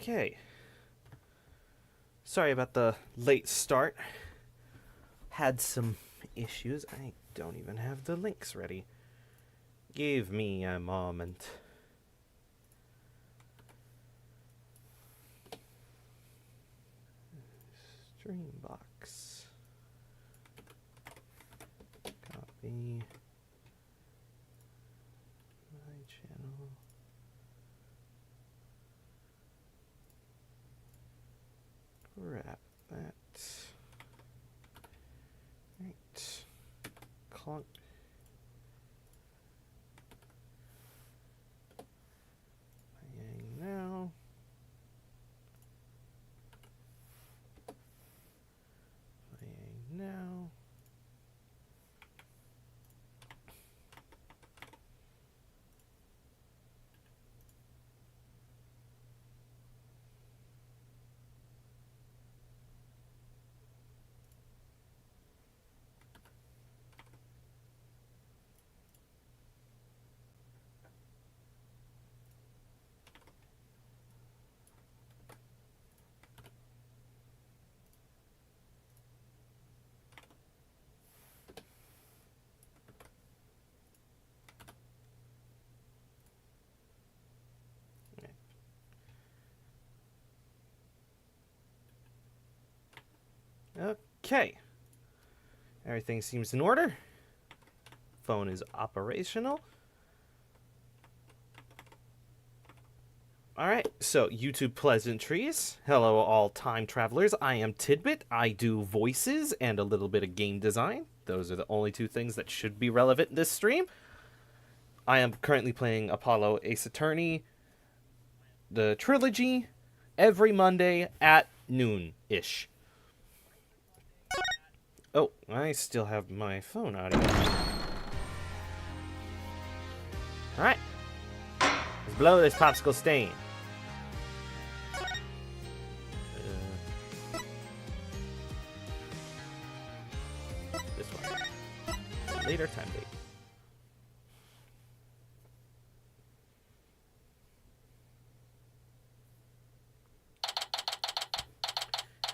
Okay. Sorry about the late start. Had some issues. I don't even have the links ready. Give me a moment. Streambox. Copy. My channel. Crap. That. Right. Clunk. Playing now. Playing now. Okay. Everything seems in order. Phone is operational. Alright, so YouTube pleasantries. Hello all time travelers. I am Tidbit. I do voices and a little bit of game design. Those are the only two things that should be relevant in this stream. I am currently playing Apollo Ace Attorney, the trilogy, every Monday at noon-ish. Oh, I still have my phone audio. Alright. Let's blow this popsicle stain. This one. Later time date.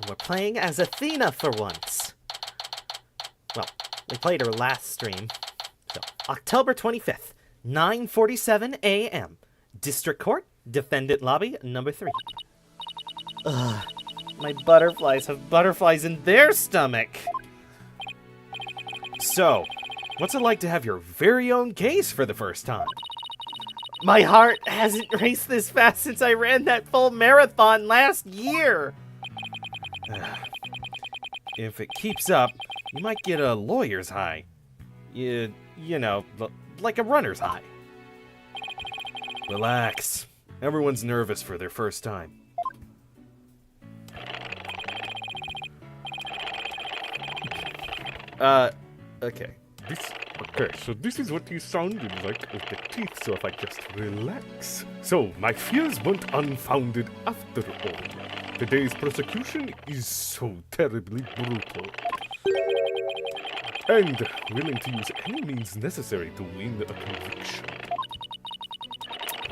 And we're playing as Athena for once. Well, we played her last stream. So, October 25th, 9:47 a.m. District Court, Defendant Lobby, number 3. Ugh, my butterflies have butterflies in their stomach. So, what's it like to have your very own case for the first time? My heart hasn't raced this fast since I ran that full marathon last year. If it keeps up, you might get a lawyer's high. You know, like a runner's high. Relax. Everyone's nervous for their first time. Okay. So this is what you sounded like with the teeth, so if I just relax. So, my fears weren't unfounded after all. Today's prosecution is so terribly brutal. And willing to use any means necessary to win a conviction.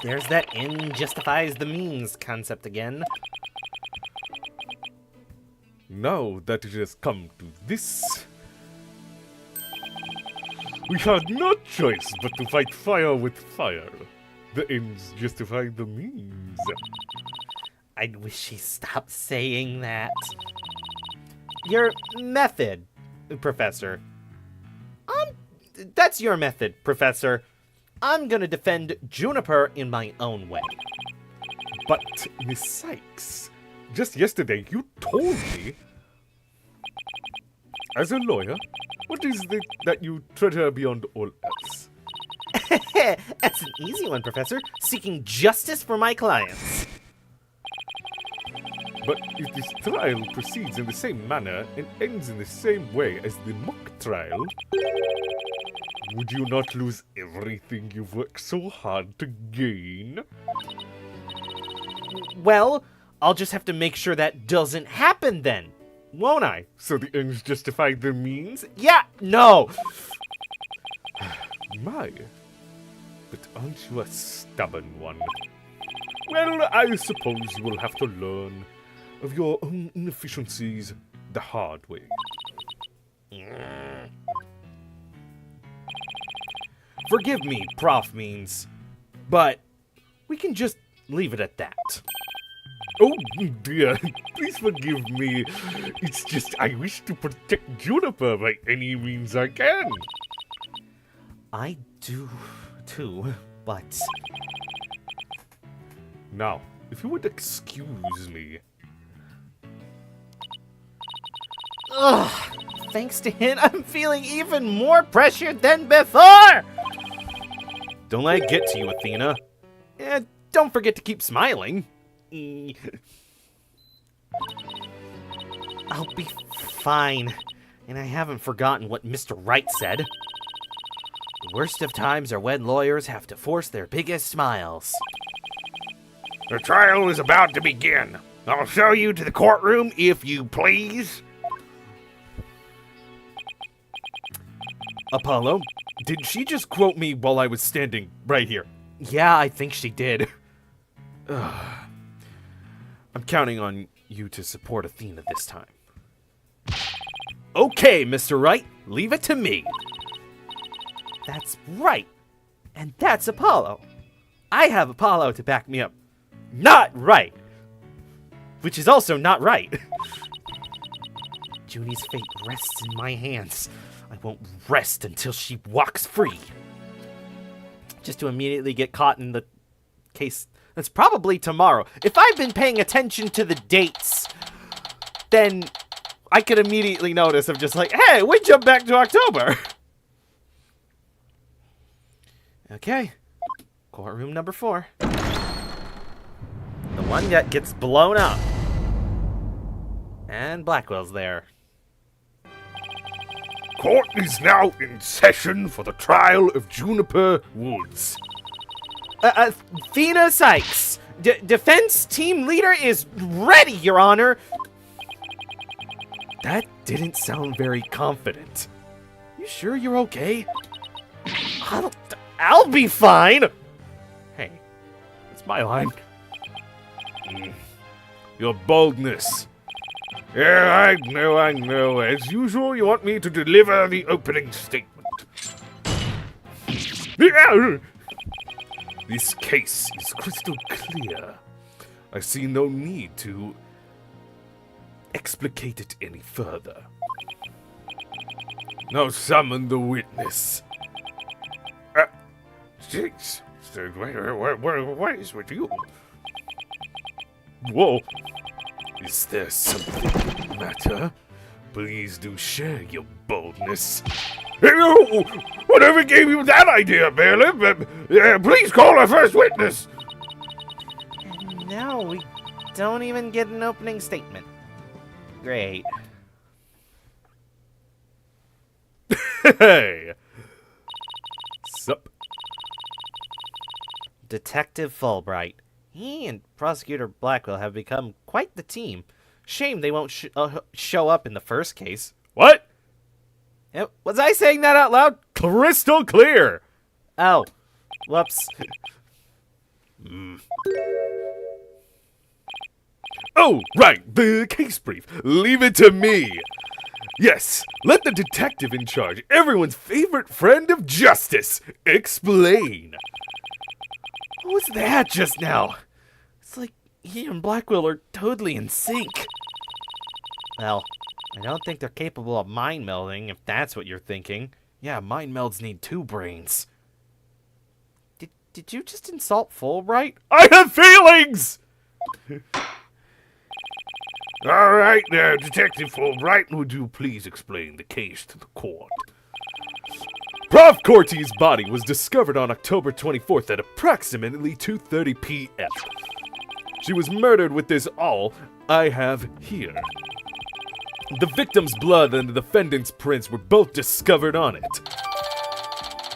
There's that end justifies the means concept again. Now that it has come to this, we had no choice but to fight fire with fire. The ends justify the means. I wish he stopped saying that. Your method, Professor. That's your method, Professor. I'm gonna defend Juniper in my own way. But, Miss Sykes, just yesterday you told me, as a lawyer, what is it that you treasure beyond all else? That's an easy one, Professor. Seeking justice for my clients. But if this trial proceeds in the same manner and ends in the same way as the mock trial, would you not lose everything you've worked so hard to gain? Well, I'll just have to make sure that doesn't happen then, won't I? So the ends justify the means? Yeah, no! My, but aren't you a stubborn one? Well, I suppose you will have to learn of your own inefficiencies the hard way. Forgive me, Prof Means, but we can just leave it at that. Oh dear, please forgive me. It's just I wish to protect Juniper by any means I can. I do, too, but... Now, if you would excuse me. Ugh! Thanks to him, I'm feeling even more pressured than before! Don't let it get to you, Athena. And don't forget to keep smiling. I'll be fine. And I haven't forgotten what Mr. Wright said. The worst of times are when lawyers have to force their biggest smiles. The trial is about to begin. I'll show you to the courtroom, if you please. Apollo, did she just quote me while I was standing right here? Yeah, I think she did. I'm counting on you to support Athena this time. Okay, Mr. Wright, leave it to me. That's right. And that's Apollo. I have Apollo to back me up. Not right. Which is also not right. Junie's fate rests in my hands. I won't rest until she walks free. Just to immediately get caught in the case that's probably tomorrow. If I've been paying attention to the dates, then I could immediately notice I'm just like, hey, we jump back to October. Okay. Courtroom number 4. The one that gets blown up. And Blackwell's there. Court is now in session for the trial of Juniper Woods. Athena Sykes, defense team leader is ready, Your Honor. That didn't sound very confident. You sure you're okay? I'll be fine. Hey, it's my line. Your boldness. Yeah, I know. As usual, you want me to deliver the opening statement. This case is crystal clear. I see no need to explicate it any further. Now summon the witness. Jeez. What is with you? Whoa. Is there something the matter? Please do share your boldness. Whatever gave you that idea, bailiff? Please call our first witness. And now we don't even get an opening statement. Great. Hey! Sup? Detective Fulbright. He and Prosecutor Blackwell have become quite the team. Shame they won't show up in the first case. What? Was I saying that out loud? Crystal clear! Oh. Whoops. Oh, right, the case brief. Leave it to me. Yes, let the detective in charge, everyone's favorite friend of justice, explain. What was that just now? It's like he and Blackwell are totally in sync. Well, I don't think they're capable of mind melding, if that's what you're thinking. Yeah, mind melds need 2 brains. Did you just insult Fulbright? I have feelings! All right, Detective Fulbright, would you please explain the case to the court? Prof. Corty's body was discovered on October 24th at approximately 2:30 p.m. She was murdered with this all I have here. The victim's blood and the defendant's prints were both discovered on it.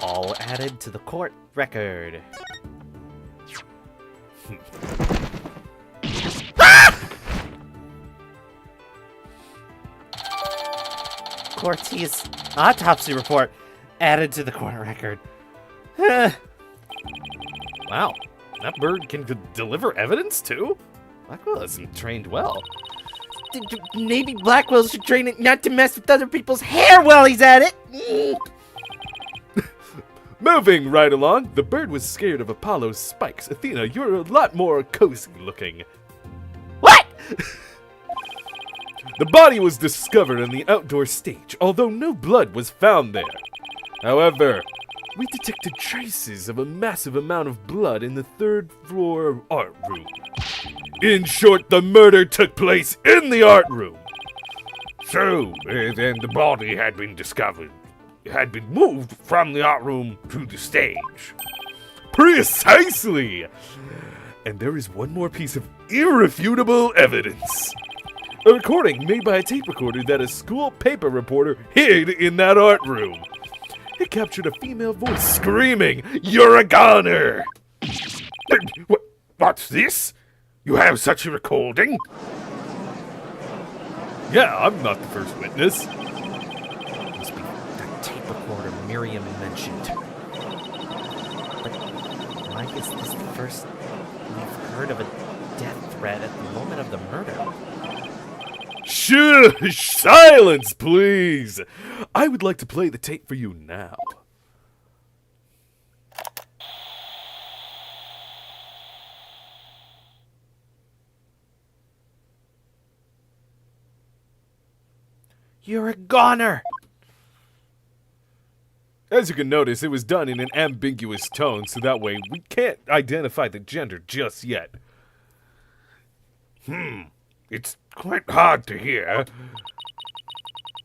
All added to the court record. Corty's autopsy report added to the court record. Wow, That bird can deliver evidence too? Blackwell isn't trained well. Maybe Blackwell should train it not to mess with other people's hair while he's at it. Moving right along, the bird was scared of Apollo's spikes. Athena, you're a lot more cozy looking. What? The body was discovered on the outdoor stage, although no blood was found there. However, we detected traces of a massive amount of blood in the third floor art room. In short, the murder took place in the art room. So, then the body had been discovered. It had been moved from the art room to the stage. Precisely! And there is one more piece of irrefutable evidence. A recording made by a tape recorder that a school paper reporter hid in that art room. It captured a female voice screaming, "You're a goner!" What's this? You have such a recording? Yeah, I'm not the first witness. Must be that tape recorder Miriam mentioned. But why is this the first we've heard of a death threat at the moment of the murder? Shush! Silence, please! I would like to play the tape for you now. You're a goner! As you can notice, it was done in an ambiguous tone, so that way we can't identify the gender just yet. It's quite hard to hear.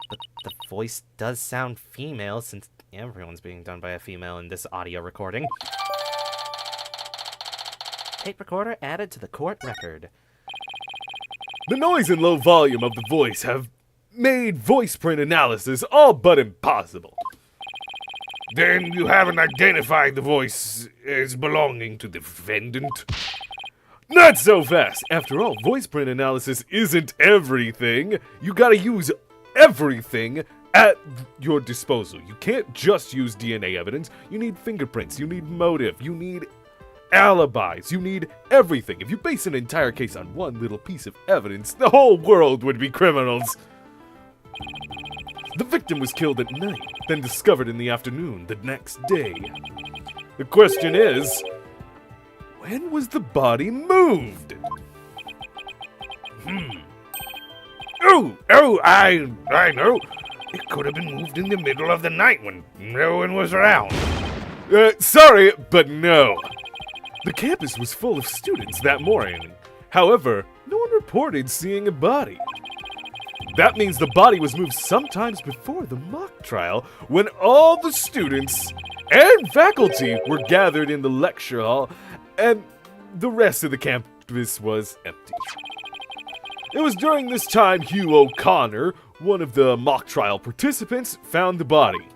But the voice does sound female, since everyone's being done by a female in this audio recording. Tape recorder added to the court record. The noise and low volume of the voice have made voice print analysis all but impossible. Then you haven't identified the voice as belonging to the defendant? Not so fast! After all, voice print analysis isn't everything. You gotta use everything at your disposal. You can't just use DNA evidence. You need fingerprints, you need motive, you need alibis, you need everything. If you base an entire case on one little piece of evidence, the whole world would be criminals. The victim was killed at night, then discovered in the afternoon the next day. The question is, when was the body moved? I know. It could have been moved in the middle of the night when no one was around. Sorry, but no. The campus was full of students that morning. However, no one reported seeing a body. That means the body was moved sometimes before the mock trial, when all the students and faculty were gathered in the lecture hall, and the rest of the campus was empty. It was during this time Hugh O'Connor, one of the mock trial participants, found the body.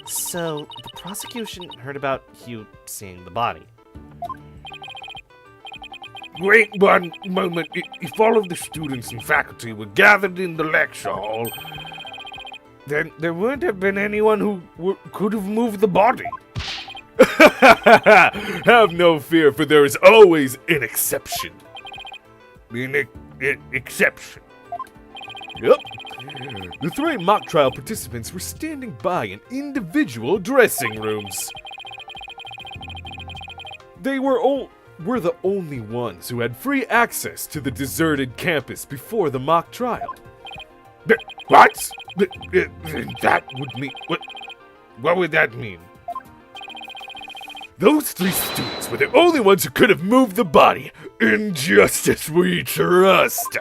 So, the prosecution heard about Hugh seeing the body. Wait one moment. If all of the students and faculty were gathered in the lecture hall, then there wouldn't have been anyone who could have moved the body. Have no fear, for there is always an exception. An exception. Yep. The three mock trial participants were standing by in individual dressing rooms. They were the only ones who had free access to the deserted campus before the mock trial. What? That would mean... What would that mean? Those three students were the only ones who could have moved the body. Injustice we trust.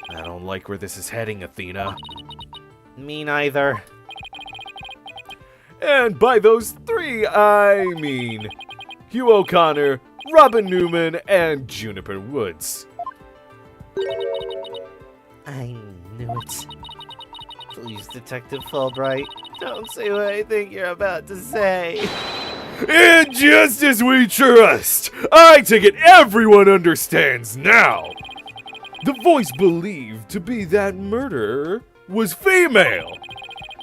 I don't like where this is heading, Athena. Me neither. And by those three, I mean Hugh O'Connor, Robin Newman, and Juniper Woods. I knew it. Please, Detective Fulbright, don't say what I think you're about to say. Injustice we trust! I take it everyone understands now! The voice believed to be that murderer was female!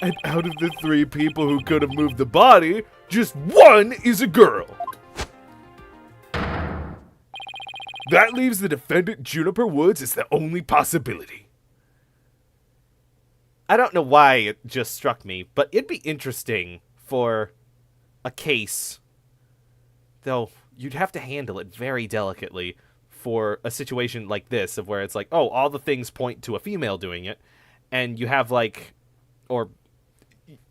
And out of the three people who could have moved the body, just one is a girl! That leaves the defendant Juniper Woods as the only possibility. I don't know why it just struck me, but it'd be interesting for a case, though you'd have to handle it very delicately for a situation like this, of where it's like, oh, all the things point to a female doing it, and you have like, or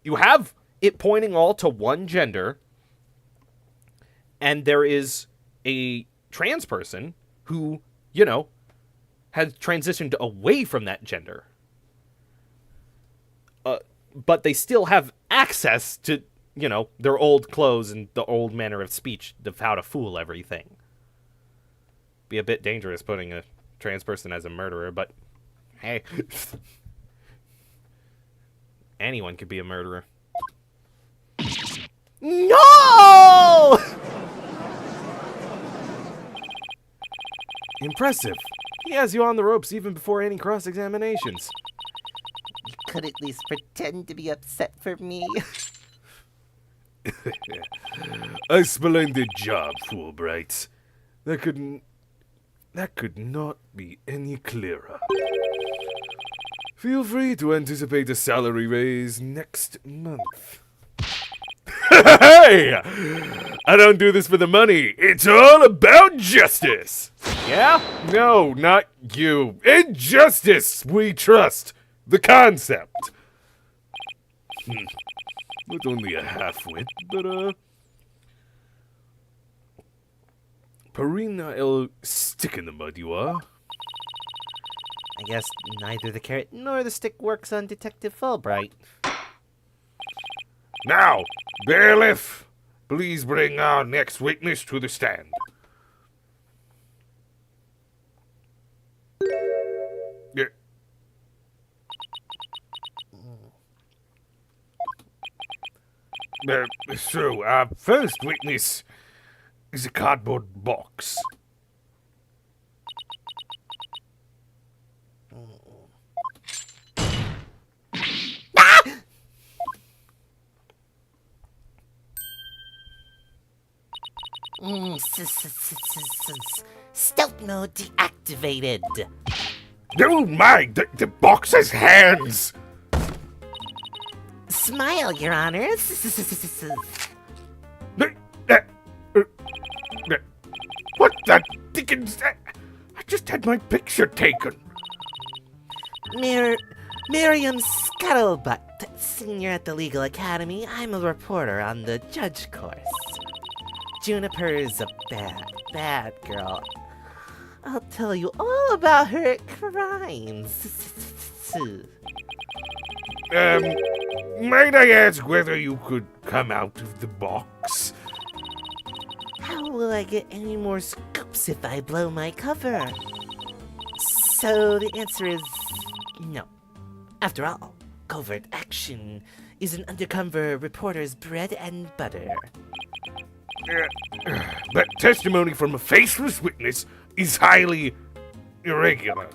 you have it pointing all to one gender, and there is a trans person who, you know, has transitioned away from that gender. But they still have access to, you know, their old clothes and the old manner of speech of how to fool everything. Be a bit dangerous putting a trans person as a murderer, but hey, anyone could be a murderer. No! Impressive. He has you on the ropes even before any cross-examinations. Could at least pretend to be upset for me. A splendid job, Fulbright. That could not be any clearer. Feel free to anticipate a salary raise next month. Hey! I don't do this for the money. It's all about justice. Yeah? No, not you. In justice we trust. The concept. Not only a half-wit, but Perina el stick in the mud you are. I guess neither the carrot nor the stick works on Detective Fulbright. Now, bailiff, please bring our next witness to the stand. Yeah. So, our first witness is a cardboard box. Stealth mode deactivated. Don't mind, the box has hands. Smile, Your Honor. What the dickens? I just had my picture taken. Miriam Scuttlebutt, senior at the Legal Academy. I'm a reporter on the judge course. Juniper's a bad girl. I'll tell you all about her crimes. Might I ask whether you could come out of the box? How will I get any more scoops if I blow my cover? So the answer is no. After all, covert action is an undercover reporter's bread and butter. But testimony from a faceless witness is highly irregular.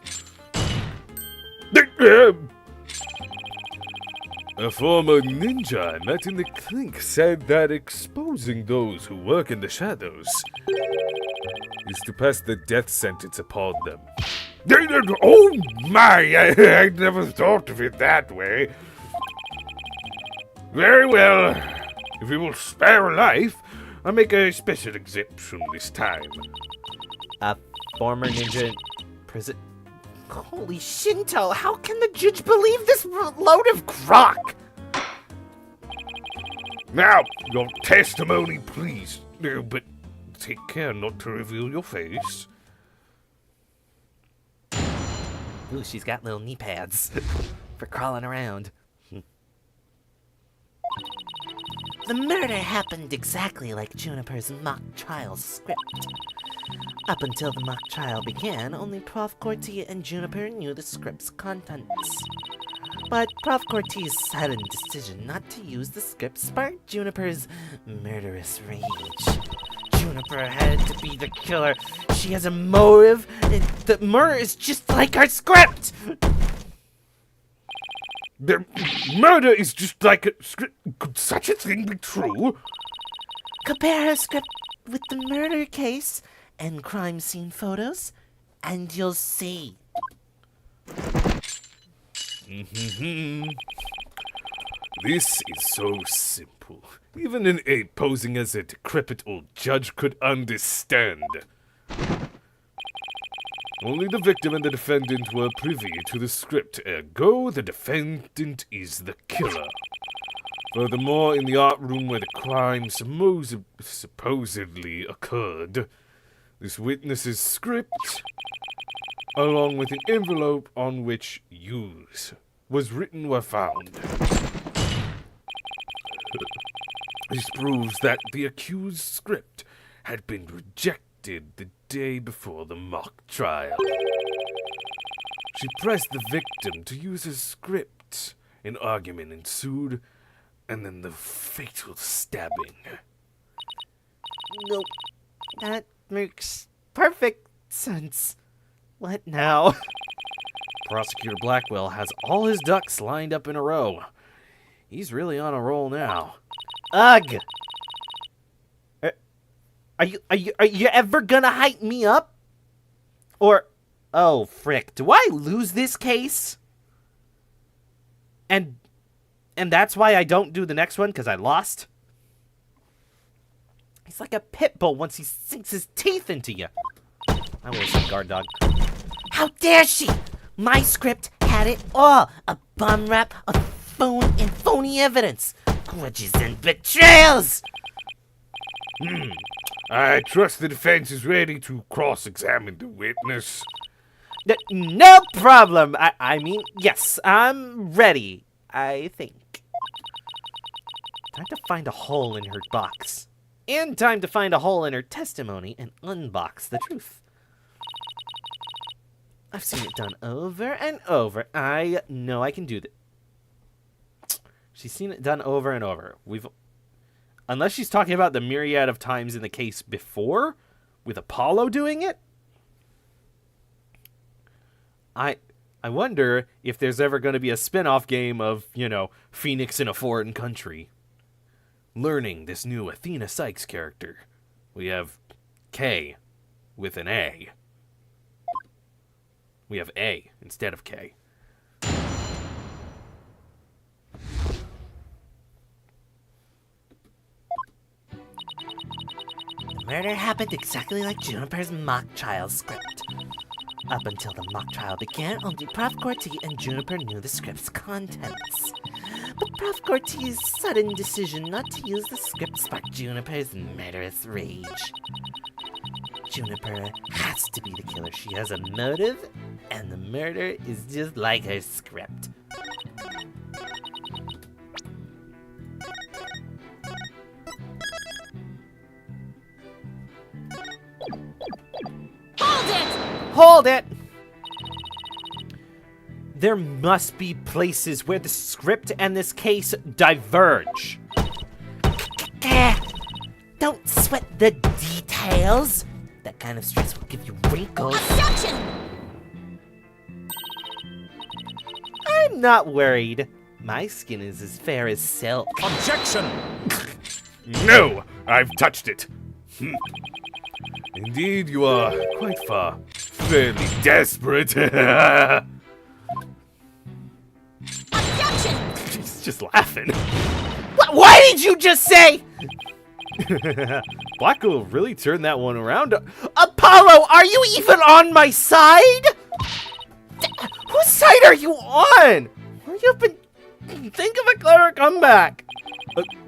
A former ninja I met in the clink said that exposing those who work in the shadows is to pass the death sentence upon them. Oh my, I never thought of it that way. Very well, if you will spare a life, I'll make a special exception this time. A former ninja in prison. Holy Shinto, how can the judge believe this load of crock? Now, your testimony, please. But take care not to reveal your face. Ooh, she's got little knee pads for crawling around. The murder happened exactly like Juniper's mock trial script. Up until the mock trial began, only Prof. Corti and Juniper knew the script's contents. But Prof. Corti's sudden decision not to use the script sparked Juniper's murderous rage. Juniper had to be the killer. She has a motive. The murder is just like our script! The murder is just like a script. Could such a thing be true? Compare her script with the murder case, and crime scene photos, and you'll see. This is so simple. Even an ape posing as a decrepit old judge could understand. Only the victim and the defendant were privy to the script, ergo the defendant is the killer. Furthermore, in the art room where the crime supposedly occurred, this witness's script, along with an envelope on which "use" was written, were found. This proves that the accused's script had been rejected the day before the mock trial. She pressed the victim to use her script. An argument ensued, and then the fatal stabbing. No, that makes perfect sense. What now? Prosecutor Blackwell has all his ducks lined up in a row. He's really on a roll now. Ugh! Are you ever gonna hype me up? Or, oh frick, do I lose this case? And that's why I don't do the next one, because I lost? He's like a pit bull once he sinks his teeth into you. I will say guard dog. How dare she? My script had it all. A bum rap, a phone, and phony evidence. Grudges and betrayals. I trust the defense is ready to cross-examine the witness. No problem. I mean, yes, I'm ready, I think. Time to find a hole in her box. And time to find a hole in her testimony and unbox the truth. I've seen it done over and over. I know I can do that. She's seen it done over and over. Unless she's talking about the myriad of times in the case before, with Apollo doing it. I wonder if there's ever going to be a spin-off game of, Phoenix in a foreign country. Learning this new Athena Sykes character. We have K with an A. We have A instead of K. The murder happened exactly like Juniper's mock trial script. Up until the mock trial began, only Prof. Corti and Juniper knew the script's contents. But Prof. Corti's sudden decision not to use the script sparked Juniper's murderous rage. Juniper has to be the killer. She has a motive, and the murder is just like her script. Hold it! There must be places where the script and this case diverge. Don't sweat the details. That kind of stress will give you wrinkles. Objection! I'm not worried. My skin is as fair as silk. Objection! No! I've touched it! Indeed, you are quite far. Fairly desperate. Objection! She's just laughing. Why did you just say? Blackwell really turned that one around. Apollo, are you even on my side? Whose side are you on? You've been... Think of a clever comeback.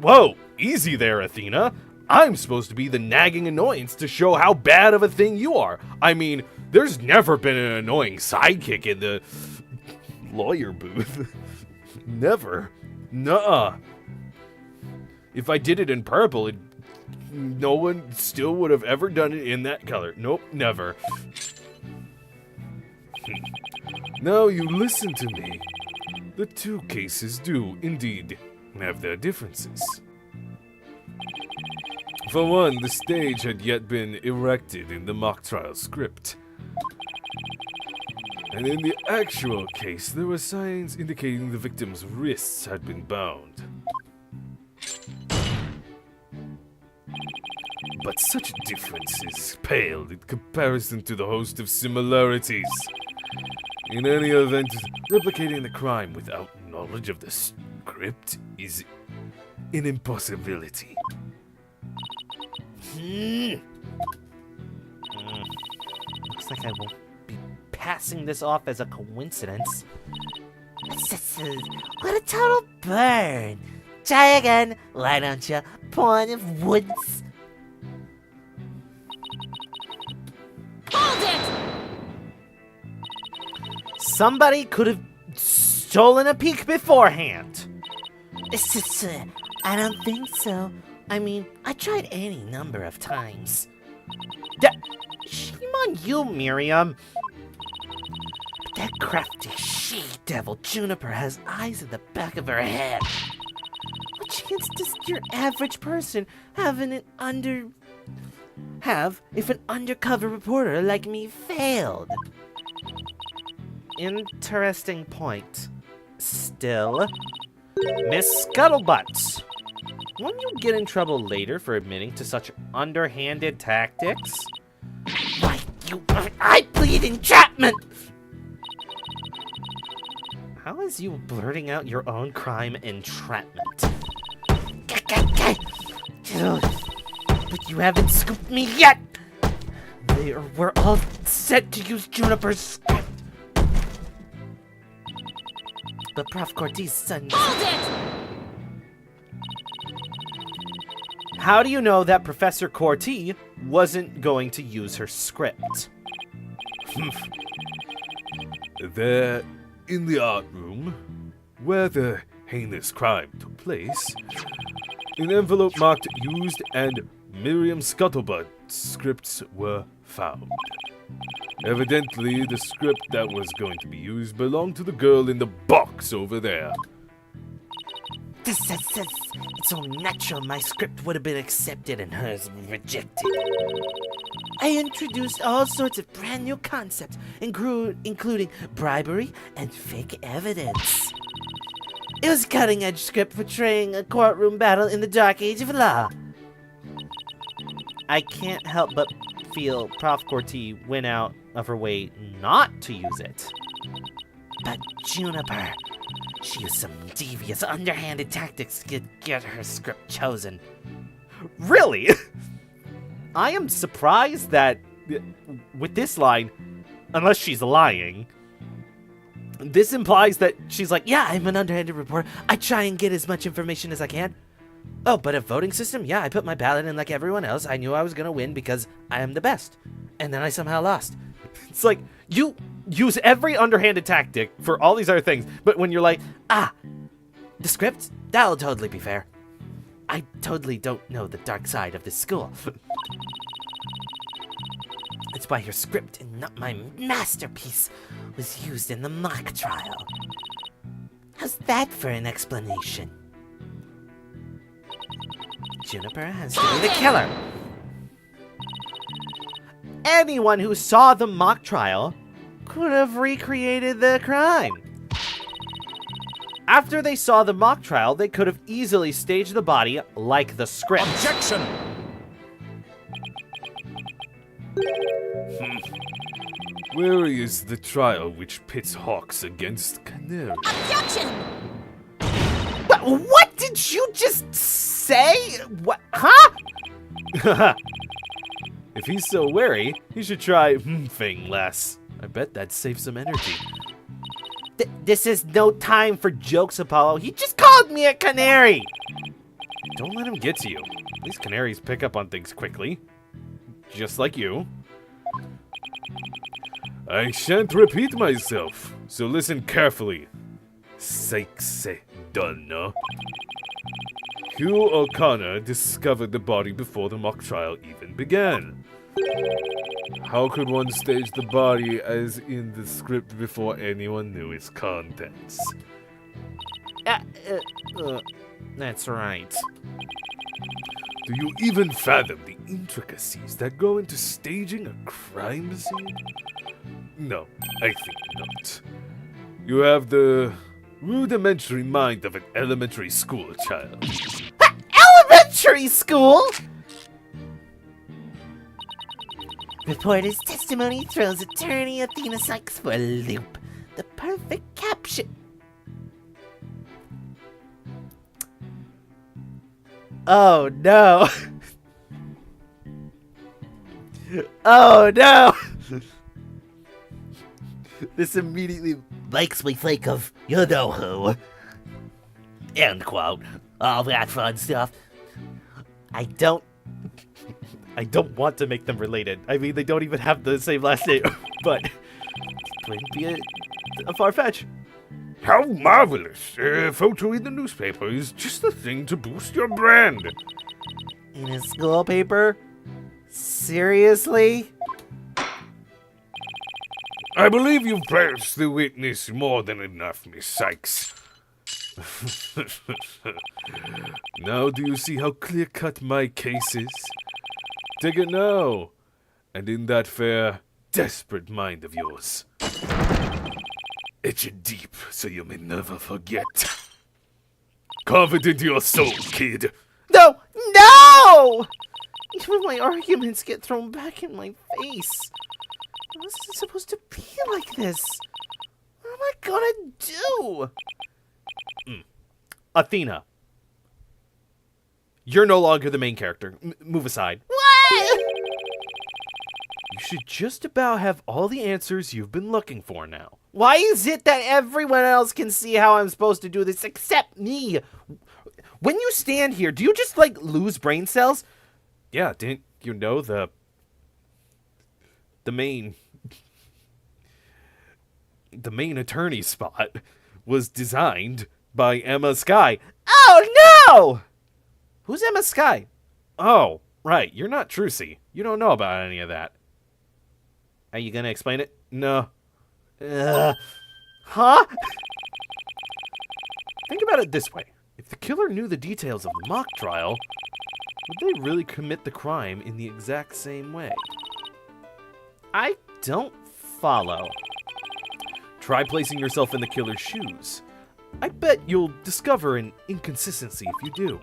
Whoa, easy there, Athena. I'm supposed to be the nagging annoyance to show how bad of a thing you are. I mean, there's never been an annoying sidekick in the lawyer booth. Never. Nuh-uh. If I did it in purple, no one still would have ever done it in that color. Nope, never. Now you listen to me. The two cases do, indeed, have their differences. For one, the stage had yet been erected in the mock trial script. And in the actual case, there were signs indicating the victim's wrists had been bound. but such differences pale in comparison to the host of similarities. In any event, replicating the crime without knowledge of the script is an impossibility. Looks like I won't be passing this off as a coincidence. What a total burn! Try again, why don't you? Pawn of woods. Hold it! Somebody could have stolen a peek beforehand. I don't think so. I mean, I tried any number of times. Shame on you, Miriam. But that crafty she-devil Juniper has eyes in the back of her head. What chance does your average person have if an undercover reporter like me failed? Interesting point. Still, Miss Scuttlebutt, won't you get in trouble later for admitting to such underhanded tactics? Why, I plead entrapment! How is you blurting out your own crime entrapment? But you haven't scooped me yet! We're all set to use Juniper's script. But Prof. Cortez' son... Hold it! How do you know that Professor Corti wasn't going to use her script? There, in the art room, where the heinous crime took place, an envelope marked used and Miriam Scuttlebutt's scripts were found. Evidently, the script that was going to be used belonged to the girl in the box over there. It's so natural my script would have been accepted and hers rejected. I introduced all sorts of brand new concepts, including bribery and fake evidence. It was a cutting-edge script portraying a courtroom battle in the dark age of law. I can't help but feel Prof. Corti went out of her way not to use it. But Juniper, she used some devious, underhanded tactics to get her script chosen. Really? I am surprised that with this line, unless she's lying, this implies that she's like, Yeah, I'm an underhanded reporter. I try and get as much information as I can. Oh, but a voting system? Yeah, I put my ballot in like everyone else. I knew I was gonna win because I am the best. And then I somehow lost. it's like you use every underhanded tactic for all these other things, but when you're like, The script? That'll totally be fair. I totally don't know the dark side of this school. It's why your script and not my masterpiece was used in the mock trial. How's that for an explanation? Juniper has to be the killer. anyone who saw the mock trial could have recreated the crime. After they saw the mock trial, they could have easily staged the body like the script. Objection! Where is the trial which pits hawks against canaries? Objection! What did you just say? What? Huh? If he's so wary, he should try thing less. I bet that'd save some energy. This is no time for jokes, Apollo. He just called me a canary. Don't let him get to you. These canaries pick up on things quickly. Just like you. I shan't repeat myself, so listen carefully. Sykes Dunna. Hugh O'Connor discovered the body before the mock trial even began. How could one stage the body as in the script before anyone knew its contents? That's right. Do you even fathom the intricacies that go into staging a crime scene? No, I think not. You have the rudimentary mind of an elementary school child. Elementary school? Reporter's testimony throws attorney Athena Sykes for a loop. The perfect caption. Oh no. Oh no. This immediately makes me think of you know who. End quote. All that fun stuff. I don't want to make them related. I mean, they don't even have the same last name, but it wouldn't be a far fetch. How marvelous! A photo in the newspaper is just the thing to boost your brand. In a school paper? Seriously? I believe you've pressed the witness more than enough, Miss Sykes. Now do you see how clear-cut my case is? Take it now, and in that fair, desperate mind of yours. Etch it deep so you may never forget. Carve it into your soul, kid. No! No! Even my arguments get thrown back in my face. This isn't supposed to be like this. What am I gonna do? Athena. You're no longer the main character. Move aside. What? You should just about have all the answers you've been looking for now. Why is it that everyone else can see how I'm supposed to do this except me? When you stand here, do you just, like, lose brain cells? Yeah, didn't you know the main attorney spot was designed by Emma Skye? Oh no! Who's Emma Skye? Oh, right, you're not Trucy. You don't know about any of that. Are you gonna explain it? No. Huh? Think about it this way. If the killer knew the details of the mock trial, would they really commit the crime in the exact same way? I don't follow. Try placing yourself in the killer's shoes. I bet you'll discover an inconsistency if you do.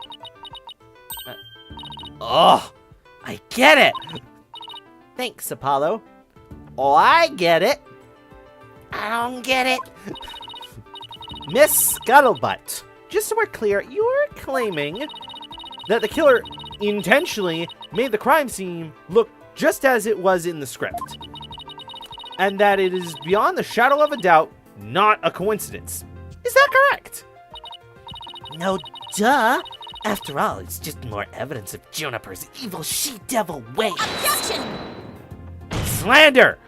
Oh, I get it. Thanks, Apollo. Oh, I get it. I don't get it. Miss Scuttlebutt, just so we're clear, you're claiming That the killer intentionally made the crime scene look just as it was in the script. And that it is beyond the shadow of a doubt not a coincidence. Is that correct? no duh. After all, it's just more evidence of Juniper's evil she-devil ways. Objection! Slander!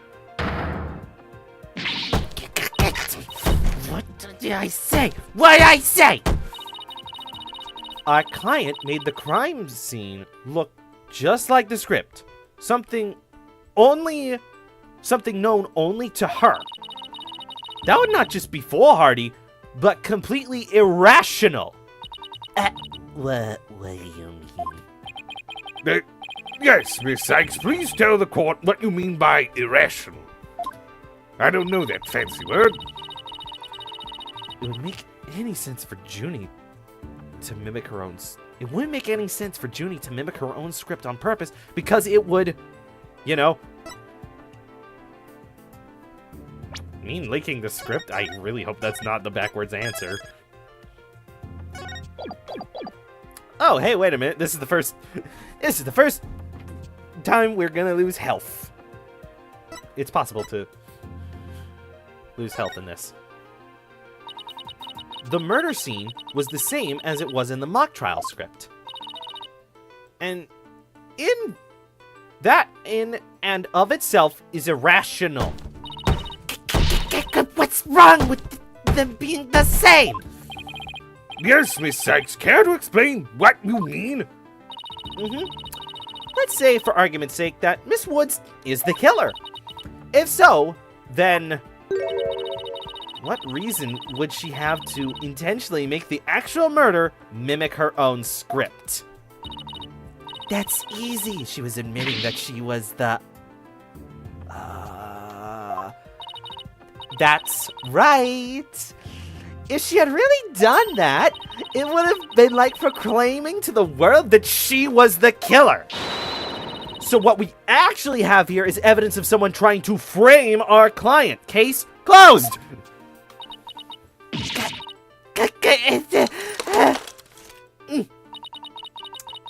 What did I say? What did I say? Our client made the crime scene look just like the script. Something known only to her. That would not just be foolhardy, but completely irrational. What do you mean? Yes, Miss Sykes, please tell the court what you mean by irrational. I don't know that fancy word. It would make any sense for Junie to mimic her own. It wouldn't make any sense for Junie to mimic her own script on purpose because it would, mean leaking the script. I really hope that's not the backwards answer. Oh, hey, wait a minute. This is the first time we're gonna lose health. It's possible to lose health in this. The murder scene was the same as it was in the mock trial script. And that in and of itself is irrational. What's wrong with them being the same? Yes, Miss Sykes, care to explain what you mean? Let's say, for argument's sake, that Miss Woods is the killer. If so, then what reason would she have to intentionally make the actual murder mimic her own script? That's easy. She was admitting that she was the... That's right. If she had really done that, it would have been like proclaiming to the world that she was the killer. So what we actually have here is evidence of someone trying to frame our client. Case closed.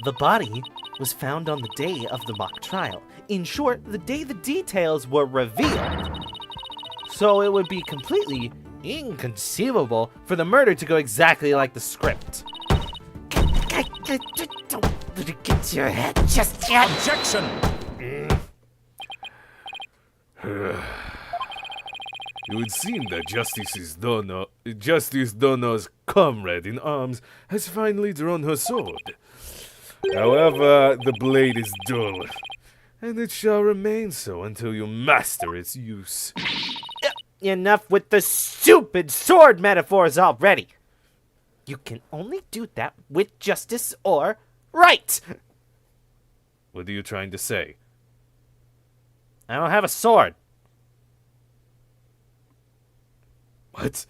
The body was found on the day of the mock trial. In short, the day the details were revealed. So it would be completely inconceivable for the murder to go exactly like the script. Don't let it get to your head just yet. Objection! It would seem that Justice Donner's comrade in arms has finally drawn her sword. However, the blade is dull, and it shall remain so until you master its use. Enough with the stupid sword metaphors already. You can only do that with justice or right. What are you trying to say? I don't have a sword. What?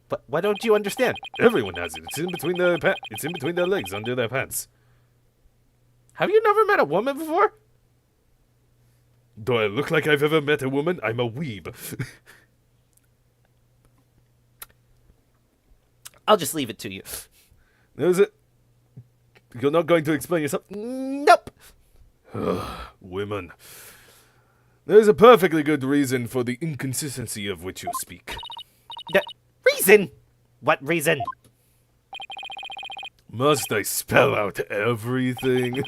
But why don't you understand? Everyone has it. It's in between their legs, under their pants. Have you never met a woman before? Do I look like I've ever met a woman? I'm a weeb. I'll just leave it to you. Is it? You're not going to explain yourself? Nope. Women. There's a perfectly good reason for the inconsistency of which you speak. The reason? What reason? Must I spell out everything?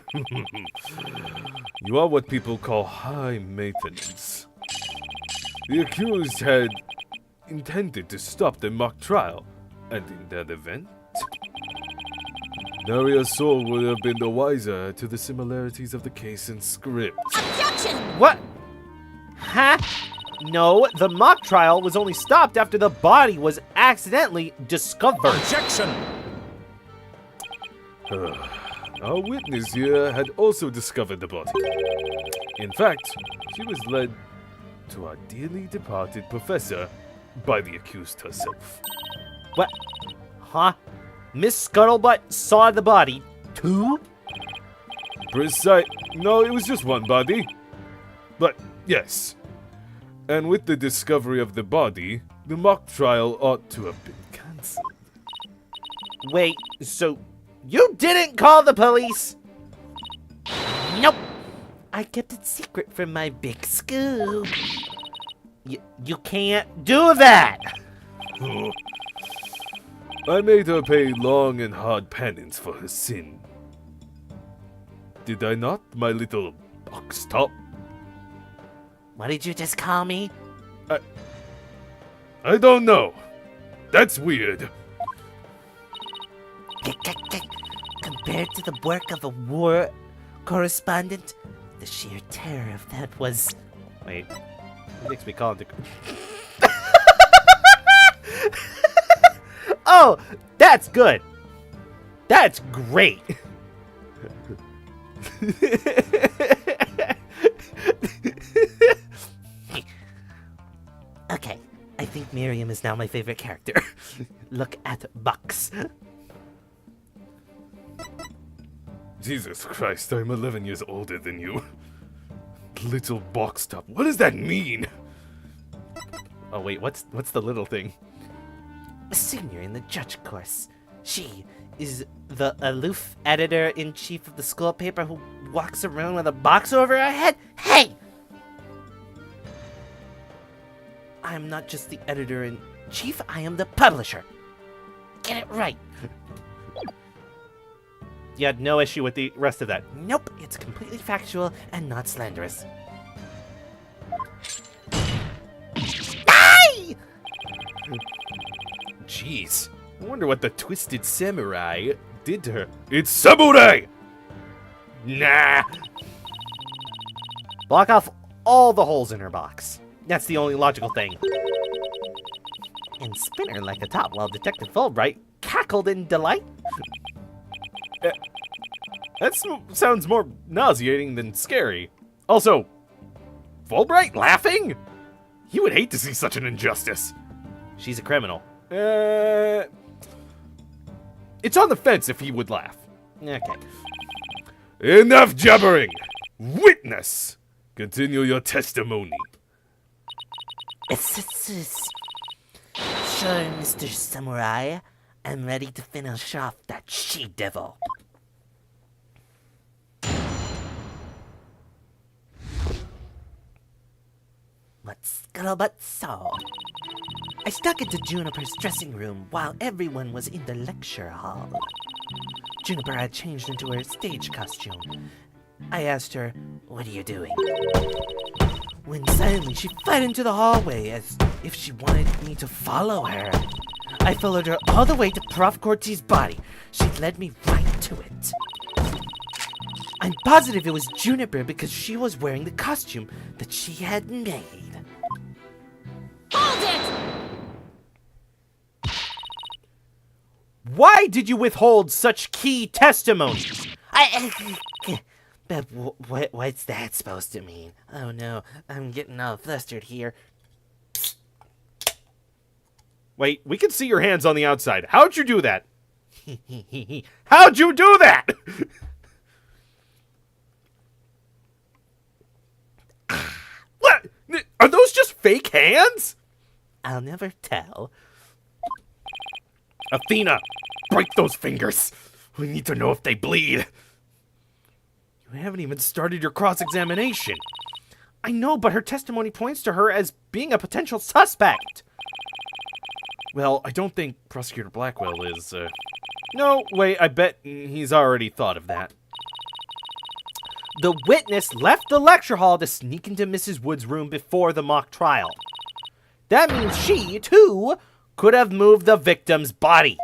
You are what people call high maintenance. The accused had intended to stop the mock trial, and in that event, Naria's soul would have been the wiser to the similarities of the case and script. Objection! What? Huh? No, the mock trial was only stopped after the body was accidentally discovered. Objection! Our witness here had also discovered the body. In fact, she was led to our dearly departed professor by the accused herself. What? Huh? Miss Scuttlebutt saw the body, too? No, it was just one body. But, yes. And with the discovery of the body, the mock trial ought to have been cancelled. Wait, so you didn't call the police? Nope. I kept it secret from my big scoop. You can't do that! I made her pay long and hard penance for her sin. Did I not, my little box top? What did you just call me? I don't know. That's weird. Compared to the work of a war correspondent, the sheer terror of that was... Wait, it makes me call it Oh, that's good. That's great. Okay, I think Miriam is now my favorite character. Look at Bucks. Jesus Christ, I'm 11 years older than you. Little box top. What does that mean? Oh wait, what's the little thing? A senior in the judge course. She is the aloof editor-in-chief of the school paper who walks around with a box over her head. Hey! I'm not just the editor-in-chief, I am the publisher. Get it right. You had no issue with the rest of that. Nope, it's completely factual and not slanderous. Ay! Jeez. I wonder what the twisted samurai did to her. It's samurai! Nah. Block off all the holes in her box. That's the only logical thing. And Spinner, like a top while Detective Fulbright cackled in delight. That sounds more nauseating than scary. Also, Fulbright laughing? You would hate to see such an injustice. She's a criminal. It's on the fence if he would laugh. Okay. Enough jabbering! Witness! Continue your testimony. Sure, Mr. Samurai. I'm ready to finish off that she-devil. What's scuttlebutt saw? I stuck into Juniper's dressing room while everyone was in the lecture hall. Juniper had changed into her stage costume. I asked her, "What are you doing?" When suddenly she fled into the hallway as if she wanted me to follow her. I followed her all the way to Prof. Cortiz's body. She led me right to it. I'm positive it was Juniper because she was wearing the costume that she had made. Hold it! Why did you withhold such key testimony? But what's that supposed to mean? Oh no, I'm getting all flustered here. Wait, we can see your hands on the outside. How'd you do that? How'd you do that? What? Are those just fake hands? I'll never tell. Athena, break those fingers. We need to know if they bleed. You haven't even started your cross-examination. I know, but her testimony points to her as being a potential suspect. Well, I don't think Prosecutor Blackwell is, No, wait, I bet he's already thought of that. The witness left the lecture hall to sneak into Mrs. Wood's room before the mock trial. That means she, too, could have moved the victim's body.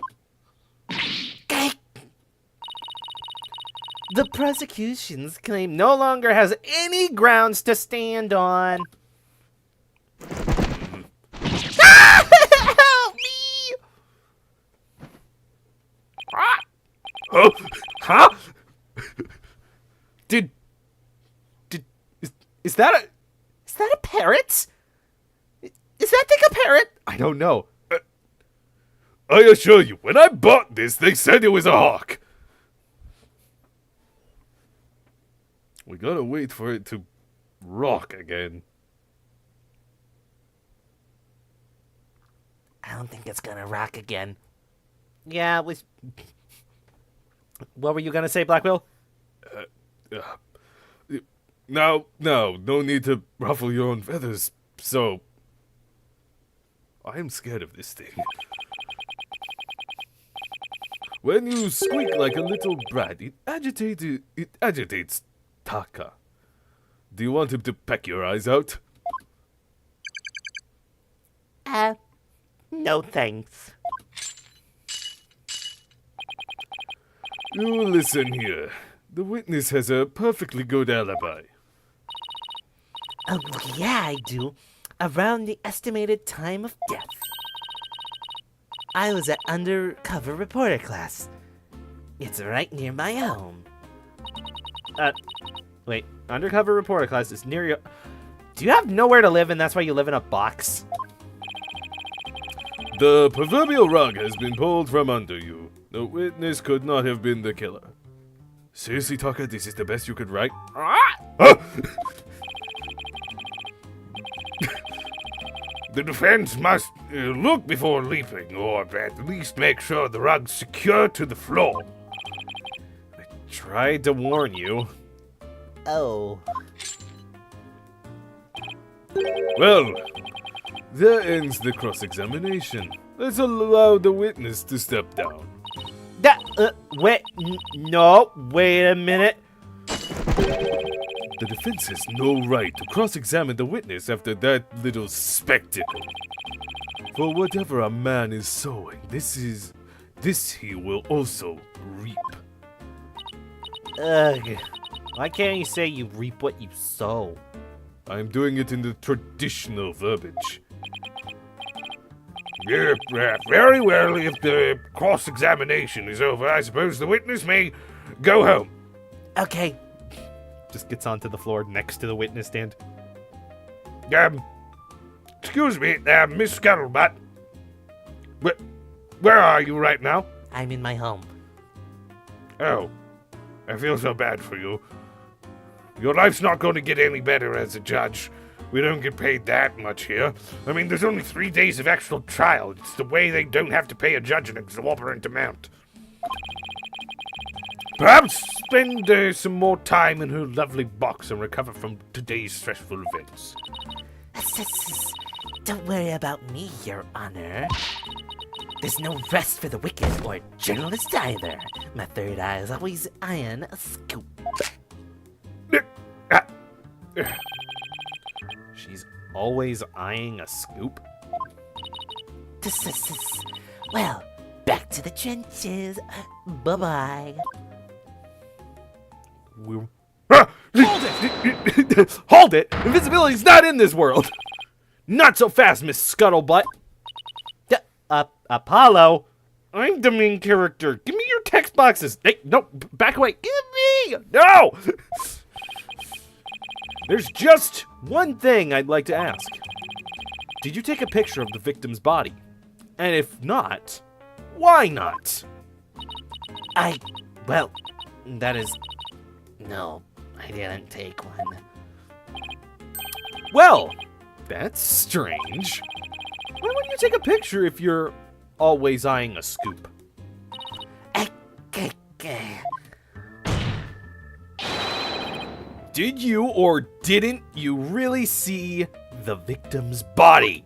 The prosecution's claim no longer has any grounds to stand on. Help me! Oh, huh? Is that a parrot? Is that thing a parrot? I don't know. I assure you, when I bought this, they said it was a hawk. We gotta wait for it to rock again. I don't think it's gonna rock again. Yeah, it was. What were you gonna say, Blackwell? No need to ruffle your own feathers, so... I am scared of this thing. When you squeak like a little brat, it agitates Taka. Do you want him to peck your eyes out? No thanks. You listen here. The witness has a perfectly good alibi. Oh, yeah, I do. Around the estimated time of death. I was at undercover reporter class. It's right near my home. Wait, undercover reporter class is near your... Do you have nowhere to live and that's why you live in a box? The proverbial rug has been pulled from under you. The witness could not have been the killer. Seriously, Taka, this is the best you could write? Ah! The defense must look before leaping, or at least make sure the rug's secure to the floor. I tried to warn you. Oh. Well, there ends the cross-examination. Let's allow the witness to step down. Wait a minute. The defense has no right to cross-examine the witness after that little spectacle. For whatever a man is sowing, this he will also reap. Ugh. Why can't you say you reap what you sow? I'm doing it in the traditional verbiage. Yeah, very well. If the cross-examination is over, I suppose the witness may go home. Okay. Just gets onto the floor next to the witness stand. Excuse me, Miss Scuttlebutt. Where are you right now? I'm in my home. Oh. I feel so bad for you. Your life's not going to get any better as a judge. We don't get paid that much here. I mean, there's only 3 days of actual trial. It's the way they don't have to pay a judge an exorbitant amount. Perhaps spend some more time in her lovely box and recover from today's stressful events. Don't worry about me, Your Honor. There's no rest for the wicked or journalist either. My third eye is always eyeing a scoop. She's always eyeing a scoop. Well, back to the trenches. Bye-bye. Hold it! Hold it! Invisibility's not in this world! Not so fast, Miss Scuttlebutt! Apollo? I'm the main character. Give me your text boxes. Hey, no, back away. Give me! No! There's just one thing I'd like to ask. Did you take a picture of the victim's body? And if not, why not? Well, that is... No, I didn't take one. Well, that's strange. Why wouldn't you take a picture if you're always eyeing a scoop? Did you or didn't you really see the victim's body?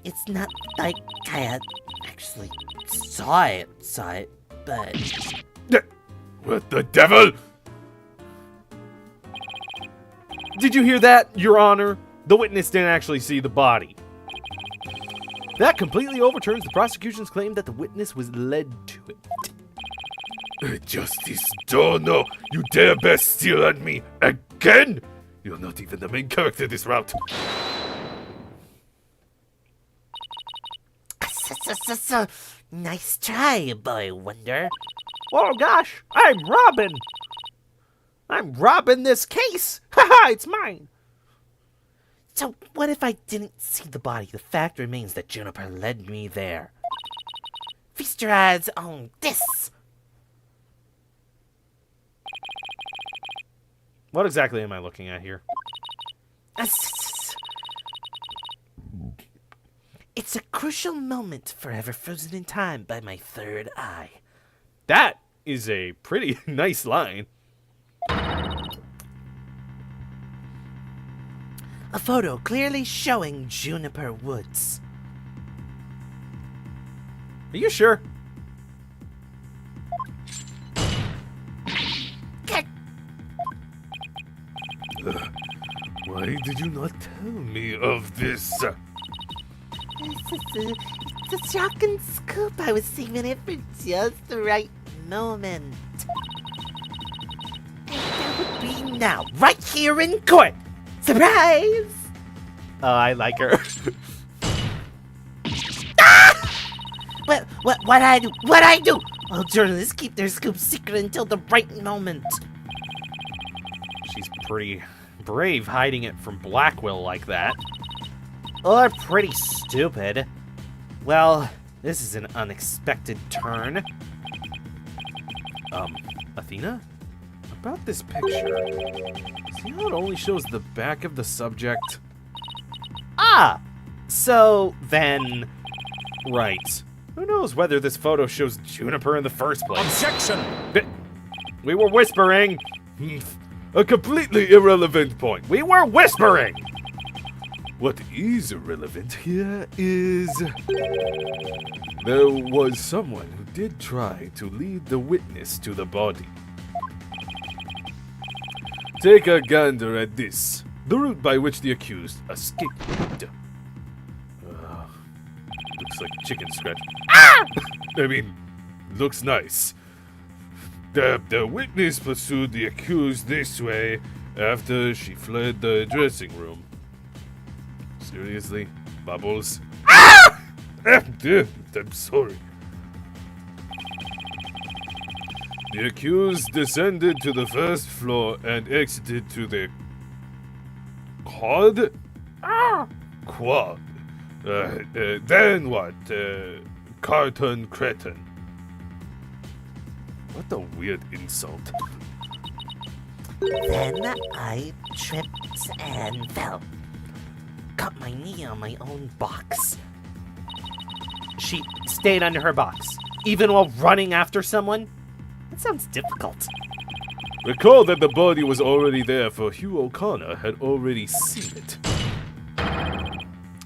It's not like I actually saw it, but... What the devil? Did you hear that, Your Honor? The witness didn't actually see the body. That completely overturns the prosecution's claim that the witness was led to it. Justice Dono, you dare steal on me again? You're not even the main character this route. Nice try, boy wonder. Oh gosh, I'm Robin! I'm robbing this case! Haha, it's mine! So what if I didn't see the body? The fact remains that Juniper led me there. Feast your eyes on this! What exactly am I looking at here? It's a crucial moment forever frozen in time by my third eye. That is a pretty nice line. A photo clearly showing Juniper Woods. Are you sure? Why did you not tell me of this? It's a shocking scoop. I was saving it for just the right moment. And that would be now, right here in court. Surprise! I like her. What I do? All journalists keep their scoops secret until the right moment. She's pretty brave hiding it from Blackwell like that. Or pretty stupid. Well, this is an unexpected turn. Athena? About this picture. See how it only shows the back of the subject? Ah! So then... Right. Who knows whether this photo shows Juniper in the first place? Objection! We were whispering! A completely irrelevant point. We were whispering! What is irrelevant here is... there was someone who did try to lead the witness to the body. Take a gander at this. The route by which the accused escaped. Looks like chicken scratch. Ah! I mean, looks nice. The witness pursued the accused this way after she fled the dressing room. Seriously? Bubbles? Ah! I'm sorry. The accused descended to the first floor and exited to the quad? Quad. Then what? Carton Cretin. What a weird insult. Then I tripped and fell. Cut my knee on my own box. She stayed under her box, even while running after someone? That sounds difficult. Recall that the body was already there, for Hugh O'Connor had already seen it.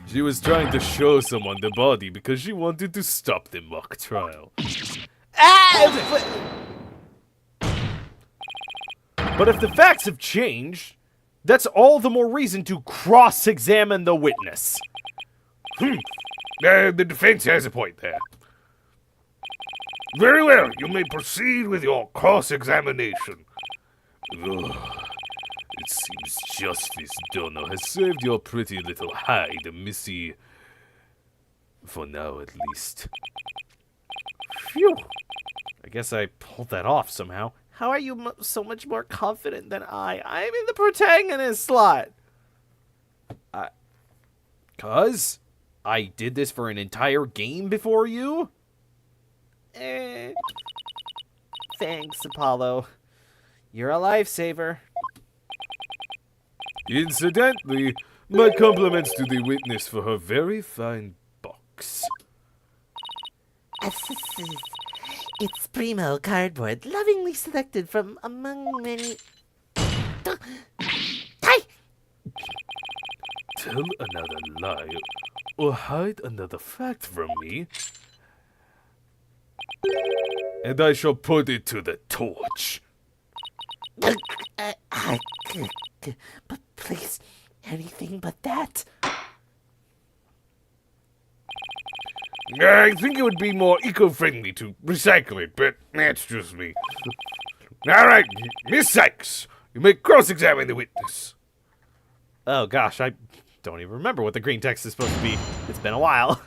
She was trying to show someone the body because she wanted to stop the mock trial. But if the facts have changed, that's all the more reason to cross-examine the witness. The defense has a point there. Very well, you may proceed with your cross-examination. Ugh. It seems justice, Dono, has served your pretty little hide, Missy. For now, at least. Phew. I guess I pulled that off somehow. How are you so much more confident than I? I'm in the protagonist slot. 'Cause I did this for an entire game before you? Thanks, Apollo. You're a lifesaver. Incidentally, my compliments to the witness for her very fine box. It's primo cardboard, lovingly selected from among many. Hi! Tell another lie, or hide another fact from me, and I shall put it to the torch. But please, anything but that. I think it would be more eco-friendly to recycle it, but that's just me. All right, Miss Sykes, you may cross-examine the witness. Oh gosh, I don't even remember what the green text is supposed to be. It's been a while.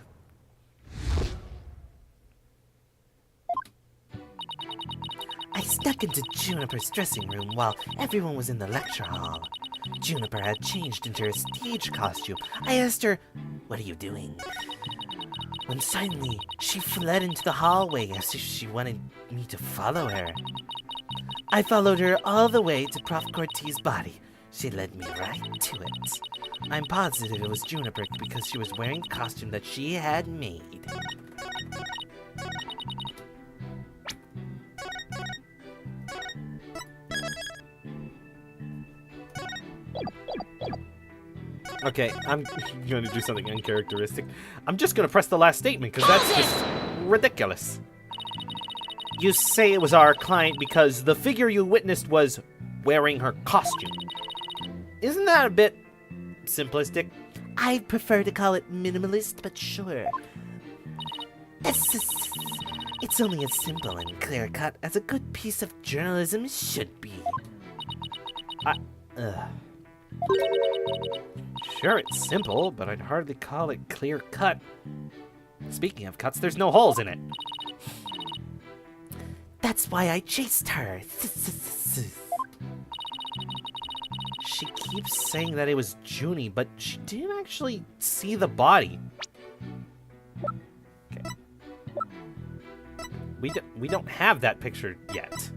I snuck into Juniper's dressing room while everyone was in the lecture hall. Juniper had changed into her stage costume. I asked her, "What are you doing?" When suddenly, she fled into the hallway as if she wanted me to follow her. I followed her all the way to Prof. Cortez's body. She led me right to it. I'm positive it was Juniper because she was wearing the costume that she had made. Okay, I'm going to do something uncharacteristic. I'm just going to press the last statement because that's just ridiculous. You say it was our client because the figure you witnessed was wearing her costume. Isn't that a bit simplistic? I'd prefer to call it minimalist, but sure. It's only as simple and clear-cut as a good piece of journalism should be. Sure, it's simple, but I'd hardly call it clear-cut. Speaking of cuts, there's no holes in it. That's why I chased her. She keeps saying that it was Junie, but she didn't actually see the body. Okay. We don't have that picture yet.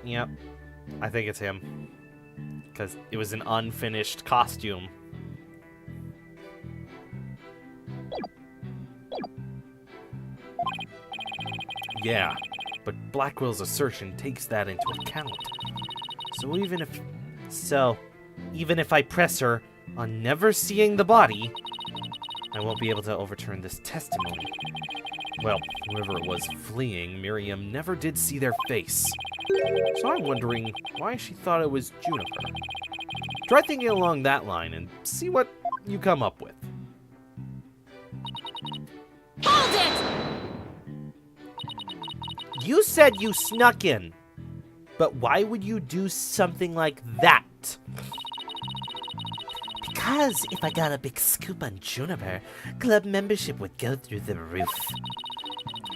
Yep. I think it's him. Because it was an unfinished costume. Yeah, but Blackwell's assertion takes that into account. So even if I press her on never seeing the body, I won't be able to overturn this testimony. Well, whoever it was fleeing, Miriam never did see their face. So I'm wondering why she thought it was Juniper. Try thinking along that line and see what you come up with. Hold it! You said you snuck in, but why would you do something like that? Because if I got a big scoop on Juniper, club membership would go through the roof.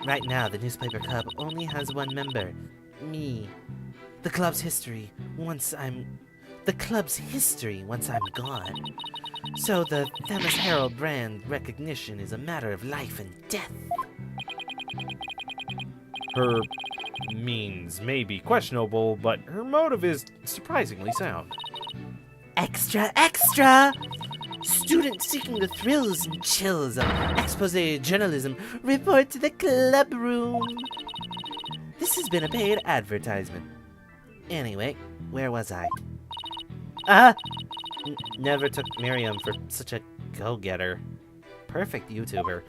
Right now, the newspaper club only has one member, me. The club's history once I'm gone. So the Themis Herald brand recognition is a matter of life and death. Her means may be questionable, but her motive is surprisingly sound. Extra, extra! Students seeking the thrills and chills of expose journalism report to the club room. This has been a paid advertisement. Anyway, where was I? Never took Miriam for such a go-getter. Perfect YouTuber.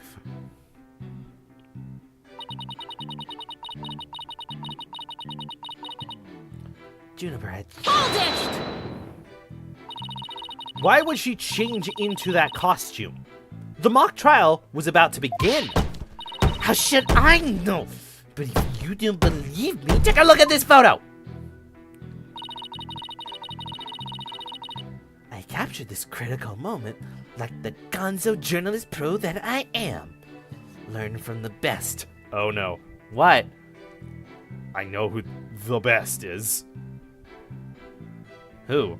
Juniper had Hold it! Why would she change into that costume? The mock trial was about to begin. How should I know? But if you don't believe me, take a look at this photo! I captured this critical moment like the gonzo journalist pro that I am. Learn from the best. Oh no. What? I know who the best is. Who?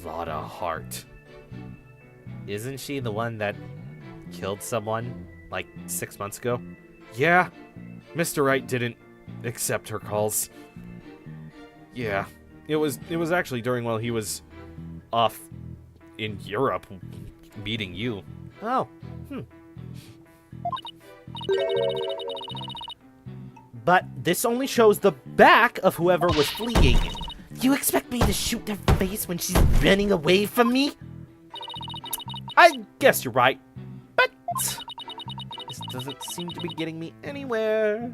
Lotta Hart. Isn't she the one that killed someone like 6 months ago? Yeah. Mr. Wright didn't accept her calls. Yeah. It was actually during while he was off in Europe meeting you. Oh. But this only shows the back of whoever was fleeing. You expect me to shoot her face when she's running away from me? I guess you're right. But this doesn't seem to be getting me anywhere.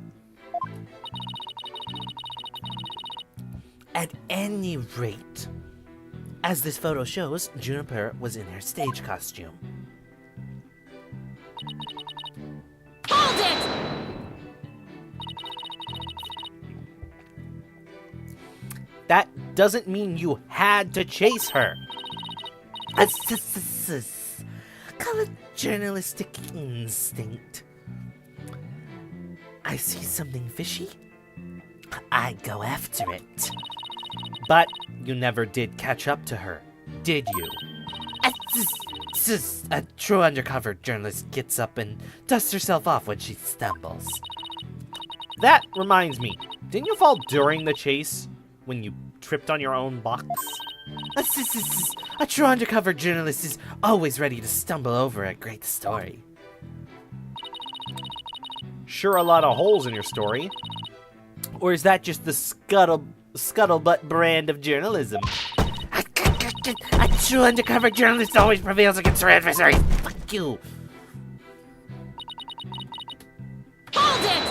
At any rate, as this photo shows, Juniper was in her stage costume. Hold it! That doesn't mean you had to chase her. Call it journalistic instinct. I see something fishy. I go after it. But you never did catch up to her, did you? A true undercover journalist gets up and dusts herself off when she stumbles. That reminds me. Didn't you fall during the chase when you tripped on your own box? A true undercover journalist is always ready to stumble over a great story. Sure, a lot of holes in your story. Or is that just the scuttlebutt brand of journalism? A true undercover journalist always prevails against her adversaries. Fuck you. Hold it!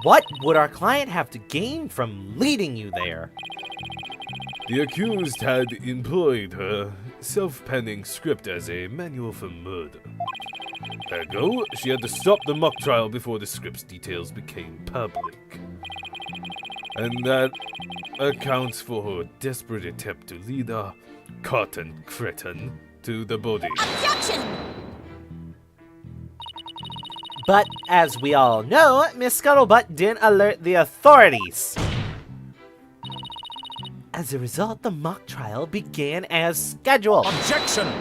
What would our client have to gain from leading you there? The accused had employed her self-penning script as a manual for murder. Ergo, she had to stop the mock trial before the script's details became public. And that accounts for her desperate attempt to lead a cotton cretin to the body. Objection! But as we all know, Miss Scuttlebutt didn't alert the authorities. As a result, the mock trial began as scheduled. Objection!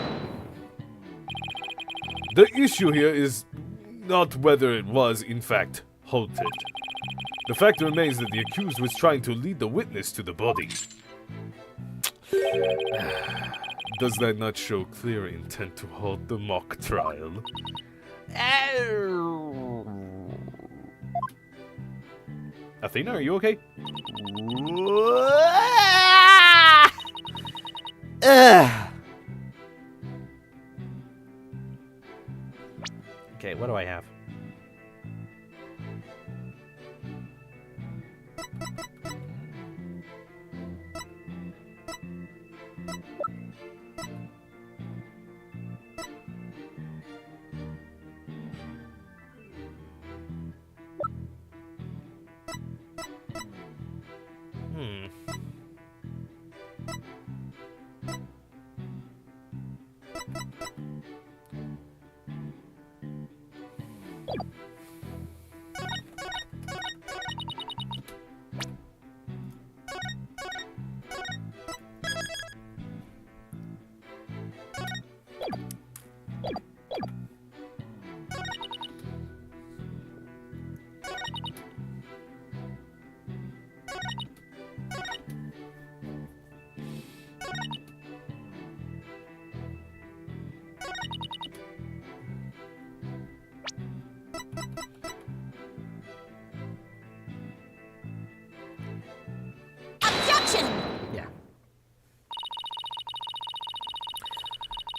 The issue here is not whether it was, in fact, halted. The fact remains that the accused was trying to lead the witness to the body. Does that not show clear intent to halt the mock trial? Athena, are you okay? Okay, what do I have?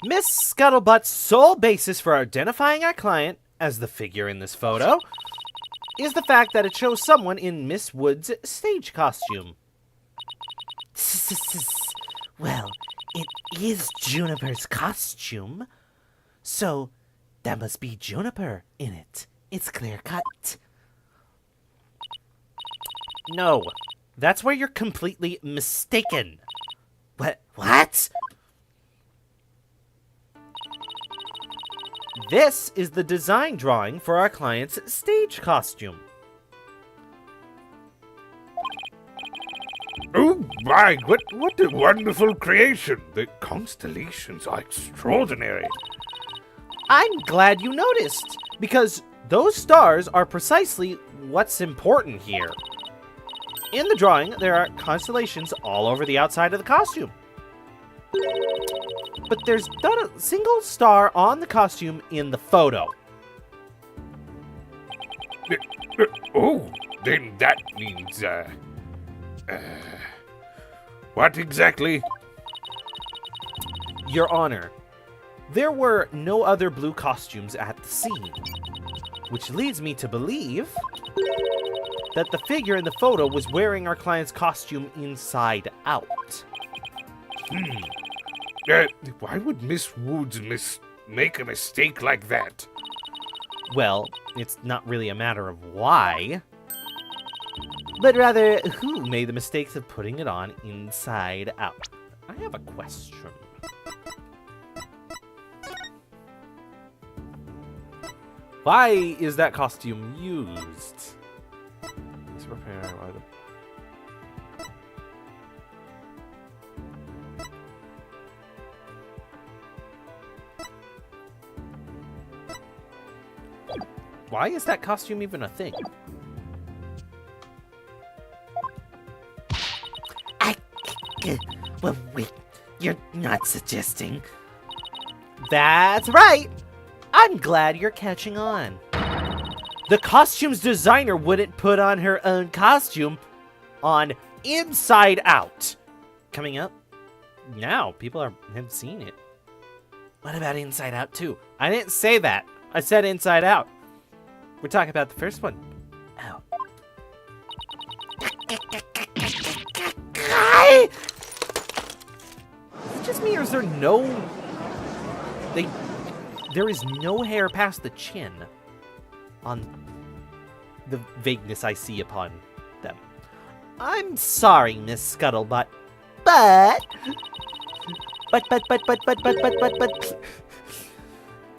Miss Scuttlebutt's sole basis for identifying our client as the figure in this photo is the fact that it shows someone in Miss Wood's stage costume. Well, it is Juniper's costume, so that must be Juniper in it. It's clear cut. No, that's where you're completely mistaken. What? This is the design drawing for our client's stage costume. Oh my, what a wonderful creation! The constellations are extraordinary. I'm glad you noticed, because those stars are precisely what's important here. In the drawing, there are constellations all over the outside of the costume. But there's not a single star on the costume in the photo. Oh, then that means, what exactly? Your Honor, there were no other blue costumes at the scene, which leads me to believe that the figure in the photo was wearing our client's costume inside out. Why would Miss Woods make a mistake like that? Well, it's not really a matter of why, but rather who made the mistake of putting it on inside out. I have a question. Why is that costume used? Let's repair either. Why is that costume even a thing? Well, wait, you're not suggesting. That's right! I'm glad you're catching on. The costume's designer wouldn't put on her own costume on Inside Out. Coming up now, people have seen it. What about Inside Out 2? I didn't say that. I said Inside Out. We're talking about the first one. Oh. Is it just me, or is there there is no hair past the chin on the vagueness I see upon them. I'm sorry, Miss Scuttlebutt, but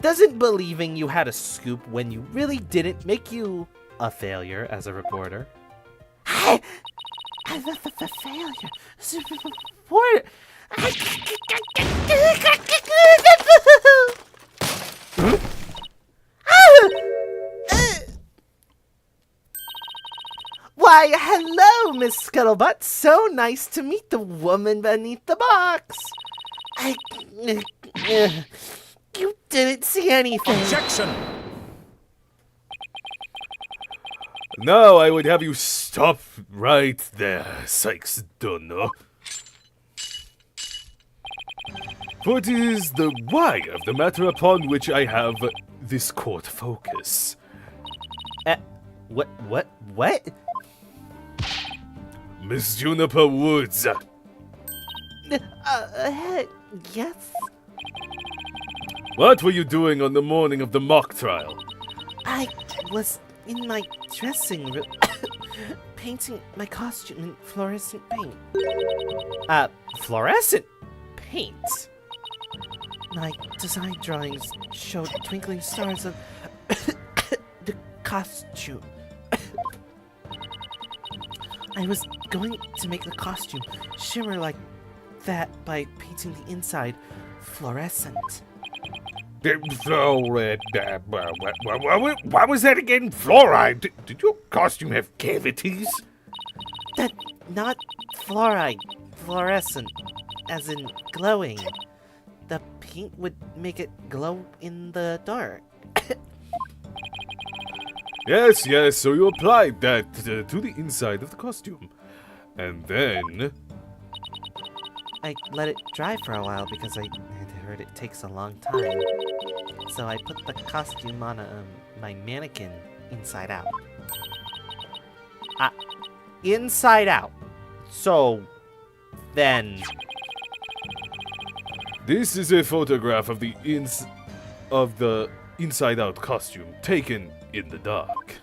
doesn't believing you had a scoop when you really didn't make you a failure as a reporter? The failure. What? Why, hello, Miss Scuttlebutt. So nice to meet the woman beneath the box. You didn't see anything. Objection! Now I would have you stop right there, Sykes Dunno. For it is the why of the matter upon which I have this court focus. What? Miss Juniper Woods. Yes? What were you doing on the morning of the mock trial? I was in my dressing room painting my costume in fluorescent paint. Fluorescent paint? My design drawings showed twinkling stars on the costume. I was going to make the costume shimmer like that by painting the inside fluorescent. Fluoride. What was that again? Fluoride? Did your costume have cavities? That not fluoride, fluorescent, as in glowing. The paint would make it glow in the dark. Yes, so you applied that to the inside of the costume. And then... I let it dry for a while because I had heard it takes a long time. So I put the costume on my mannequin inside out. Inside out. So, then... This is a photograph of the inside out costume taken in the dark.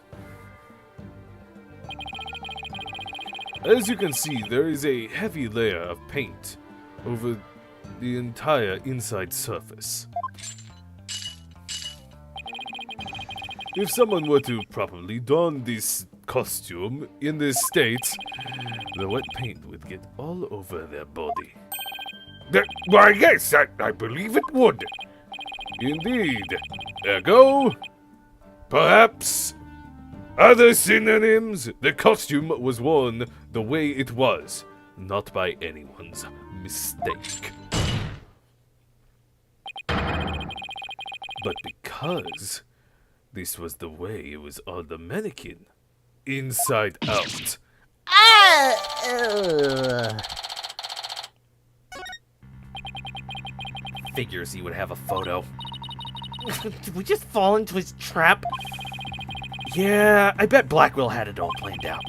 As you can see, there is a heavy layer of paint over the entire inside surface. If someone were to properly don this costume in this state, the wet paint would get all over their body. Why, yes, I believe it would. Indeed. Ergo, perhaps other synonyms. The costume was worn the way it was, not by anyone's mistake. But because this was the way it was on the mannequin, inside out. Figures he would have a photo. Did we just fall into his trap? Yeah, I bet Blackwell had it all planned out.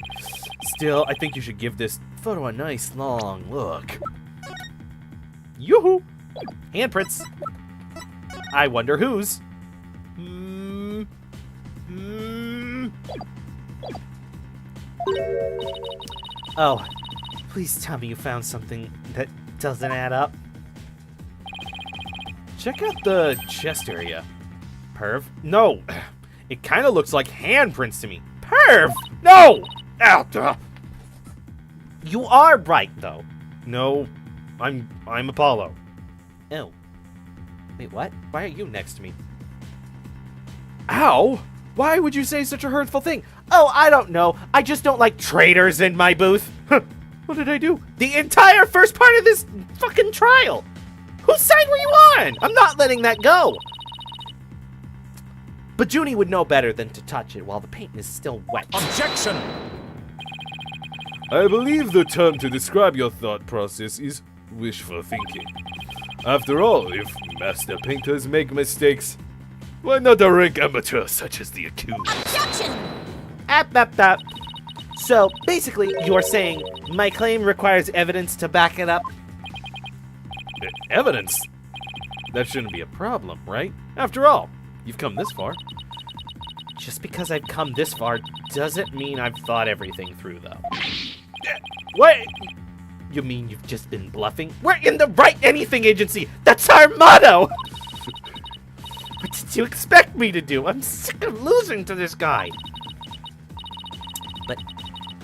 Still, I think you should give this photo a nice long look. Yoo-hoo! Handprints. I wonder whose. Oh, please tell me you found something that doesn't add up. Check out the chest area. Perv? No! It kind of looks like handprints to me. Perv! No! Ow, duh. You are right, though. No, I'm Apollo. Oh. Wait, what? Why are you next to me? Ow! Why would you say such a hurtful thing? Oh, I don't know. I just don't like traitors in my booth. What did I do? The entire first part of this fucking trial! Whose side were you on? I'm not letting that go. But Junie would know better than to touch it while the paint is still wet. Objection! I believe the term to describe your thought process is wishful thinking. After all, if master painters make mistakes, why not a rank amateur such as the accused? Objection! Ap. So, basically, you're saying my claim requires evidence to back it up? Evidence? That shouldn't be a problem, right? After all, you've come this far. Just because I've come this far doesn't mean I've thought everything through, though. What? You mean you've just been bluffing? We're in the Right Anything Agency! That's our motto! What did you expect me to do? I'm sick of losing to this guy. But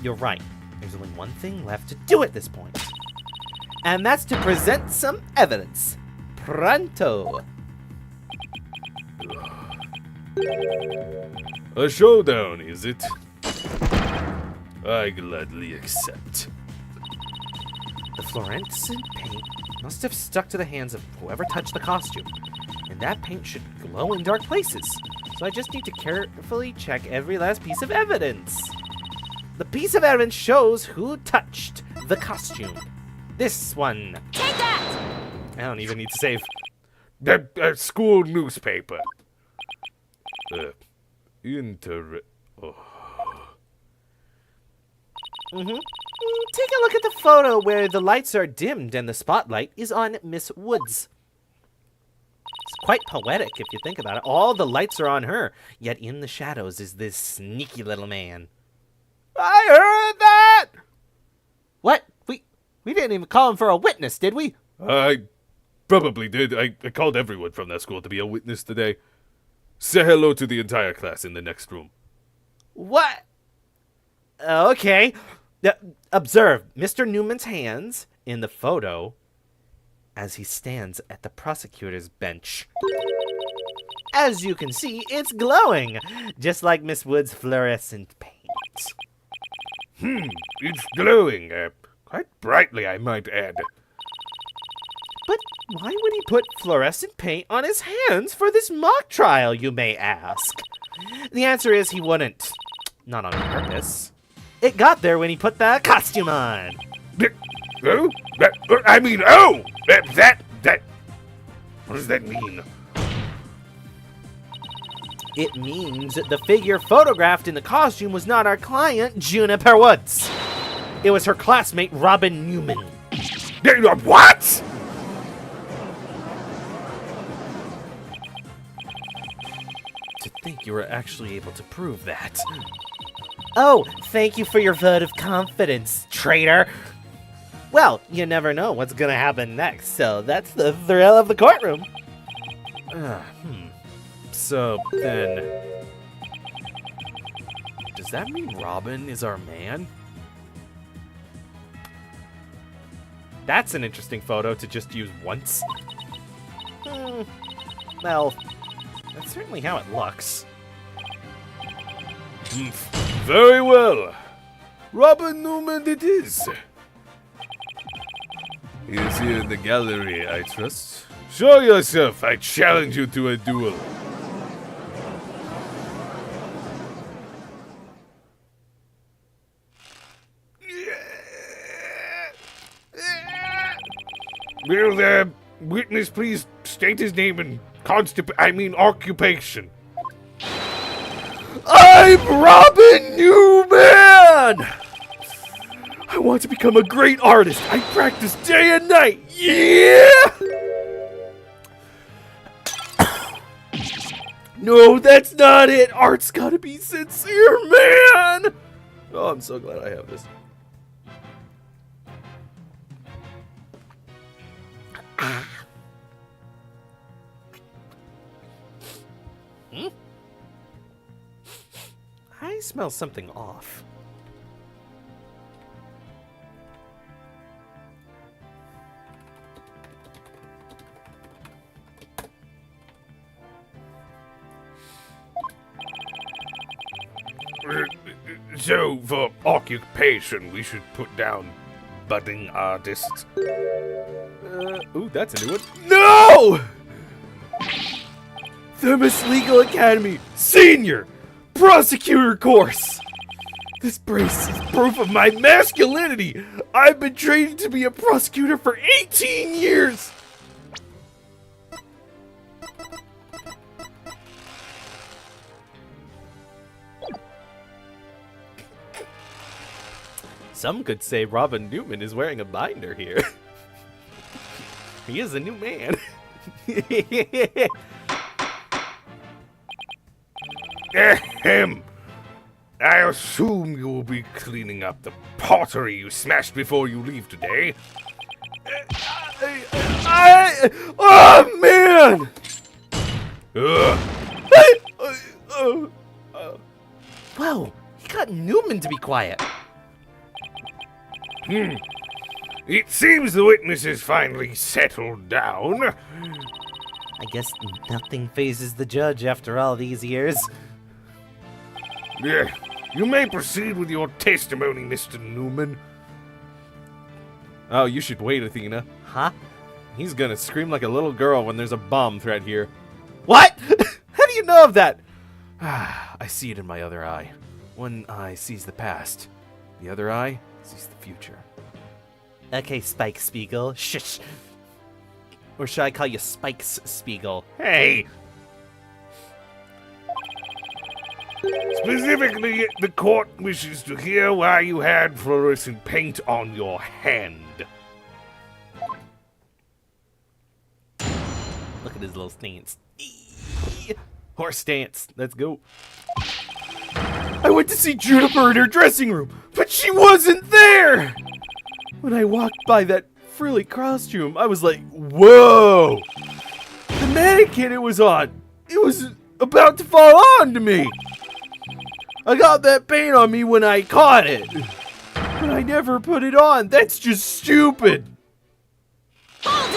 you're right. There's only one thing left to do at this point. And that's to present some evidence. Pronto. A showdown, is it? I gladly accept. The fluorescent paint must have stuck to the hands of whoever touched the costume. And that paint should glow in dark places. So I just need to carefully check every last piece of evidence. The piece of evidence shows who touched the costume. This one. Take that! I don't even need to save. The school newspaper. Oh. Take a look at the photo where the lights are dimmed and the spotlight is on Miss Woods. It's quite poetic if you think about it. All the lights are on her, yet in the shadows is this sneaky little man. I heard that! What? We didn't even call him for a witness, did we? I probably did. I called everyone from that school to be a witness today. Say hello to the entire class in the next room. What? Okay. Observe Mr. Newman's hands in the photo as he stands at the prosecutor's bench. As you can see, it's glowing, just like Miss Wood's fluorescent paint. It's glowing, quite brightly, I might add. But why would he put fluorescent paint on his hands for this mock trial, you may ask? The answer is he wouldn't. Not on purpose. It got there when he put the costume on. Oh? That. What does that mean? It means the figure photographed in the costume was not our client, Juniper Woods. It was her classmate, Robin Newman. What? To think you were actually able to prove that. Oh, thank you for your vote of confidence, traitor. Well, you never know what's gonna happen next, so that's the thrill of the courtroom. So then, does that mean Robin is our man? That's an interesting photo to just use once. Well, that's certainly how it looks. Very well. Robin Newman it is. He is here in the gallery, I trust. Show yourself. I challenge you to a duel. Will the witness please state his name and occupation? I'm Robin Newman! I want to become a great artist. I practice day and night. Yeah! No, that's not it. Art's gotta be sincere, man! Oh, I'm so glad I have this. I smell something off. So, for occupation, we should put down budding artist. Ooh, that's a new one. No! Thermos Legal Academy Senior Prosecutor Course. This brace is proof of my masculinity. I've been training to be a prosecutor for 18 years. Some could say Robin Newman is wearing a binder here. He is a new man. Ahem. I assume you will be cleaning up the pottery you smashed before you leave today. Oh, man! Whoa, he got Newman to be quiet. It seems the witness has finally settled down. I guess nothing phases the judge after all these years. You may proceed with your testimony, Mr. Newman. Oh, you should wait, Athena. Huh? He's gonna scream like a little girl when there's a bomb threat here. What? How do you know of that? I see it in my other eye. One eye sees the past. The other eye sees the future. Okay, Spike Spiegel. Shush. Or should I call you Spikes Spiegel? Hey! Specifically, the court wishes to hear why you had fluorescent paint on your hand. Look at his little stance. Horse stance. Let's go. I went to see Juniper in her dressing room, but she wasn't there! When I walked by that frilly costume, I was like, whoa! The mannequin it was on, it was about to fall onto me! I got that paint on me when I caught it, but I never put it on. That's just stupid! Hold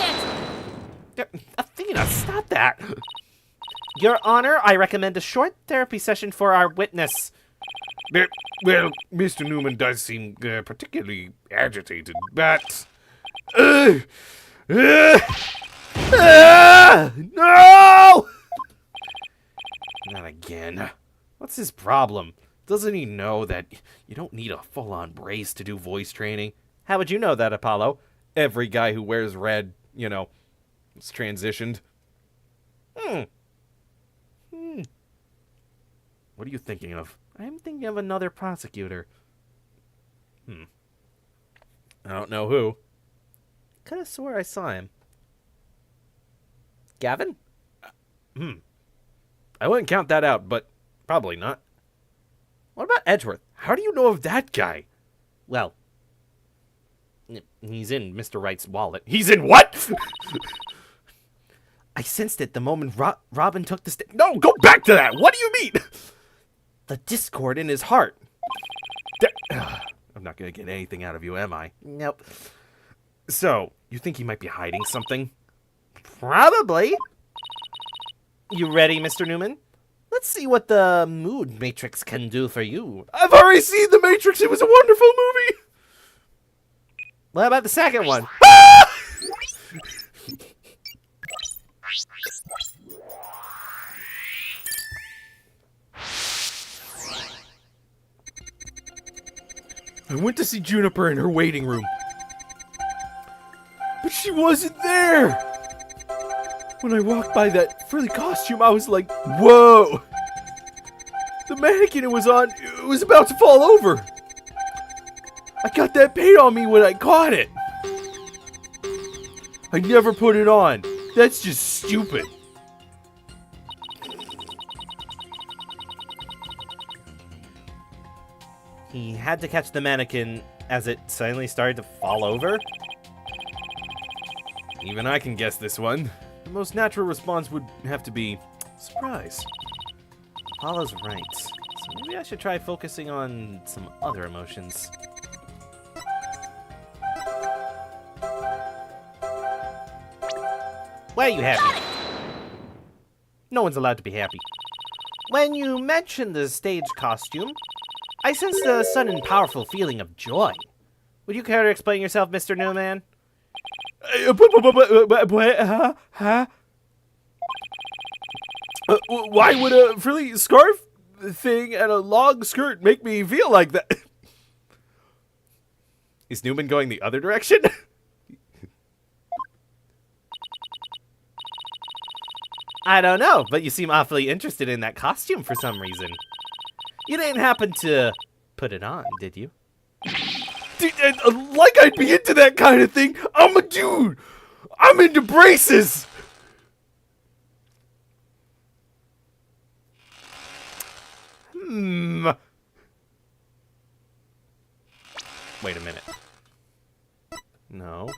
it! Athena, stop that! Your Honor, I recommend a short therapy session for our witness. Well, Mr. Newman does seem particularly agitated, but... No! Not again. What's his problem? Doesn't he know that you don't need a full-on brace to do voice training? How would you know that, Apollo? Every guy who wears red, is transitioned. What are you thinking of? I'm thinking of another prosecutor. I don't know who. Could have swore I saw him. Gavin? I wouldn't count that out, but probably not. What about Edgeworth? How do you know of that guy? Well, he's in Mr. Wright's wallet. He's in what? I sensed it the moment Robin took the stick. No, go back to that. What do you mean? The discord in his heart. I'm not going to get anything out of you, am I? Nope. So, you think he might be hiding something? Probably. You ready, Mr. Newman? Let's see what the mood matrix can do for you. I've already seen The Matrix. It was a wonderful movie. What about the second one? I went to see Juniper in her waiting room, but she wasn't there. When I walked by that frilly costume, I was like, whoa. The mannequin it was on, it was about to fall over. I got that paint on me when I caught it. I never put it on. That's just stupid. He had to catch the mannequin as it suddenly started to fall over. Even I can guess this one. The most natural response would have to be surprise. Apollo's right. So maybe I should try focusing on some other emotions. Why are you happy? No one's allowed to be happy. When you mentioned the stage costume, I sensed a sudden powerful feeling of joy. Would you care to explain yourself, Mr. Newman? Why would a frilly scarf thing and a long skirt make me feel like that? Is Newman going the other direction? I don't know, but you seem awfully interested in that costume for some reason. You didn't happen to put it on, did you? Like I'd be into that kind of thing. I'm a dude. I'm into braces. Wait a minute. No.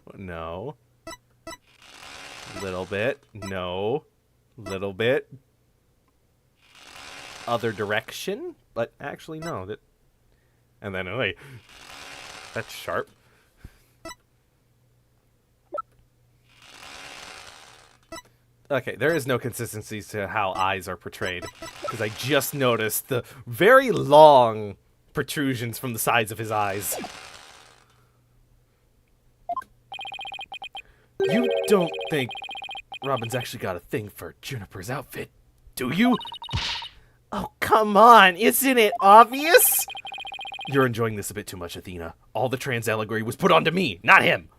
Little bit. No. Little bit. Other direction? But actually, no. And then, wait. That's sharp. Okay, there is no consistency to how eyes are portrayed. Because I just noticed the very long protrusions from the sides of his eyes. You don't think Robin's actually got a thing for Juniper's outfit, do you? Oh, come on, isn't it obvious? You're enjoying this a bit too much, Athena. All the trans allegory was put onto me, not him.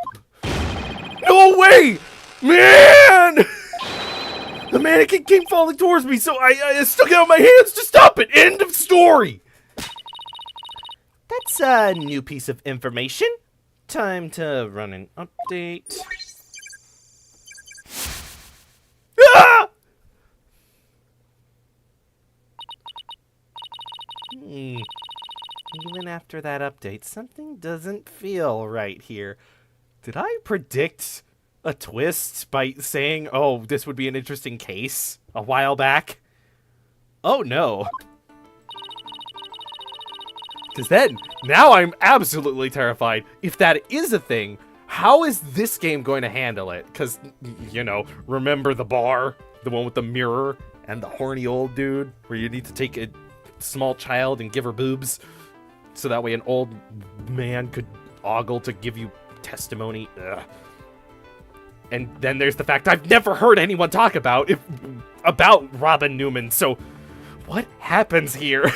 No way! Man! The mannequin came falling towards me, so I stuck out my hands to stop it. End of story. That's a new piece of information. Time to run an update. Ah! Even after that update, something doesn't feel right here. Did I predict a twist by saying, oh, this would be an interesting case a while back? Oh, no. Because then, now I'm absolutely terrified. If that is a thing, how is this game going to handle it? Because, remember the bar? The one with the mirror and the horny old dude? Where you need to take a small child and give her boobs? So that way an old man could ogle to give you testimony. Ugh. And then there's the fact I've never heard anyone talk about Robin Newman. So what happens here?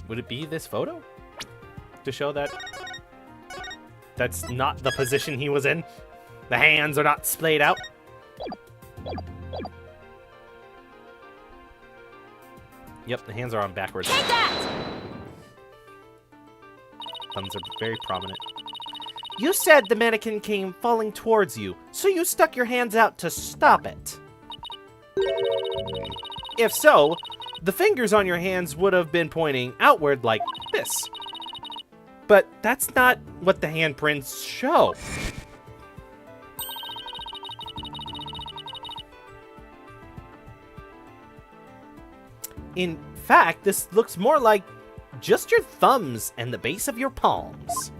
Would it be this photo? To show that that's not the position he was in? The hands are not splayed out? Yep, the hands are on backwards. Take that! Thumbs are very prominent. You said the mannequin came falling towards you, so you stuck your hands out to stop it. If so, the fingers on your hands would have been pointing outward like this. But that's not what the handprints show. In fact, this looks more like just your thumbs and the base of your palms.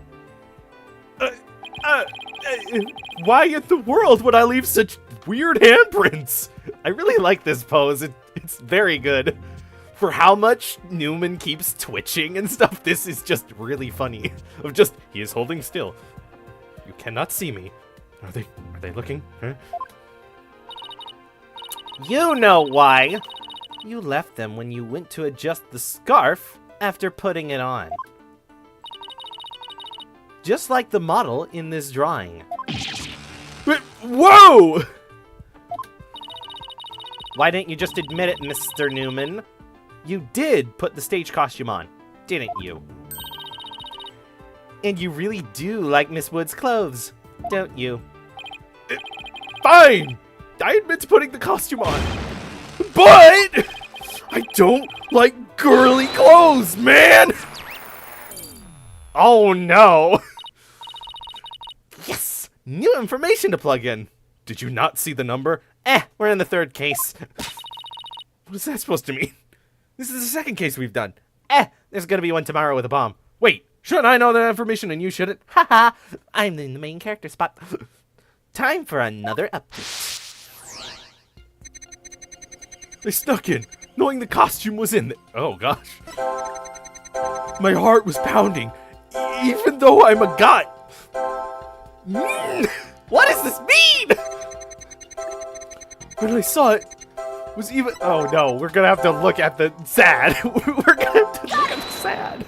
Why in the world would I leave such weird handprints? I really like this pose. It's very good. For how much Newman keeps twitching and stuff, this is just really funny. He is holding still. You cannot see me. Are they looking? Huh? You know why. You left them when you went to adjust the scarf after putting it on. Just like the model in this drawing. Whoa! Why didn't you just admit it, Mr. Newman? You did put the stage costume on, didn't you? And you really do like Miss Wood's clothes, don't you? Fine! I admit to putting the costume on. But I don't like girly clothes, man! Oh no! Yes! New information to plug in. Did you not see the number? We're in the third case. What is that supposed to mean? This is the second case we've done. There's gonna be one tomorrow with a bomb. Wait, shouldn't I know that information and you shouldn't? Haha, I'm in the main character spot. Time for another update. They snuck in, knowing the costume was in oh gosh. My heart was pounding, even though I'm a god. What does this mean? When I saw it, was even. Oh no, we're gonna have to look at the sad. We're gonna have to look at the sad.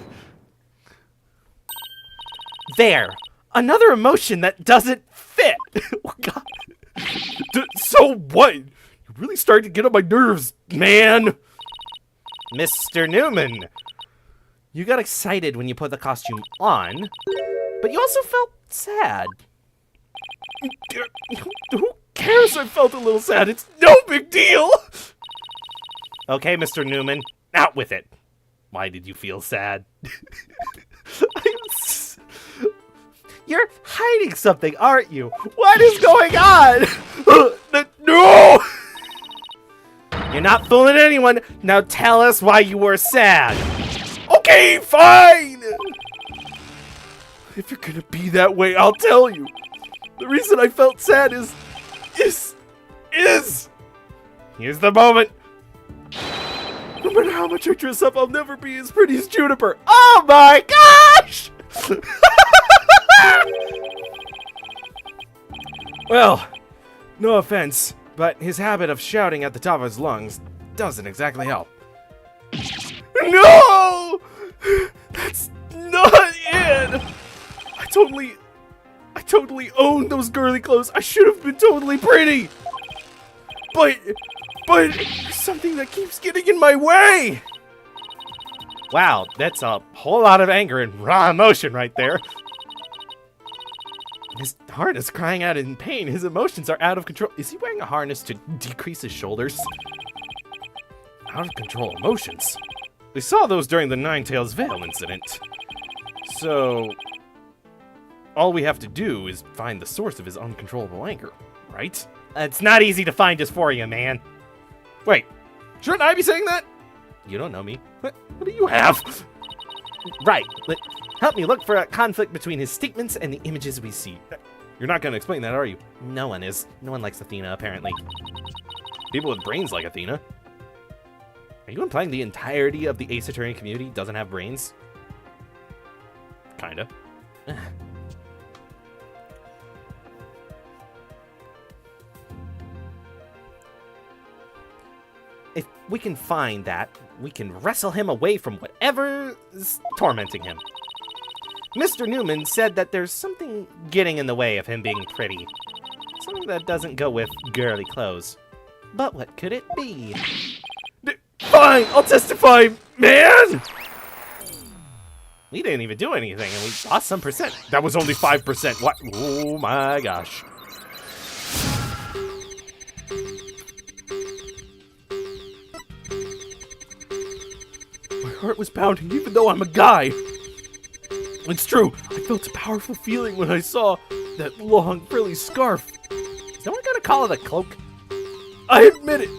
There, another emotion that doesn't fit. Oh god. So what? You really started to get on my nerves, man. Mr. Newman, you got excited when you put the costume on, but you also felt sad. Who cares? I felt a little sad. It's no big deal. Okay, Mr. Newman, out with it. Why did you feel sad? You're hiding something, aren't you? What is going on? No! You're not fooling anyone. Now tell us why you were sad. Okay, fine. If you're gonna be that way, I'll tell you. The reason I felt sad is... Here's the moment. No matter how much I dress up, I'll never be as pretty as Juniper. Oh my gosh! Well, no offense, but his habit of shouting at the top of his lungs doesn't exactly help. No! That's not it! I totally owned those girly clothes. I should have been totally pretty. But there's something that keeps getting in my way. Wow, that's a whole lot of anger and raw emotion right there. His heart is crying out in pain. His emotions are out of control. Is he wearing a harness to decrease his shoulders? Out of control emotions. They saw those during the Ninetales Veil incident. So, all we have to do is find the source of his uncontrollable anger, right? It's not easy to find just for you, man. Wait, shouldn't I be saying that? You don't know me. What do you have? Right, help me look for a conflict between his statements and the images we see. You're not going to explain that, are you? No one is. No one likes Athena, apparently. People with brains like Athena. Are you implying the entirety of the Ace Attorney community doesn't have brains? Kinda. we can find that, we can wrestle him away from whatever is tormenting him. Mr. Newman said that there's something getting in the way of him being pretty. Something that doesn't go with girly clothes. But what could it be? Fine, I'll testify, man! We didn't even do anything, and we lost some percent. That was only 5%. What? Oh my gosh. My heart was pounding even though I'm a guy. It's true. I felt a powerful feeling when I saw that long frilly scarf. Is no one gonna call it a cloak? I admit it.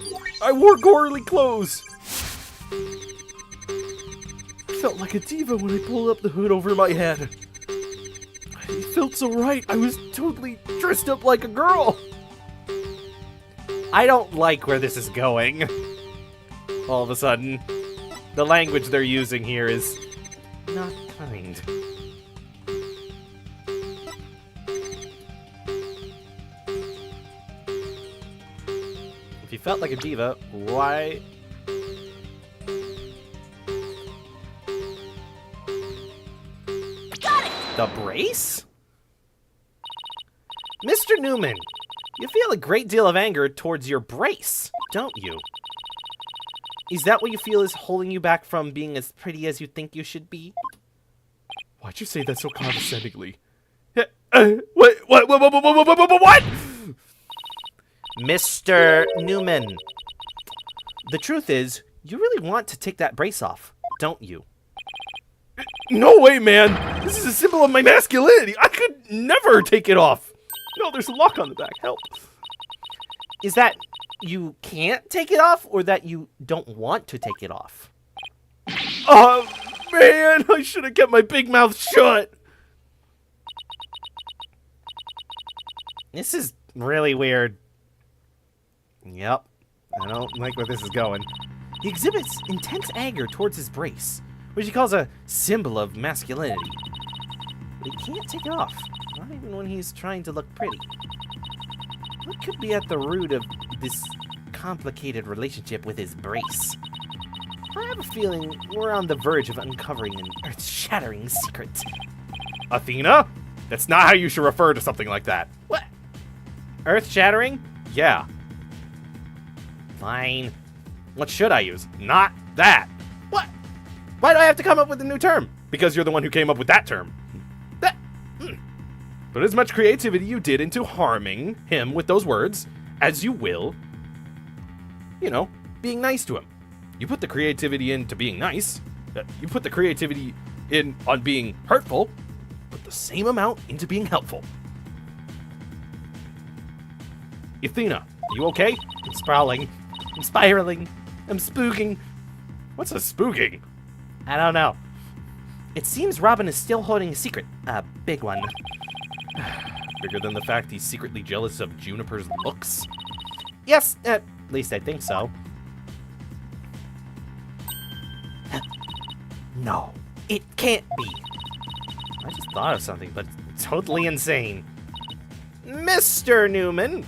I wore girly clothes. I felt like a diva when I pulled up the hood over my head. It felt so right. I was totally dressed up like a girl. I don't like where this is going. All of a sudden, the language they're using here is not kind. If you felt like a diva, why? Got it! The brace? Mr. Newman, you feel a great deal of anger towards your brace, don't you? Is that what you feel is holding you back from being as pretty as you think you should be? Why'd you say that so condescendingly? What? Mr. Newman, the truth is, you really want to take that brace off, don't you? No way, man. This is a symbol of my masculinity. I could never take it off. No, there's a lock on the back. Help. Is that you can't take it off, or that you don't want to take it off? Oh, man. I should have kept my big mouth shut. This is really weird. Yep, I don't like where this is going. He exhibits intense anger towards his brace, which he calls a symbol of masculinity. But he can't take it off, not even when he's trying to look pretty. What could be at the root of this complicated relationship with his brace? I have a feeling we're on the verge of uncovering an earth-shattering secret. Athena? That's not how you should refer to something like that. What? Earth-shattering? Yeah. Fine. What should I use? Not that. What? Why do I have to come up with a new term? Because you're the one who came up with that term. Put as much creativity you did into harming him with those words as you will, you know, being nice to him. You put the creativity into being nice. You put the creativity in on being hurtful. Put the same amount into being helpful. Athena, you okay? I'm sprawling. I'm spiraling. I'm spooking. What's a spooking? I don't know. It seems Robin is still holding a secret. A big one. Bigger than the fact he's secretly jealous of Juniper's looks? Yes, at least I think so. No, it can't be. I just thought of something, but it's totally insane. Mr. Newman,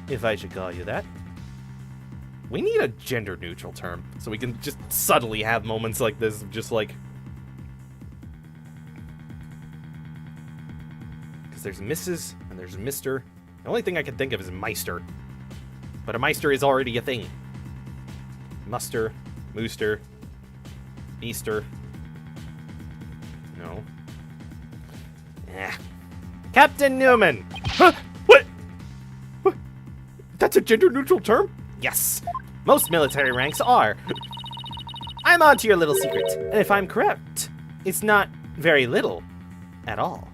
if I should call you that. We need a gender-neutral term so we can just subtly have moments like this of just like... Because there's Mrs. and there's Mr. The only thing I can think of is Meister. But a Meister is already a thing. Muster, Mooster, Easter. No. Captain Newman! Huh? What? That's a gender-neutral term? Yes, most military ranks are. I'm on to your little secret, and if I'm correct, it's not very little at all.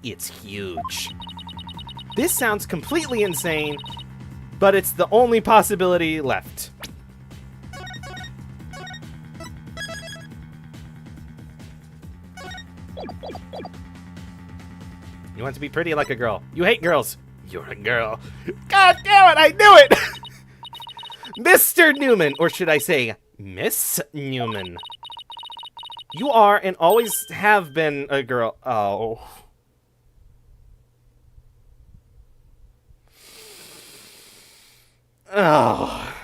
It's huge. This sounds completely insane, but it's the only possibility left. You want to be pretty like a girl. You hate girls. You're a girl. God damn it, I knew it! Mr. Newman, or should I say, Miss Newman. You are and always have been a girl. Oh. Oh.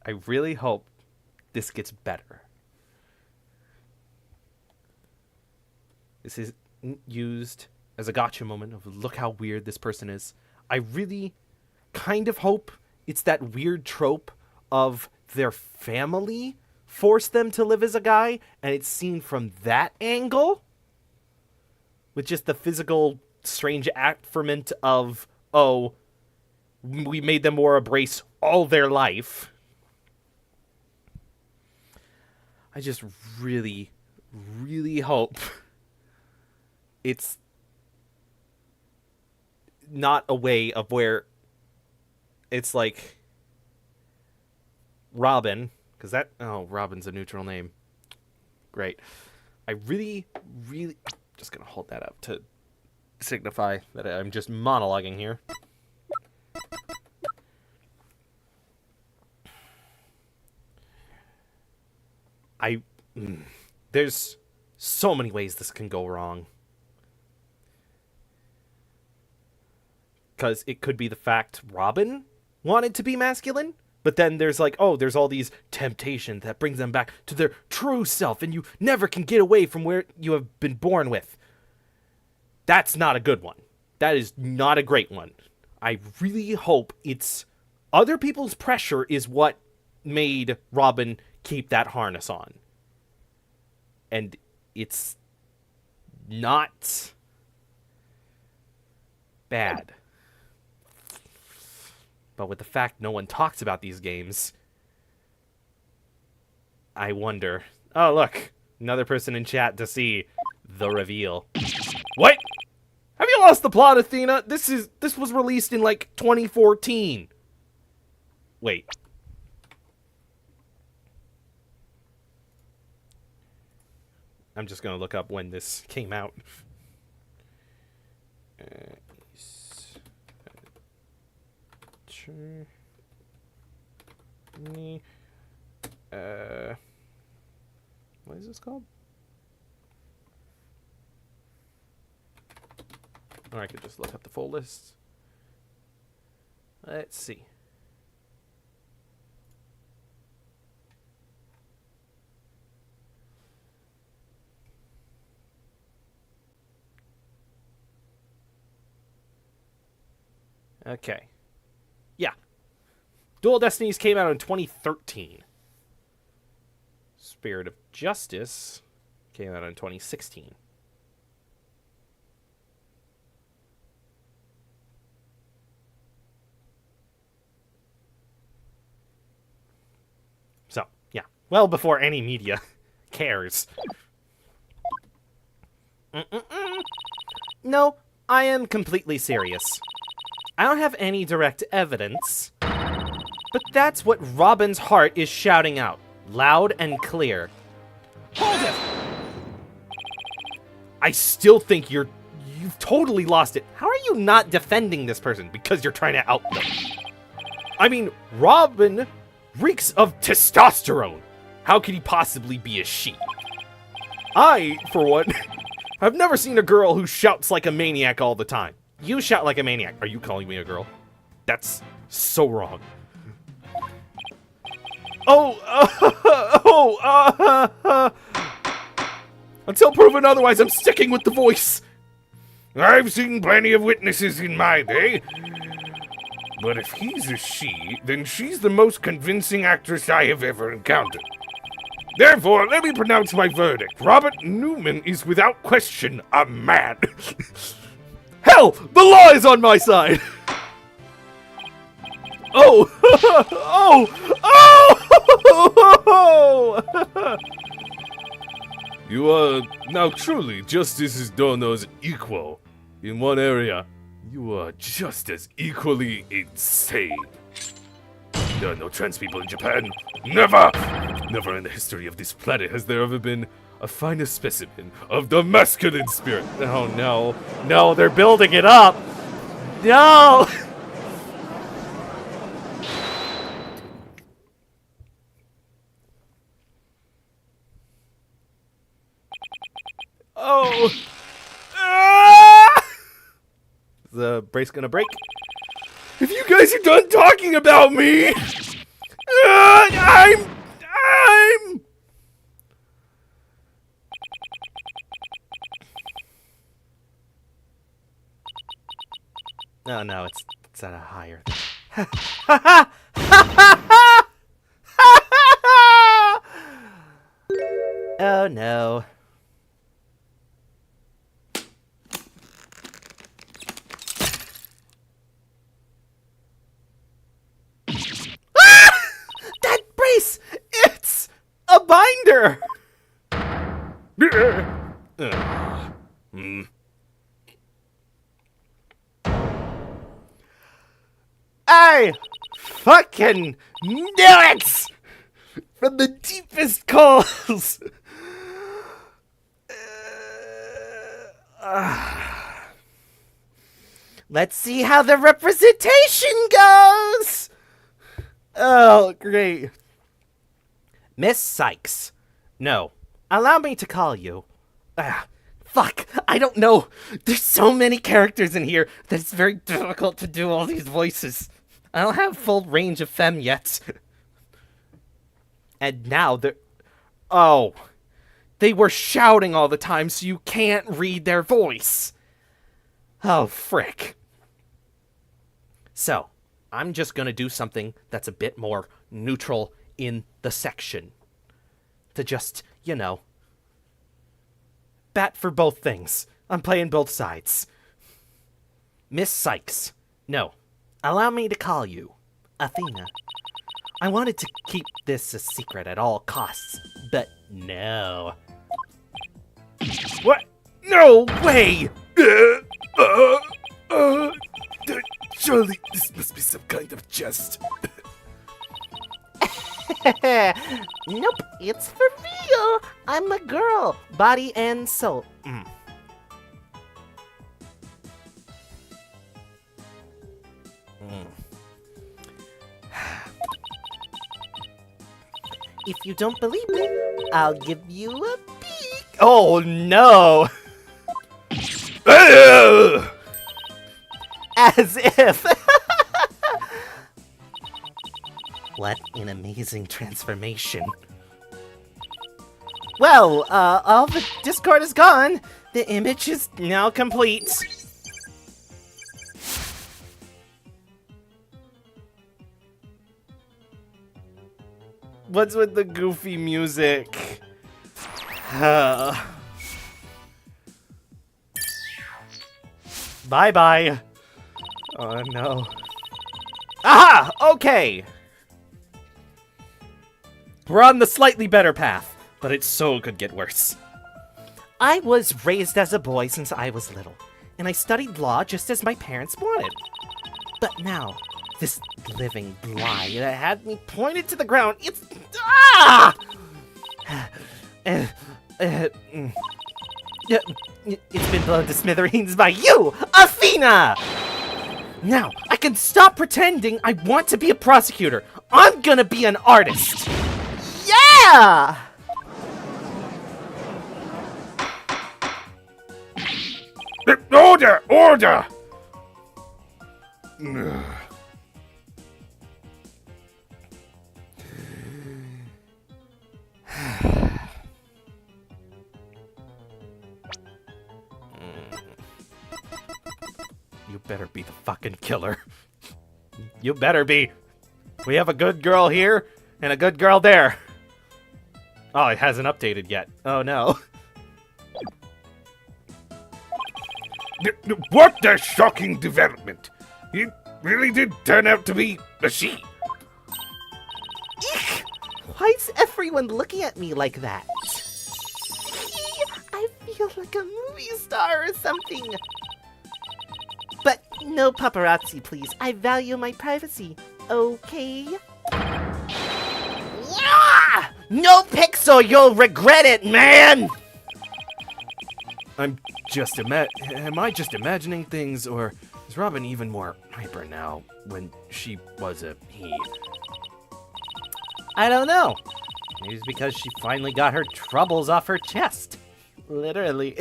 I really hope this gets better. This is used as a gotcha moment of look how weird this person is. I really kind of hope it's that weird trope of their family forced them to live as a guy, and it's seen from that angle with just the physical strange affirmation of, oh, we made them wear a brace all their life. I just really, really hope it's not a way of where it's like Robin, because Robin's a neutral name. Great. I really, really, just gonna hold that up to signify that I'm just monologuing here. There's so many ways this can go wrong. Because it could be the fact Robin wanted to be masculine, but then there's like, oh, there's all these temptations that brings them back to their true self, and you never can get away from where you have been born with. That's not a good one. That is not a great one. I really hope it's other people's pressure is what made Robin keep that harness on. And it's not bad. But with the fact no one talks about these games, I wonder. Oh, look. Another person in chat to see the reveal. What? Have you lost the plot, Athena? This was released in like 2014. Wait. I'm just going to look up when this came out. What is this called? Or I could just look up the full list. Let's see. Okay. Yeah. Dual Destinies came out in 2013. Spirit of Justice came out in 2016. So, yeah. Well before any media cares. No, I am completely serious. I don't have any direct evidence, but that's what Robin's heart is shouting out, loud and clear. Hold it! I still think you've totally lost it. How are you not defending this person? Because you're trying to out them. I mean, Robin reeks of testosterone. How could he possibly be a she? I, for one, have never seen a girl who shouts like a maniac all the time. You shout like a maniac. Are you calling me a girl? That's so wrong. Until proven otherwise, I'm sticking with the voice. I've seen plenty of witnesses in my day. But if he's a she, then she's the most convincing actress I have ever encountered. Therefore, let me pronounce my verdict. Robert Newman is without question a man. Hell, the law is on my side. Oh, You are now truly justice is Dono's equal. In one area, you are just as equally insane. There are no trans people in Japan. Never! Never in the history of this planet has there ever been a finer specimen of the masculine spirit. Oh no. No, they're building it up! No! Oh! Ah! Is the brace gonna break? If you guys are done talking about me, I'm. No, no, it's at a higher. Oh no. That brace! It's a binder! I fucking knew it! From the deepest calls! Let's see how the representation goes! Oh, great. Miss Sykes. No. Allow me to call you. Fuck. I don't know. There's so many characters in here that it's very difficult to do all these voices. I don't have full range of femme yet. And now they're... Oh. They were shouting all the time, so you can't read their voice. Oh, frick. So, I'm just gonna do something that's a bit more neutral in the section. To just, you know, bat for both things. I'm playing both sides. Miss Sykes. No. Allow me to call you Athena. I wanted to keep this a secret at all costs, but no. What? No way! Surely this must be some kind of jest. Nope, it's for real. I'm a girl, body and soul. If you don't believe me, I'll give you a peek. Oh no! As if. What an amazing transformation. Well, all the Discord is gone. The image is now complete. What's with the goofy music? Bye-bye. Oh, no. Aha! Okay! We're on the slightly better path, but it so could get worse. I was raised as a boy since I was little, and I studied law just as my parents wanted. But now, this living lie that had me pointed to the ground, it's... Ah! It's been blown to smithereens by you, Athena! Now, I can stop pretending I want to be a prosecutor. I'm gonna be an artist. Yeah! Order! Order! You better be the fucking killer. You better be. We have a good girl here and a good girl there. Oh, it hasn't updated yet. Oh no. What a shocking development! It really did turn out to be a she. Eek! Why is everyone looking at me like that? I feel like a movie star or something. But no paparazzi, please. I value my privacy. Okay? Ah! No pixel, you'll regret it, man! Am I just imagining things, or is Robin even more hyper now when she was a he? I don't know. Maybe it's because she finally got her troubles off her chest. Literally.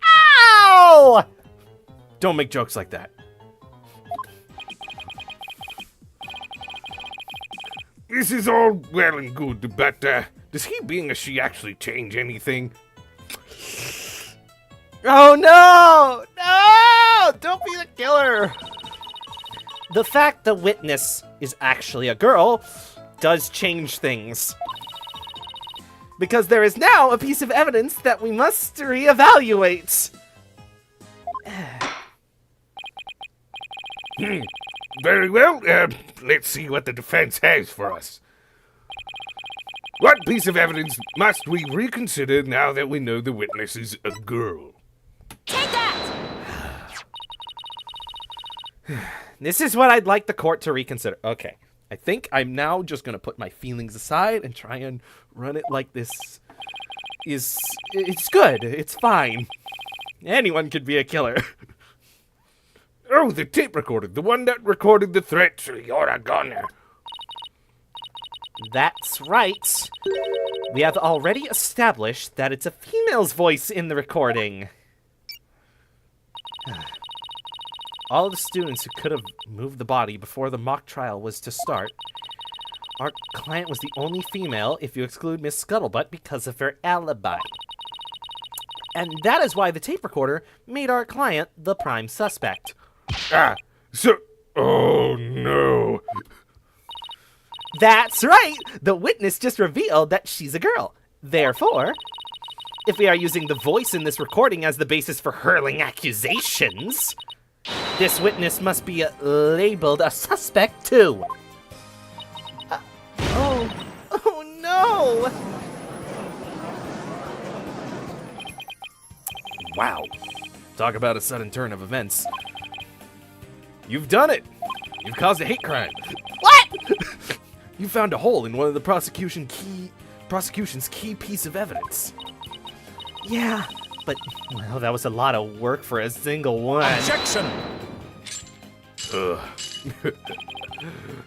Ow! Don't make jokes like that. This is all well and good, but does he being a she actually change anything? Oh no! No! Don't be the killer! The fact the witness is actually a girl does change things. Because there is now a piece of evidence that we must reevaluate. Very well, let's see what the defense has for us. What piece of evidence must we reconsider now that we know the witness is a girl? Take that! This is what I'd like the court to reconsider. Okay. I think I'm now just going to put my feelings aside and try and run it like this is... It's good. It's fine. Anyone could be a killer. Oh, the tape recorder, the one that recorded the threat to you're a gunner. That's right. We have already established that it's a female's voice in the recording. All of the students who could have moved the body before the mock trial was to start. Our client was the only female, if you exclude Miss Scuttlebutt, because of her alibi. And that is why the tape recorder made our client the prime suspect. Oh no. That's right! The witness just revealed that she's a girl. Therefore, if we are using the voice in this recording as the basis for hurling accusations, this witness must be labeled a suspect too. Oh no! Wow. Talk about a sudden turn of events. You've done it! You've caused a hate crime. What? You found a hole in one of the prosecution's key piece of evidence. Yeah, but well, that was a lot of work for a single one. Objection!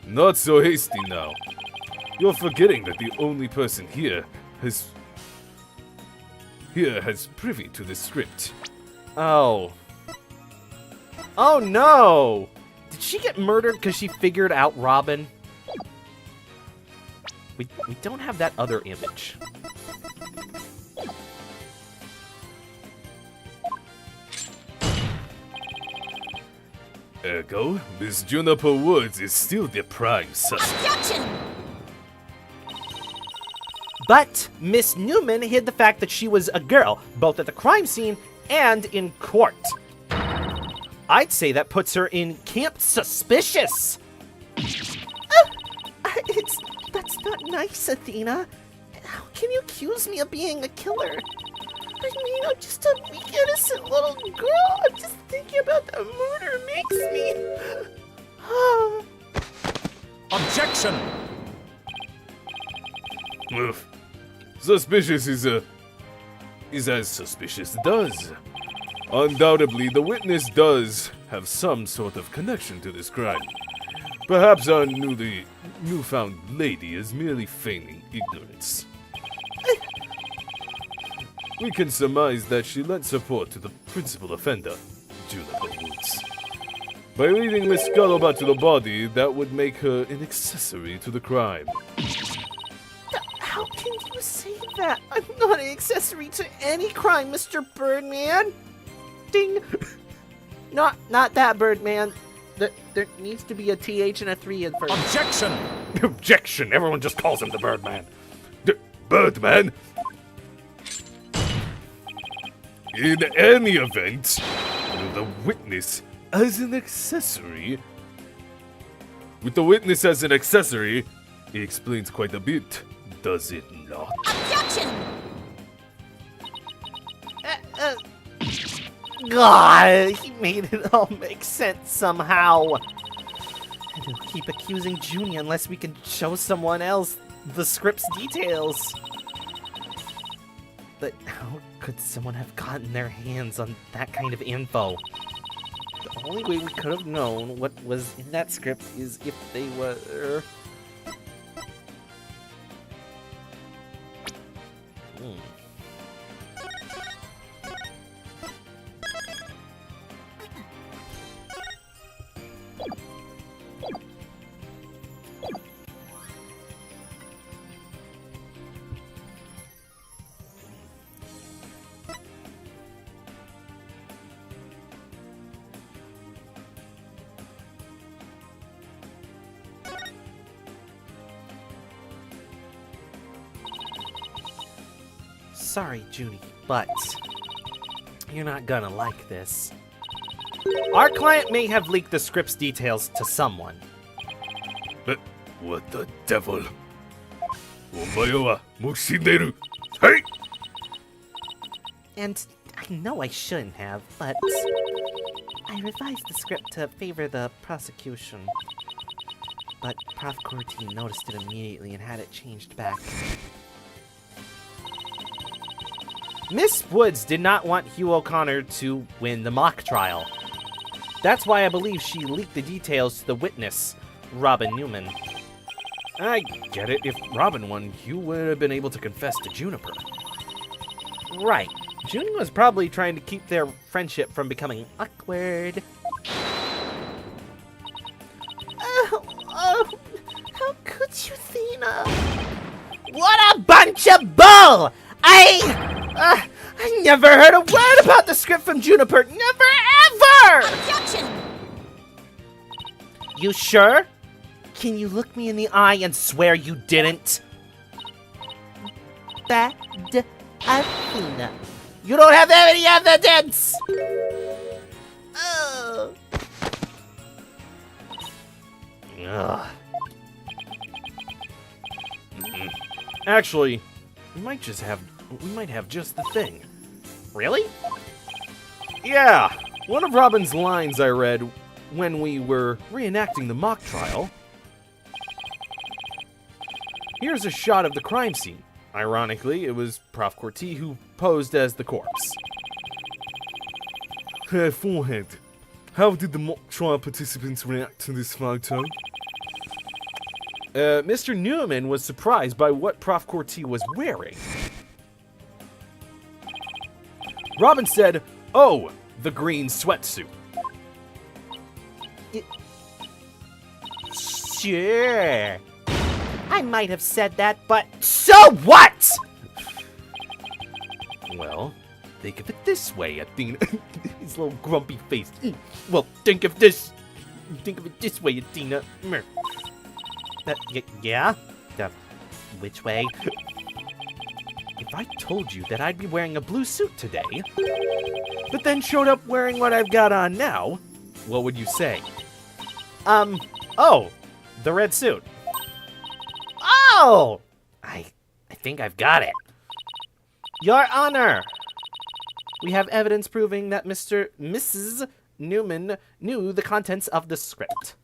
Not so hasty now. You're forgetting that the only person here has privy to this script. Oh. Oh no! Did she get murdered because she figured out Robin? We don't have that other image. Ergo, Miss Juniper Woods is still the prime suspect. Objection! But Miss Newman hid the fact that she was a girl, both at the crime scene and in court. I'd say that puts her in Camp Suspicious. That's not nice, Athena. How can you accuse me of being a killer? I mean, I'm just a weak, innocent little girl. I'm just thinking about the murder makes me... Objection! Suspicious is as suspicious does. Undoubtedly, the witness does have some sort of connection to this crime. Perhaps our newfound lady is merely feigning ignorance. We can surmise that she lent support to the principal offender, Juniper Woods. By leading Miss Scuttlebutt to the body, that would make her an accessory to the crime. How can you say that? I'm not an accessory to any crime, Mr. Birdman. Ding. Not that Birdman. There needs to be a TH and a 3 in first. Objection! Objection! Everyone just calls him the Birdman. Birdman? In any event, the witness as an accessory. With the witness as an accessory, it explains quite a bit, does it not? Objection! God, he made it all make sense somehow. And he'll keep accusing Junie unless we can show someone else the script's details. But how could someone have gotten their hands on that kind of info? The only way we could have known what was in that script is if they were... Sorry, Junie, but you're not gonna like this. Our client may have leaked the script's details to someone. What the devil? Omae wa mo shinderu. Hey! And I know I shouldn't have, but I revised the script to favor the prosecution. But Prof. Corti noticed it immediately and had it changed back. Miss Woods did not want Hugh O'Connor to win the mock trial. That's why I believe she leaked the details to the witness, Robin Newman. I get it. If Robin won, Hugh would have been able to confess to Juniper. Right. Junie was probably trying to keep their friendship from becoming awkward. Oh, how could you, Thena? What a bunch of bull! I never heard a word about the script from Juniper. Never ever! Objection! You sure? Can you look me in the eye and swear you didn't? Bad Athena. You don't have any evidence! Oh. Ugh. Actually, we might have just the thing. Really? Yeah, one of Robin's lines I read when we were reenacting the mock trial. Here's a shot of the crime scene. Ironically, it was Prof. Corti who posed as the corpse. Her forehead. How did the mock trial participants react to this photo? Mr. Newman was surprised by what Prof. Corti was wearing. Robin said, "Oh, the green sweatsuit." Sure. I might have said that, but so what? Well, think of it this way, Athena. His little grumpy face. Well, think of it this way, Athena. Yeah? Which way? If I told you that I'd be wearing a blue suit today, but then showed up wearing what I've got on now, what would you say? Oh, the red suit. Oh! I think I've got it. Your Honor, we have evidence proving that Mrs. Newman knew the contents of the script.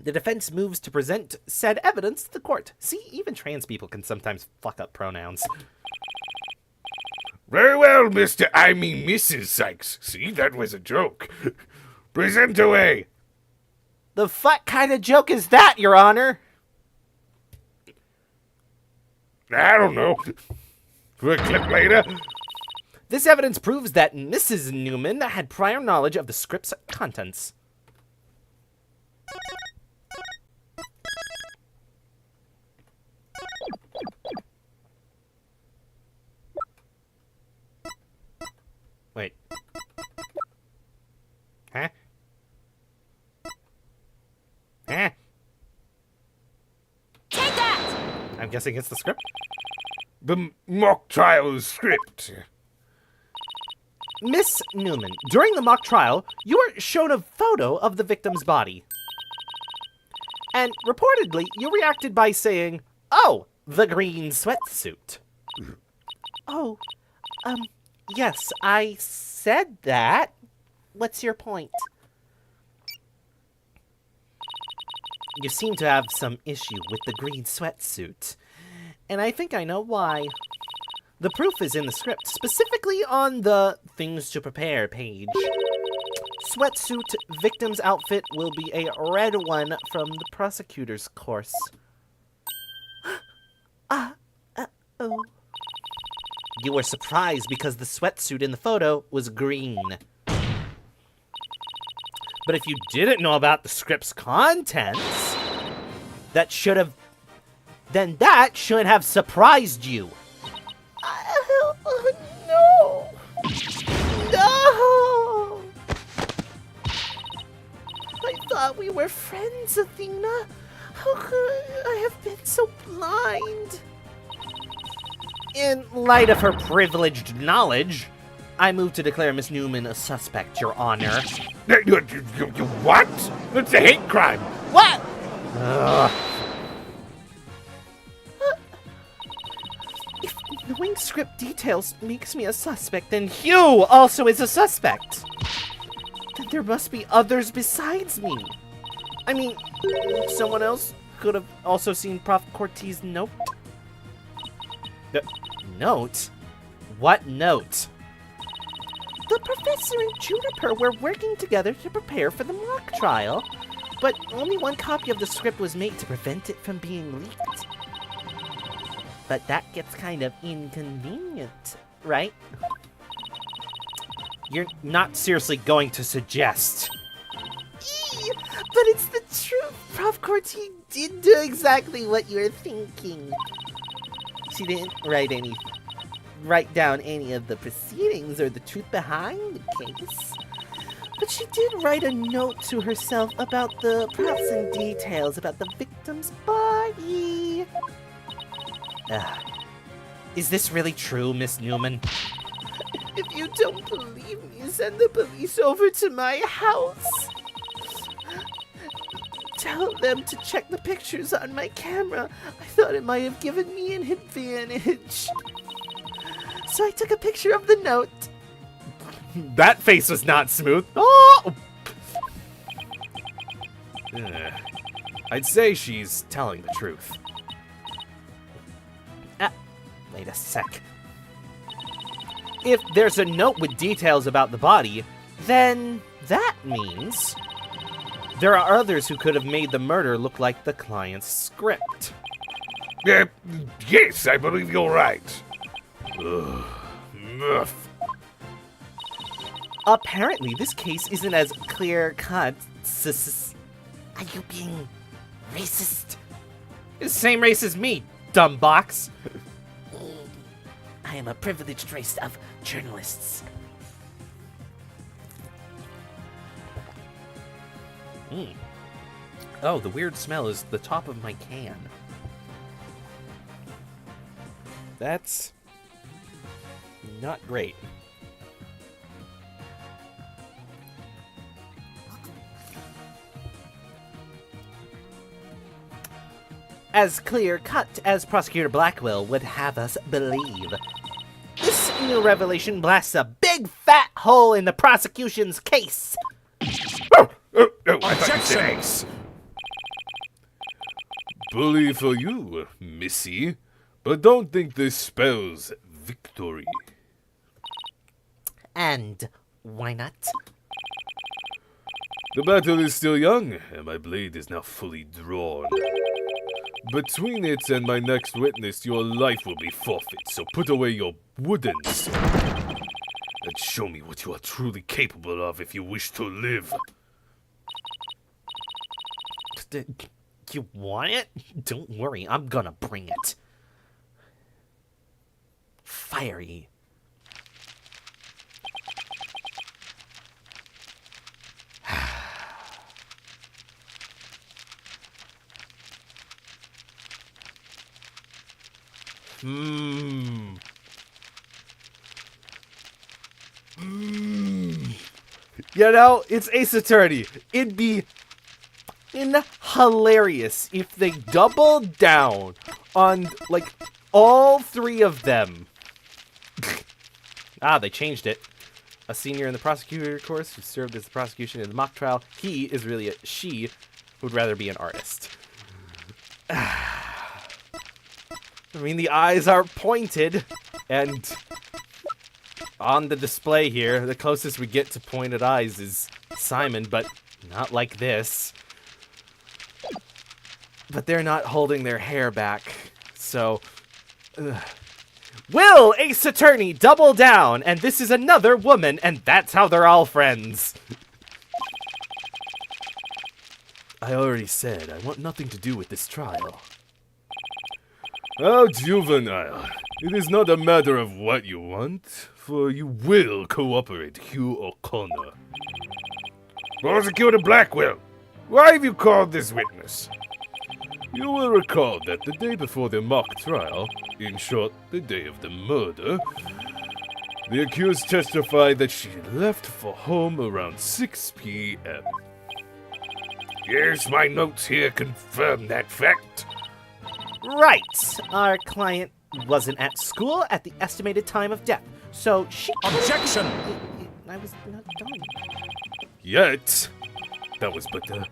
The defense moves to present said evidence to the court. See, even trans people can sometimes fuck up pronouns. Very well, Mrs. Sykes. See, that was a joke. Present away. The fuck kind of joke is that, Your Honor? I don't know. For a clip later. This evidence proves that Mrs. Newman had prior knowledge of the script's contents. Wait. Huh? Huh? Take that! I'm guessing it's the script? The mock trial script. Miss Newman, during the mock trial, you were shown a photo of the victim's body. And reportedly, you reacted by saying, "Oh, the green sweatsuit." Oh, yes, I said that. What's your point? you seem to have some issue with the green sweatsuit. And I think I know why. The proof is in the script, specifically on the Things to Prepare page. Sweatsuit victim's outfit will be a red one from the prosecutor's course. Oh. You were surprised because the sweatsuit in the photo was green. But if you didn't know about the script's contents, that shouldn't have surprised you. No! No! I thought we were friends, Athena. How could I have been so blind? In light of her privileged knowledge, I move to declare Miss Newman a suspect, Your Honor. What? That's a hate crime. What? If knowing script details makes me a suspect, then Hugh also is a suspect. Then there must be others besides me. I mean, someone else could have also seen Prof. Cortez' note. Note? What note? The professor and Juniper were working together to prepare for the mock trial, but only one copy of the script was made to prevent it from being leaked. But that gets kind of inconvenient, right? You're not seriously going to suggest. But it's the truth. Prof. Cortez did do exactly what you were thinking. She didn't write down any of the proceedings or the truth behind the case. But she did write a note to herself about the props and details about the victim's body. Is this really true, Miss Newman? If you don't believe me, send the police over to my house. Tell them to check the pictures on my camera. I thought it might have given me an advantage. So I took a picture of the note. That face was not smooth. Oh! I'd say she's telling the truth. Wait a sec. If there's a note with details about the body, then that means there are others who could have made the murder look like the client's script. Yes, I believe you're right. Ugh. Apparently, this case isn't as clear-cut. Are you being racist? Same race as me, dumb box. I am a privileged race of journalists. Oh, the weird smell is the top of my can. That's not great. As clear-cut as Prosecutor Blackwell would have us believe. This new revelation blasts a big fat hole in the prosecution's case. Objection! Bully for you, Missy. But don't think this spells victory. And why not? The battle is still young, and my blade is now fully drawn. Between it and my next witness, your life will be forfeit, so put away your wooden sword and show me what you are truly capable of if you wish to live. You want it? Don't worry, I'm gonna bring it. Fiery. You know, it's Ace Attorney. It'd be hilarious if they doubled down on, like, all three of them. They changed it. A senior in the prosecutor course who served as the prosecution in the mock trial. He is really a she. would rather be an artist. I mean, the eyes are pointed, and on the display here, the closest we get to pointed eyes is Simon, but not like this. But they're not holding their hair back, so... Will Ace Attorney double down, and this is another woman, and that's how they're all friends. I already said I want nothing to do with this trial. How juvenile. It is not a matter of what you want, for you will cooperate, Hugh O'Connor. Prosecutor Blackwell, why have you called this witness? You will recall that the day before the mock trial, in short, the day of the murder, the accused testified that she left for home around 6 p.m. Yes, my notes here confirm that fact. Right. Our client wasn't at school at the estimated time of death, so she... Objection! I was not done. Yet, that was but a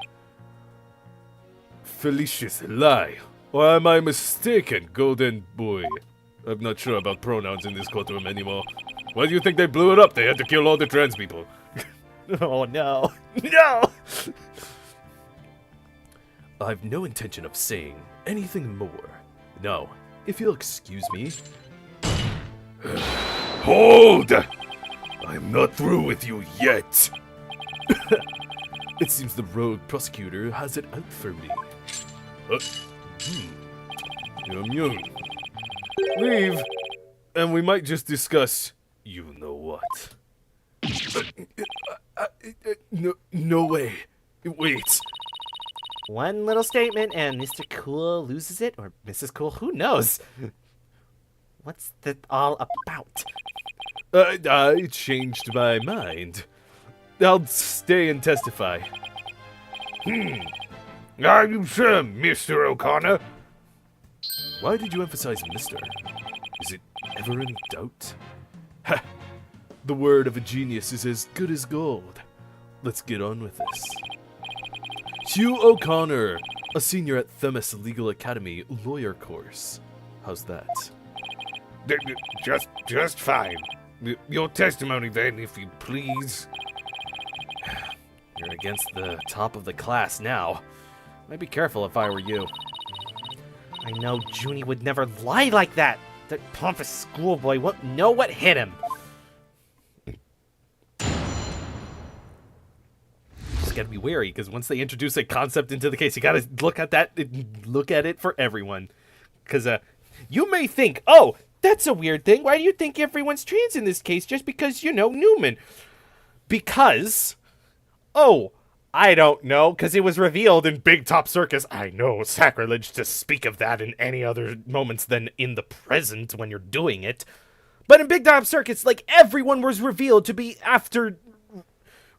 fallacious lie. Or am I mistaken, Golden Boy? I'm not sure about pronouns in this courtroom anymore. Why do you think they blew it up? They had to kill all the trans people. Oh, no. No! I've no intention of saying anything more. Now, if you'll excuse me... Hold! I'm not through with you yet. It seems the rogue prosecutor has it out for me. Yum yum. Leave, and we might just discuss you know what. No way. Wait. One little statement and Mr. Cool loses it, or Mrs. Cool, who knows? What's that all about? I changed my mind. I'll stay and testify. Are you sure, Mr. O'Connor? Why did you emphasize Mr.? Is it ever any doubt? Ha! The word of a genius is as good as gold. Let's get on with this. Hugh O'Connor, a senior at Themis Legal Academy lawyer course. How's that? Just fine. Your testimony then, if you please. You're against the top of the class now. I'd be careful if I were you. I know Junie would never lie like that. That pompous schoolboy won't know what hit him. Just gotta be wary, because once they introduce a concept into the case, you gotta look at it for everyone. Because you may think, oh, that's a weird thing. Why do you think everyone's trans in this case just because, you know, Newman? Because, oh, I don't know, because it was revealed in Big Top Circus. I know, sacrilege to speak of that in any other moments than in the present when you're doing it. But in Big Top Circus, like, everyone was revealed to be after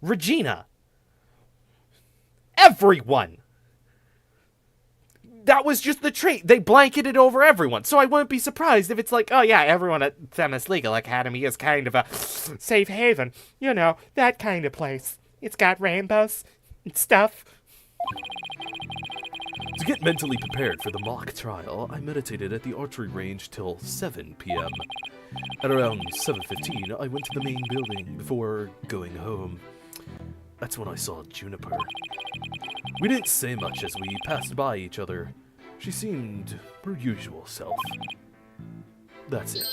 Regina. Everyone. That was just the trait. They blanketed over everyone. So I wouldn't be surprised if it's like, oh yeah, everyone at Themis Legal Academy is kind of a safe haven. You know, that kind of place. It's got rainbows and stuff. To get mentally prepared for the mock trial, I meditated at the archery range till 7 p.m. At around 7:15, I went to the main building before going home. That's when I saw Juniper. We didn't say much as we passed by each other. She seemed her usual self. That's it.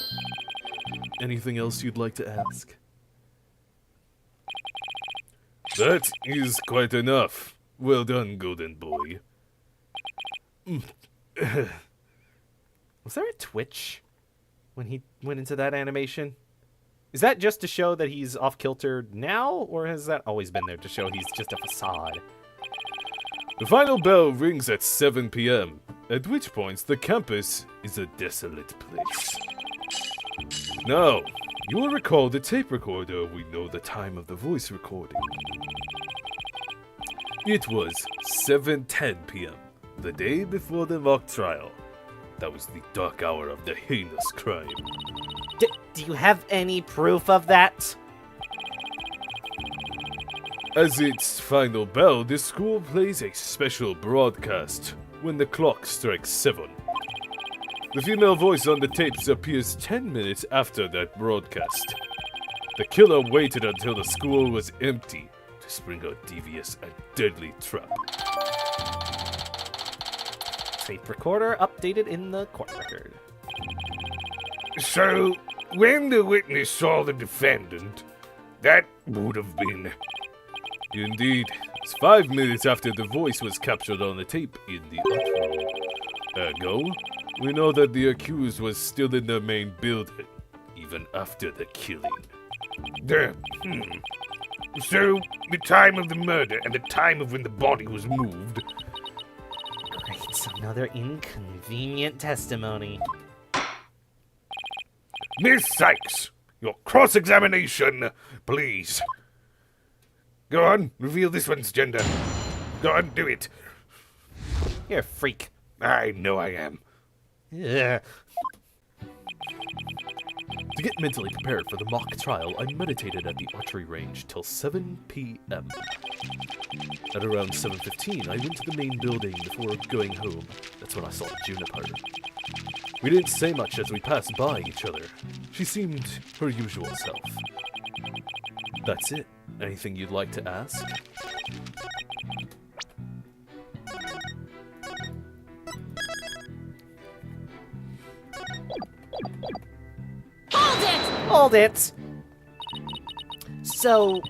Anything else you'd like to ask? That is quite enough. Well done, Golden Boy. Was there a twitch when he went into that animation? Is that just to show that he's off-kilter now, or has that always been there to show he's just a facade? The final bell rings at 7 p.m., at which point the campus is a desolate place. Now, you will recall the tape recorder. We know the time of the voice recording. It was 7:10 p.m., the day before the mock trial. That was the dark hour of the heinous crime. Do you have any proof of that? As its final bell, the school plays a special broadcast when the clock strikes 7. The female voice on the tapes appears 10 minutes after that broadcast. The killer waited until the school was empty to spring a devious and deadly trap. Tape recorder updated in the court record. So, when the witness saw the defendant, that would have been... Indeed, it's 5 minutes after the voice was captured on the tape in the uproar. Ergo, we know that the accused was still in the main building, even after the killing. So, the time of the murder and the time of when the body was moved... Great, another inconvenient testimony. Miss Sykes, your cross-examination, please. Go on, reveal this one's gender. Go on, do it. You're a freak. I know I am. Ugh. To get mentally prepared for the mock trial, I meditated at the archery range till 7 p.m. At around 7:15, I went to the main building before going home. That's when I saw Juniper. We didn't say much as we passed by each other. She seemed her usual self. That's it. Anything you'd like to ask? Hold it! Hold it! So,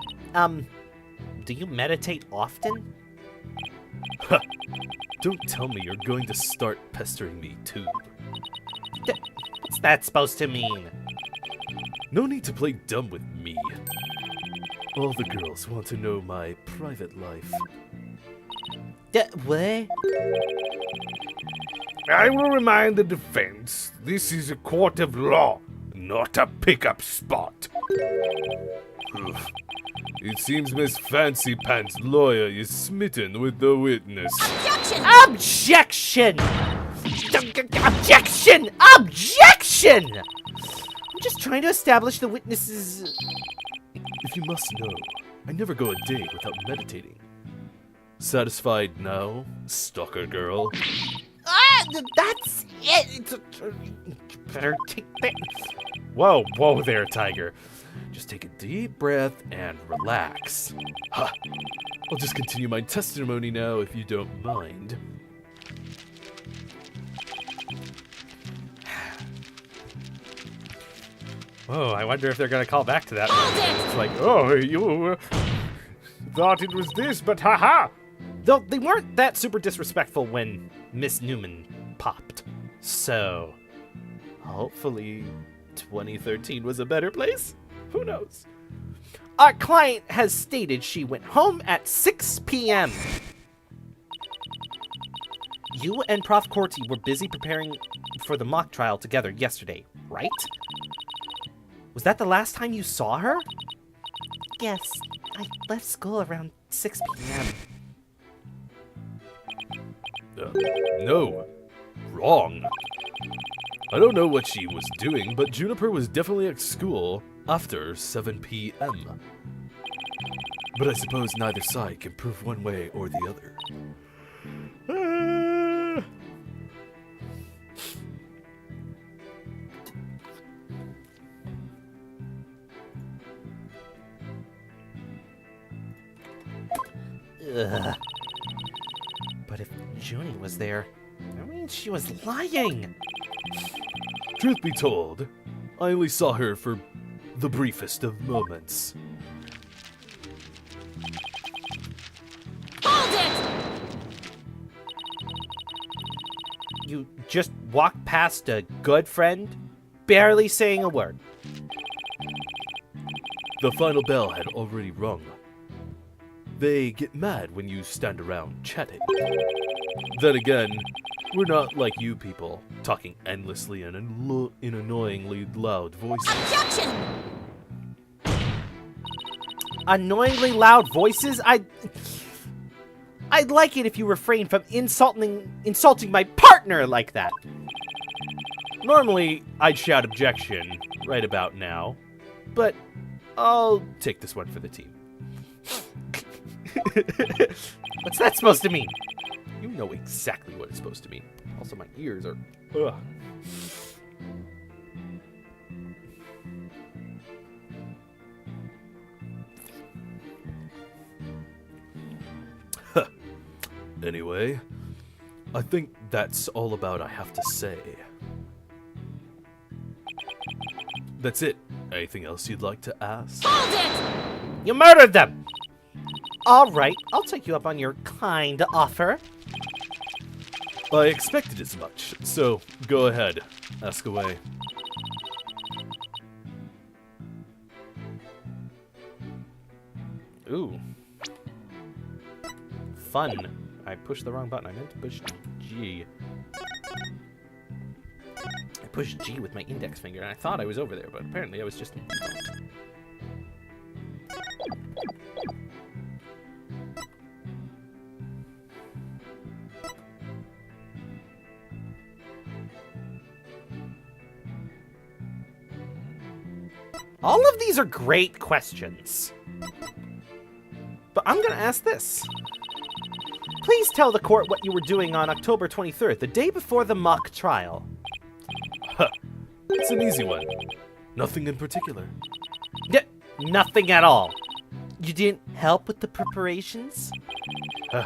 do you meditate often? Don't tell me you're going to start pestering me too. What's that supposed to mean? No need to play dumb with me. All the girls want to know my private life. What? I will remind the defense, this is a court of law, not a pickup spot. Ugh. It seems Miss Fancy Pants' lawyer is smitten with the witness. Objection! Objection! Objection! Objection! I'm just trying to establish the witness's... If you must know, I never go a day without meditating. Satisfied now, stalker girl? That's it! Better take that... Whoa there, Tiger. Just take a deep breath and relax. Ha! I'll just continue my testimony now if you don't mind. Oh, I wonder if they're gonna call back to that. Hold It's like, Oh, you thought it was this, but haha! though they weren't that super disrespectful when Miss Newman popped. So, hopefully 2013 was a better place? Who knows? Our client has stated she went home at 6 p.m. You and Prof. Corti were busy preparing for the mock trial together yesterday, right? Was that the last time you saw her? Yes, I left school around 6 p.m. No. Wrong. I don't know what she was doing, but Juniper was definitely at school after 7 p.m. But I suppose neither side can prove one way or the other. Ugh. But if Junie was there, that means she was lying. Truth be told, I only saw her for the briefest of moments. Hold it! You just walked past a good friend, barely saying a word. The final bell had already rung. They get mad when you stand around chatting. Then again, we're not like you people, talking endlessly and in annoyingly loud voices. Objection! Annoyingly loud voices? I'd like it if you refrained from insulting my partner like that. Normally, I'd shout objection right about now, but I'll take this one for the team. What's that supposed to mean? You know exactly what it's supposed to mean. Also, my ears are... Ugh. Anyway, I think that's all about I have to say. That's it. Anything else you'd like to ask? Hold it! You murdered them! All right, I'll take you up on your kind offer. I expected as much, so go ahead. Ask away. Ooh. Fun. I pushed the wrong button. I meant to push G. I pushed G with my index finger, and I thought I was over there, but apparently I was just in default. All of these are great questions. But I'm going to ask this. Please tell the court what you were doing on October 23rd, the day before the mock trial. It's an easy one. Nothing in particular. Nothing at all. You didn't help with the preparations? You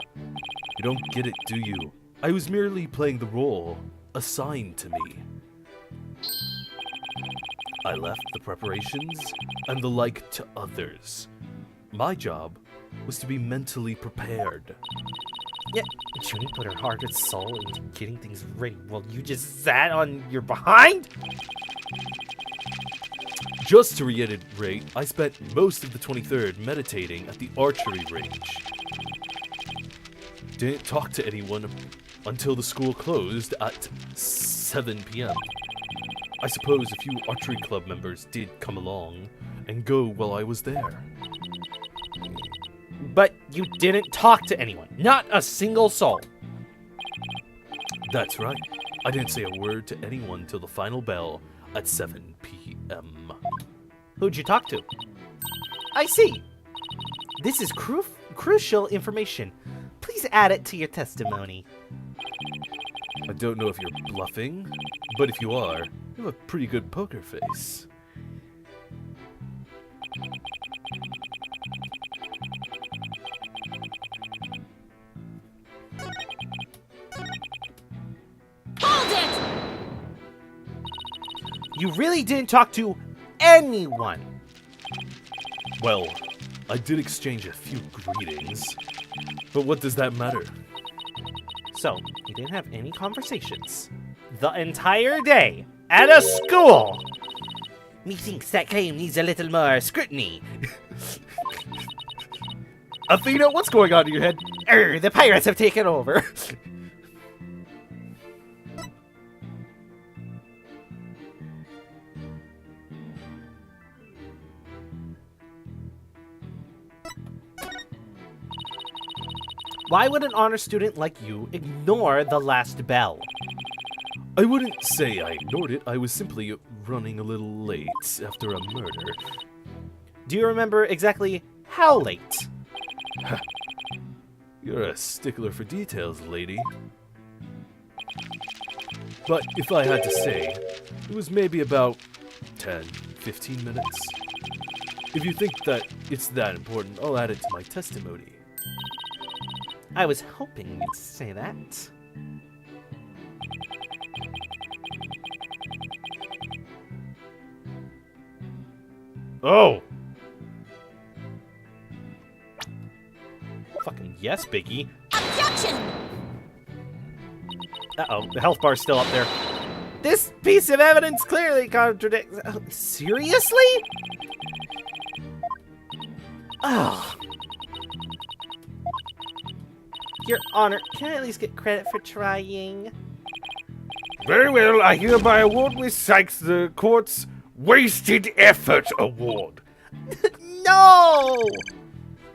don't get it, do you? I was merely playing the role assigned to me. I left the preparations and the like to others. My job was to be mentally prepared. Yeah, Junie put her heart and soul into getting things ready while you just sat on your behind? Just to reiterate, I spent most of the 23rd meditating at the archery range. Didn't talk to anyone until the school closed at 7 p.m. I suppose a few archery club members did come along and go while I was there. But you didn't talk to anyone. Not a single soul. That's right. I didn't say a word to anyone till the final bell at 7 p.m. Who'd you talk to? I see. This is crucial information. Please add it to your testimony. I don't know if you're bluffing, but if you are, you have a pretty good poker face. Hold it! You really didn't talk to anyone. Well, I did exchange a few greetings, but what does that matter? So, you didn't have any conversations the entire day at a school. Methinks that claim needs a little more scrutiny. Athena, what's going on in your head? The pirates have taken over. Why would an honor student like you ignore the last bell? I wouldn't say I ignored it. I was simply running a little late after a murder. Do you remember exactly how late? You're a stickler for details, lady. But if I had to say, it was maybe about 10, 15 minutes. If you think that it's that important, I'll add it to my testimony. I was hoping you'd say that. Oh! Fucking yes, Biggie. Objection! Uh-oh, the health bar's still up there. This piece of evidence clearly contradicts... seriously? Oh. Your Honor, can I at least get credit for trying? Very well, I hereby award Miss Sykes the court's Wasted Effort Award. No!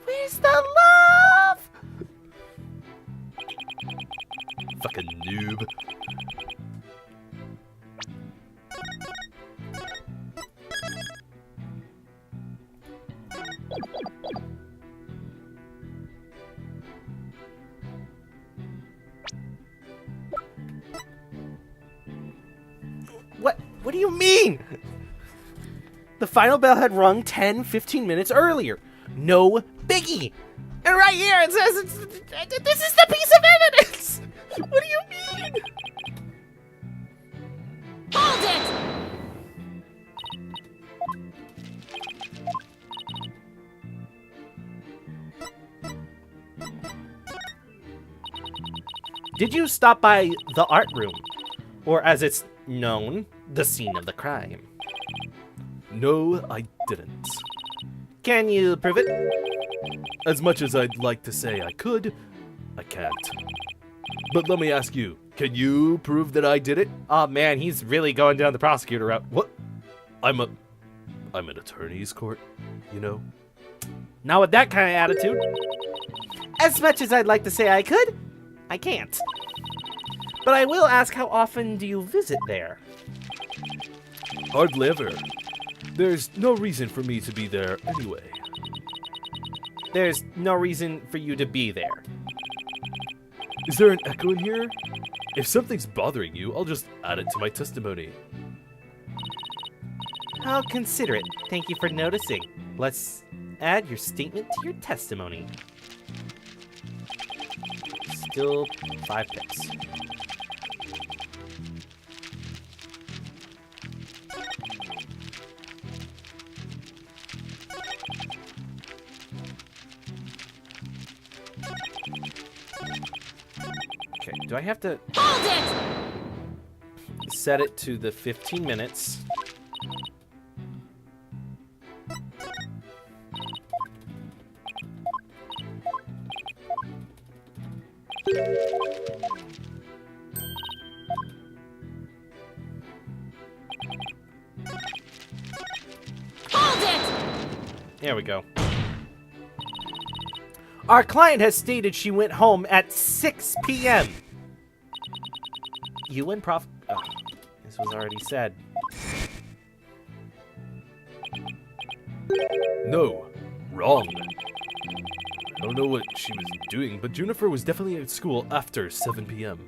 Where's the love? Fucking noob. What do you mean? The final bell had rung 10-15 minutes earlier. No biggie. And right here it says this is the piece of evidence. What do you mean? Hold it! Did you stop by the art room? Or as it's known, the scene of the crime? No, I didn't. Can you prove it? As much as I'd like to say I could, I can't. But let me ask you, can you prove that I did it? Oh man, he's really going down the prosecutor route. What? I'm an attorney's court, you know? Not with that kind of attitude. As much as I'd like to say I could, I can't. But I will ask, how often do you visit there? Hardly ever. There's no reason for me to be there anyway. There's no reason for you to be there. Is there an echo in here? If something's bothering you, I'll just add it to my testimony. How considerate. Thank you for noticing. Let's add your statement to your testimony. Still 5 pips. Okay, do I have to Hold it! set it to the 15 minutes? Hold it! There we go. Our client has stated she went home at 6 p.m. You and Prof... Oh, this was already said. No, wrong. I don't know what she was doing, but Juniper was definitely at school after 7 p.m.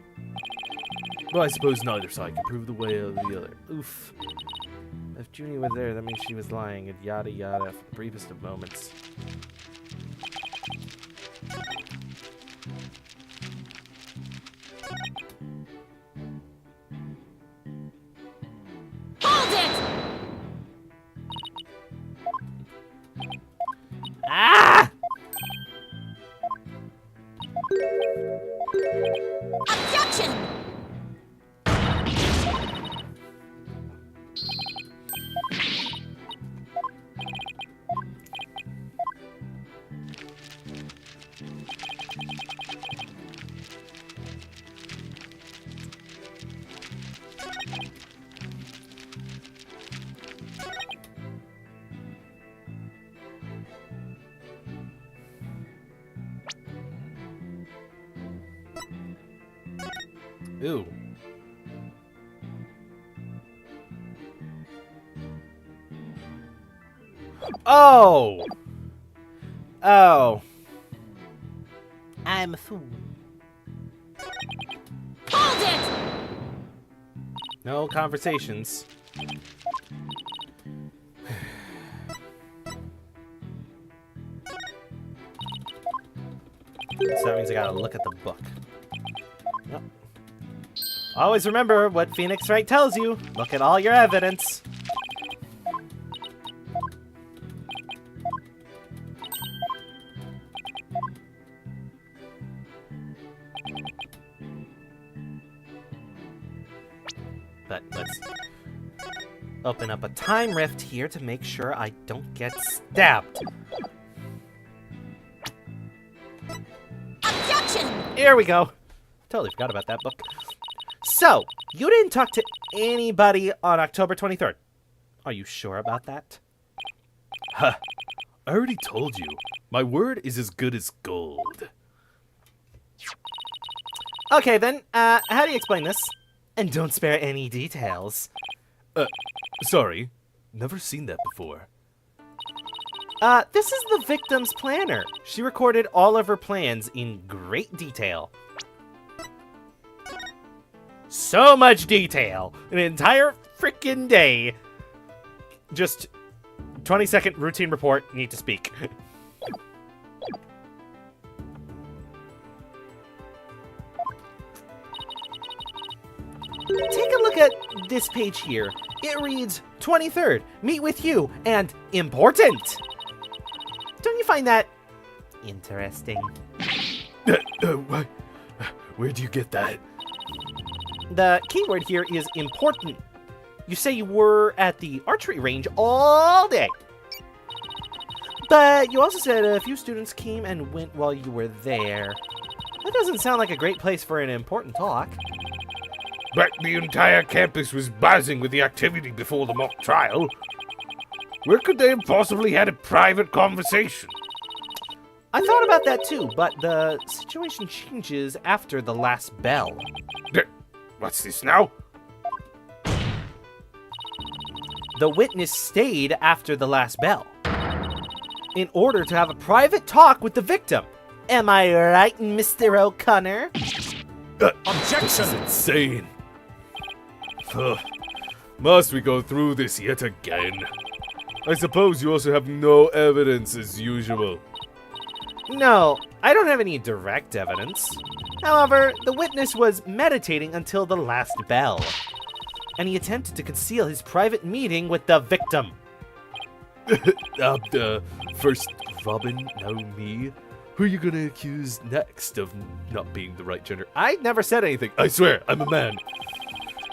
Well, I suppose neither side can prove the way of the other. Oof. If Junie was there, that means she was lying, and yada yada for the briefest of moments. Hold it! Ah! Objection! Ooh. Oh! Oh. I'm a fool. Hold it! No conversations. So that means I gotta look at the book. Yep. Always remember what Phoenix Wright tells you. Look at all your evidence. But let's open up a time rift here to make sure I don't get stabbed. Objection! Here we go. Totally forgot about that book. So, you didn't talk to anybody on October 23rd. Are you sure about that? Ha! I already told you. My word is as good as gold. Okay then, how do you explain this? And don't spare any details. Sorry. Never seen that before. This is the victim's planner. She recorded all of her plans in great detail. So much detail. An entire frickin' day. Just 20-second routine report. Need to speak. Take a look at this page here. It reads 23rd, meet with you, and important. Don't you find that interesting? Where'd you get that? The keyword here is important. You say you were at the archery range all day. But you also said a few students came and went while you were there. That doesn't sound like a great place for an important talk. But the entire campus was buzzing with the activity before the mock trial. Where could they have possibly had a private conversation? I thought about that too, but the situation changes after the last bell. What's this now? The witness stayed after the last bell in order to have a private talk with the victim. Am I right, Mr. O'Connor? This is insane. Ugh. Must we go through this yet again? I suppose you also have no evidence as usual. No, I don't have any direct evidence. However, the witness was meditating until the last bell, and he attempted to conceal his private meeting with the victim. First Robin, now me. Who are you gonna accuse next of not being the right gender? I never said anything. I swear, I'm a man.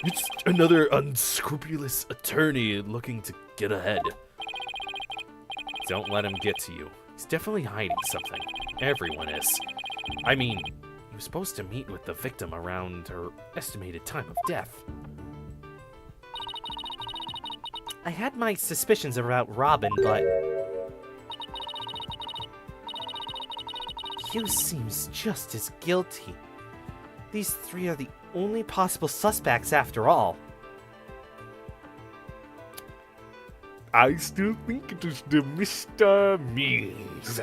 You're just another unscrupulous attorney looking to get ahead. Don't let him get to you. He's definitely hiding something. Everyone is. I mean, he was supposed to meet with the victim around her estimated time of death. I had my suspicions about Robin, but Hugh seems just as guilty. These three are the only possible suspects after all. I still think it is the Mr. Means.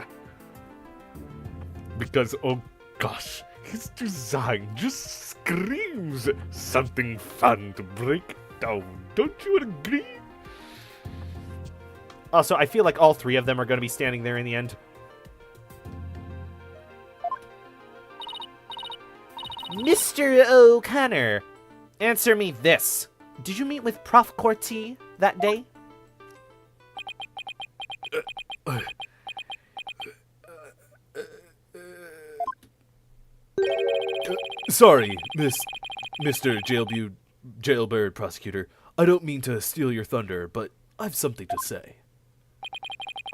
Because, oh gosh, his design just screams something fun to break down. Don't you agree? Also, I feel like all three of them are going to be standing there in the end. Mr. O'Connor, answer me this. Did you meet with Prof. Corti that day? Sorry, Mr. Jailbird Prosecutor. I don't mean to steal your thunder, but I've something to say.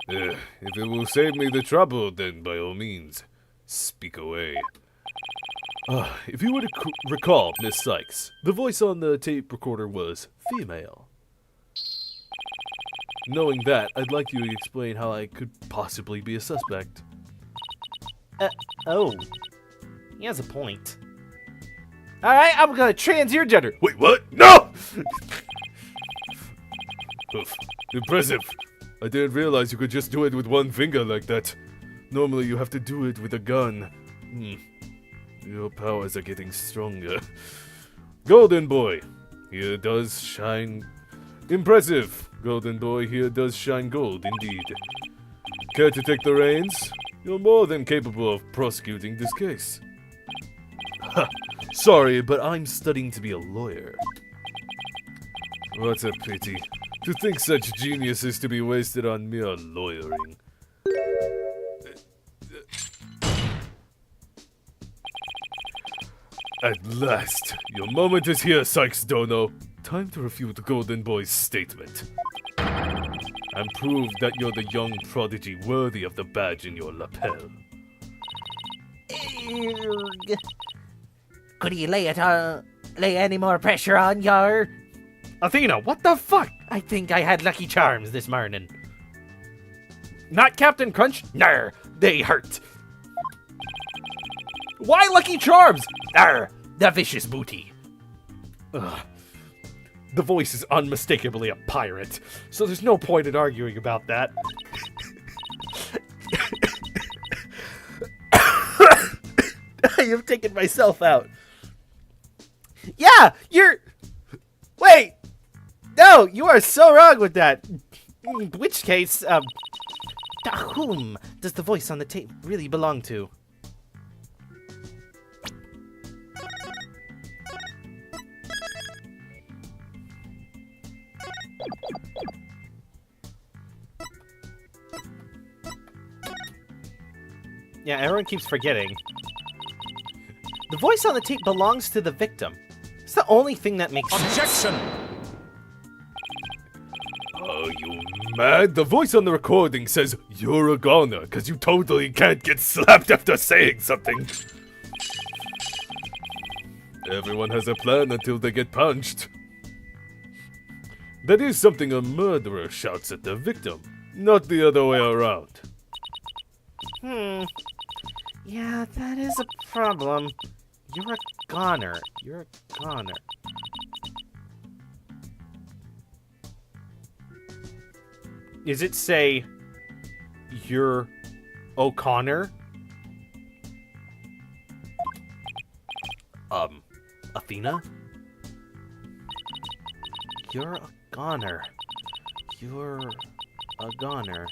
If it will save me the trouble, then by all means, speak away. If you were to recall, Miss Sykes, the voice on the tape recorder was female. Knowing that, I'd like you to explain how I could possibly be a suspect. Oh. He has a point. Alright, I'm gonna trans your gender. Wait, what? No! Oof. Impressive. I didn't realize you could just do it with one finger like that. Normally you have to do it with a gun. Your powers are getting stronger. Golden Boy, here does shine... Impressive! Golden Boy here does shine gold, indeed. Care to take the reins? You're more than capable of prosecuting this case. Ha! Sorry, but I'm studying to be a lawyer. What a pity. To think such genius is to be wasted on mere lawyering. At last, your moment is here, Sykes Dono. Time to refute Golden Boy's statement. And prove that you're the young prodigy worthy of the badge in your lapel. Could you lay any more pressure on your... Athena, what the fuck? I think I had Lucky Charms this morning. Not Captain Crunch? Nar, they hurt. Why Lucky Charms? Arr, the vicious booty. Ugh. The voice is unmistakably a pirate, so there's no point in arguing about that. I have taken myself out. Yeah, you're... Wait! No, you are so wrong with that. In which case, to whom does the voice on the tape really belong to? Yeah, everyone keeps forgetting. The voice on the tape belongs to the victim. It's the only thing that makes sense. Objection! Are you mad? The voice on the recording says you're a goner, because you totally can't get slapped after saying something. Everyone has a plan until they get punched. That is something a murderer shouts at the victim, not the other way around. Yeah, that is a problem. You're a goner. You're a goner. Is it say you're O'Connor? Athena? You're a goner. You're a goner.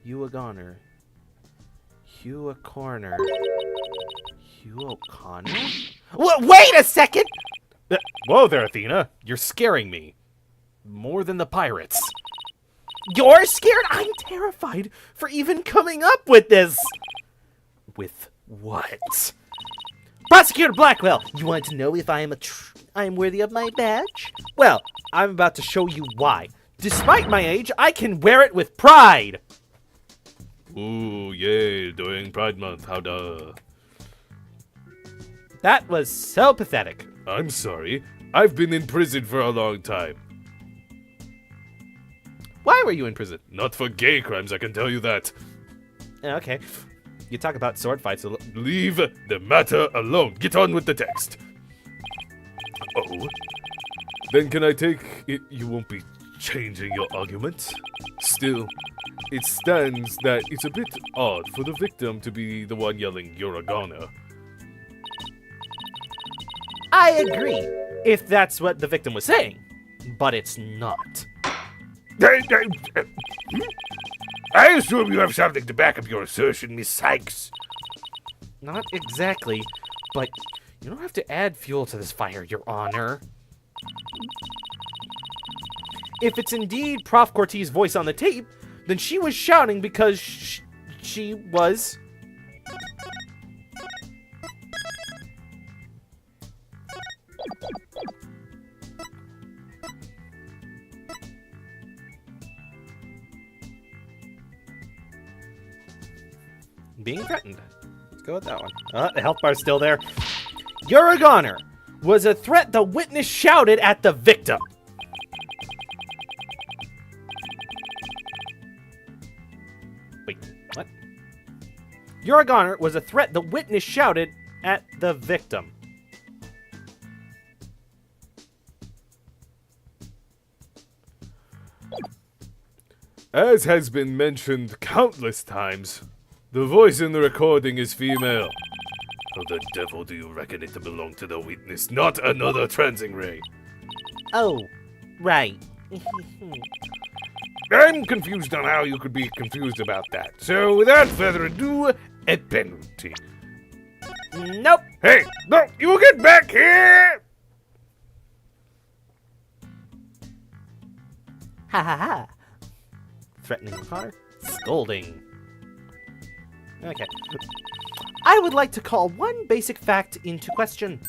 You a goner. Hugh a corner. Hugh O'Connor? Wait a second! Whoa there, Athena. You're scaring me. More than the pirates. You're scared? I'm terrified for even coming up with this. With what? Prosecutor Blackwell, you want to know if I am worthy of my badge? Well, I'm about to show you why. Despite my age, I can wear it with pride. Ooh, yay, during Pride Month, how da. That was so pathetic. I'm sorry, I've been in prison for a long time. Why were you in prison? Not for gay crimes, I can tell you that. Okay. You talk about sword fights. Leave the matter alone. Get on with the text. Oh. Then can I take it you won't be changing your argument? Still, it stands that it's a bit odd for the victim to be the one yelling, "You're a goner." I agree, if that's what the victim was saying. But it's not. I assume you have something to back up your assertion, Miss Sykes. Not exactly, but you don't have to add fuel to this fire, Your Honor. If it's indeed Prof. Cortez's voice on the tape, then she was shouting because she was... being threatened. Let's go with that one. The health bar's still there. You're a goner was a threat the witness shouted at the victim. Wait, what? You're a goner was a threat the witness shouted at the victim. As has been mentioned countless times, the voice in the recording is female. How the devil do you reckon it to belong to the witness, not another transing ray? Oh, right. I'm confused on how you could be confused about that. So, without further ado, a penalty. Nope. Hey, no, you will get back here! Ha ha ha. Threatening O'Connor. Scolding. Okay. I would like to call one basic fact into question.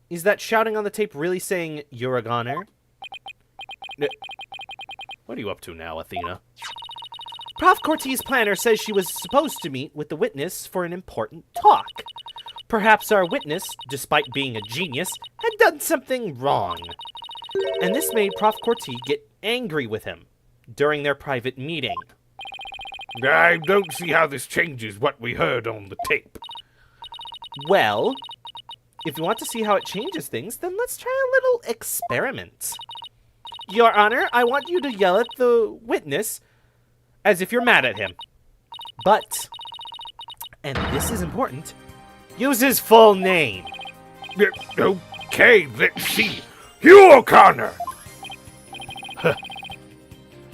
Is that shouting on the tape really saying, "You're a goner"? What are you up to now, Athena? Prof. Cortez's planner says she was supposed to meet with the witness for an important talk. Perhaps our witness, despite being a genius, had done something wrong. And this made Prof. Cortez get angry with him during their private meeting. I don't see how this changes what we heard on the tape. Well, if you want to see how it changes things, then let's try a little experiment. Your Honor, I want you to yell at the witness as if you're mad at him. But, and this is important, use his full name. Okay, let's see. Hugh O'Connor!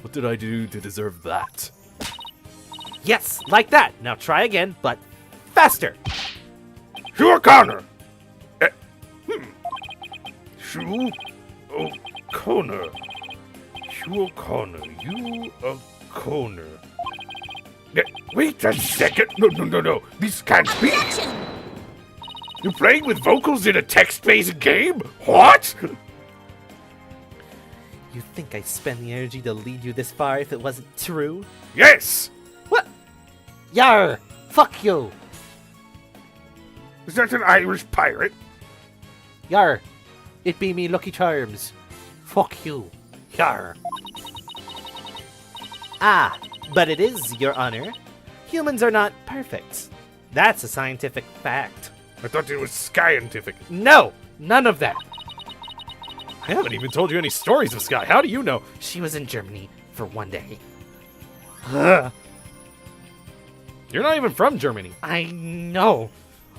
What did I do to deserve that? Yes, like that. Now try again, but faster. Hugh O'Connor! Hugh O'Connor. Hugh O'Connor. Hugh O'Connor. Wait a second. No. This can't be. Objection! You're playing with vocals in a text-based game? What? You think I spend the energy to lead you this far if it wasn't true? Yes! What? Yar! Fuck you! Is that an Irish pirate? Yar! It be me Lucky Charms. Fuck you. Yar! Ah, but it is, Your Honor. Humans are not perfect. That's a scientific fact. I thought it was scientific. No! None of that! I haven't even told you any stories of Sky. How do you know? She was in Germany for one day. You're not even from Germany. I know.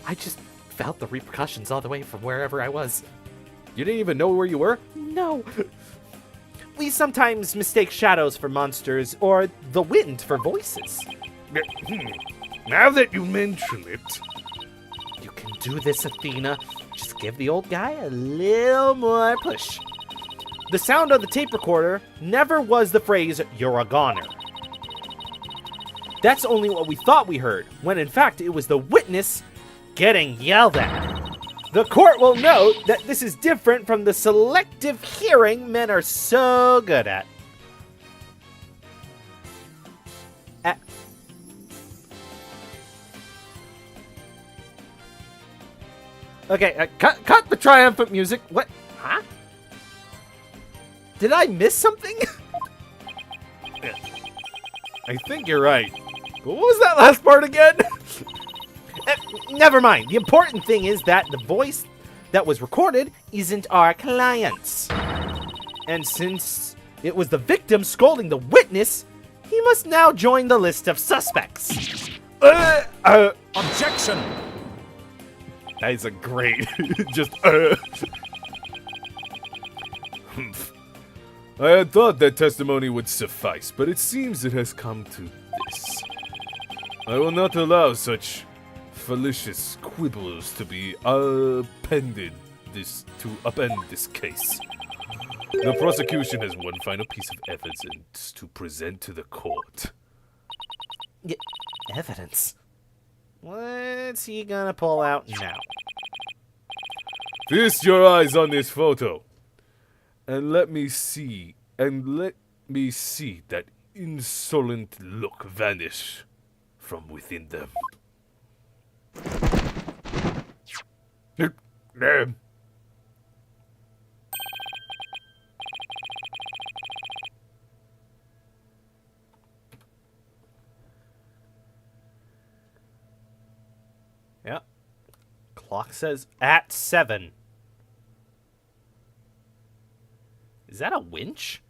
I just felt the repercussions all the way from wherever I was. You didn't even know where you were? No. We sometimes mistake shadows for monsters or the wind for voices. Now that you mention it, You can do this, Athena. Just give the old guy a little more push. The sound of the tape recorder never was the phrase, "You're a goner." That's only what we thought we heard, when in fact it was the witness getting yelled at. The court will note that this is different from the selective hearing men are so good at. Okay, cut the triumphant music. What? Huh? Did I miss something? I think you're right. But what was that last part again? Never mind. The important thing is that the voice that was recorded isn't our client's. And since it was the victim scolding the witness, he must now join the list of suspects. Objection! That is a great. Just. I had thought that testimony would suffice, but it seems it has come to this. I will not allow such fallacious quibbles to be upend this case. The prosecution has one final piece of evidence to present to the court. Evidence? What's he gonna pull out now? Feast your eyes on this photo, and let me see that insolent look vanish from within them. Yeah. Clock says at 7. Is that a winch?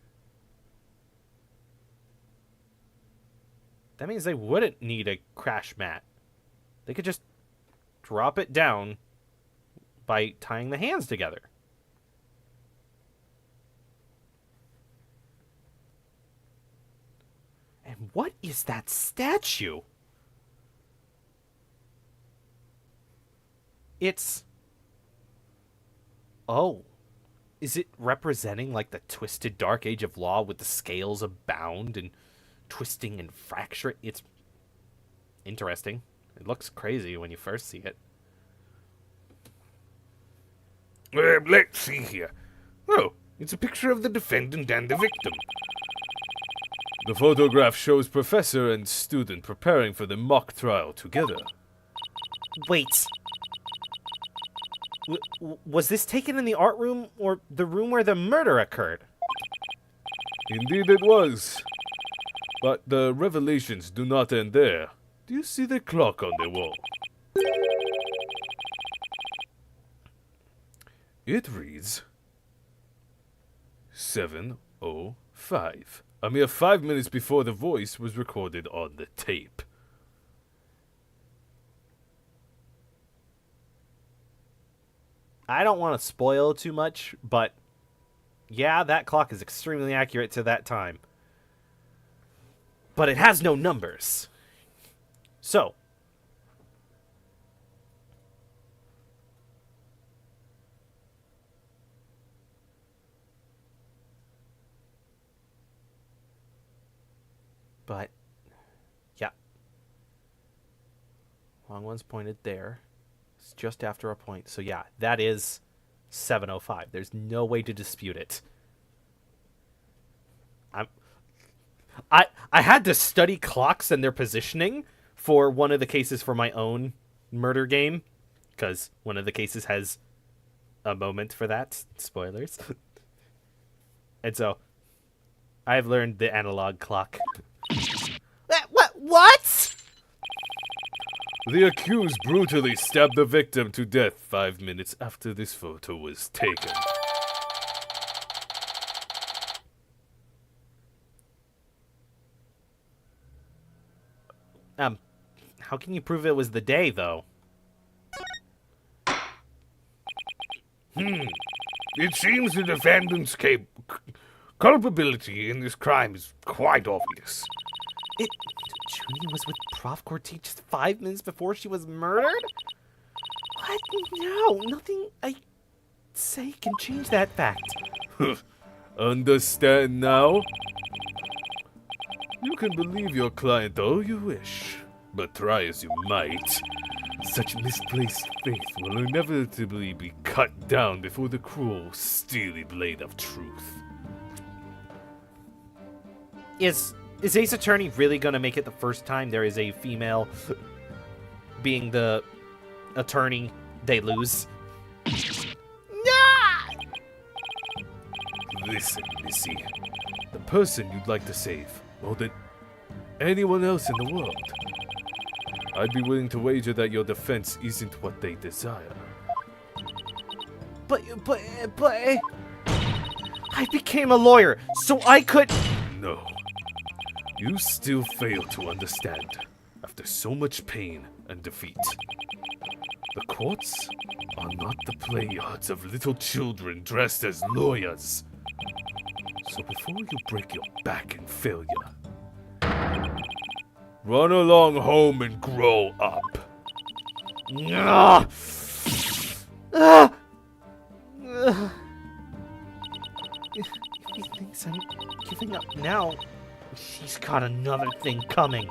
That means they wouldn't need a crash mat. They could just drop it down by tying the hands together. And what is that statue? It's... Oh. Is it representing like the twisted dark age of law with the scales abound and twisting and fracturing? It's interesting. It looks crazy when you first see it. let's see here. Oh, it's a picture of the defendant and the victim. The photograph shows professor and student preparing for the mock trial together. Wait. Was this taken in the art room or the room where the murder occurred? Indeed it was. But the revelations do not end there. Do you see the clock on the wall? It reads 7:05. A mere 5 minutes before the voice was recorded on the tape. I don't want to spoil too much, but Yeah, that clock is extremely accurate to that time. But it has no numbers. So. But, yeah. Long one's pointed there. It's just after a point. So yeah, that is 7:05. There's no way to dispute it. I had to study clocks and their positioning for one of the cases for my own murder game, because one of the cases has a moment for that. Spoilers. And so I've learned the analog clock. What? The accused brutally stabbed the victim to death 5 minutes after this photo was taken. How can you prove it was the day, though? It seems the defendant's culpability in this crime is quite obvious. Junie was with Prof. Corti just 5 minutes before she was murdered? What? No, nothing I say can change that fact. Understand now? You can believe your client all you wish, but try as you might, such misplaced faith will inevitably be cut down before the cruel, steely blade of truth. Is Ace Attorney really gonna make it the first time there is a female being the attorney they lose? Listen, Missy. The person you'd like to save, more than anyone else in the world. I'd be willing to wager that your defense isn't what they desire. But I became a lawyer, so I could... No. You still fail to understand, after so much pain and defeat. The courts are not the play yards of little children dressed as lawyers. So before you break your back in failure, run along home and grow up. If he thinks I'm giving up now, he's got another thing coming.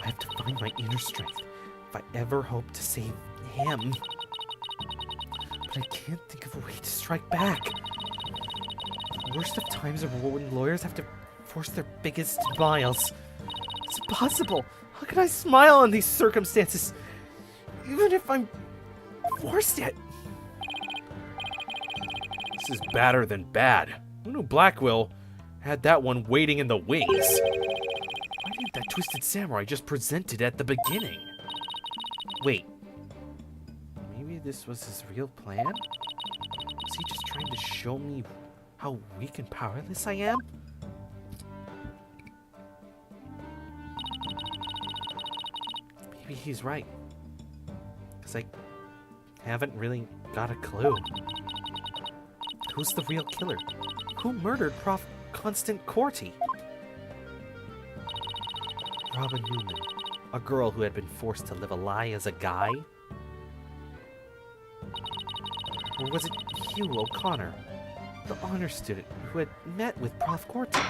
I have to find my inner strength if I ever hope to save him. But I can't think of a way to strike back. The worst of times are when lawyers have to force their biggest smiles. It's impossible. How can I smile in these circumstances? Even if I'm forced it. This is badder than bad. Who knew Blackwell had that one waiting in the wings? Why didn't that twisted samurai just present it at the beginning? Wait. Maybe this was his real plan? Was he just trying to show me how weak and powerless I am? Maybe he's right. Because I haven't really got a clue. Who's the real killer? Who murdered Prof. Constant Corti? Robin Newman, a girl who had been forced to live a lie as a guy? Or was it Hugh O'Connor, the honor student who had met with Prof. Corti?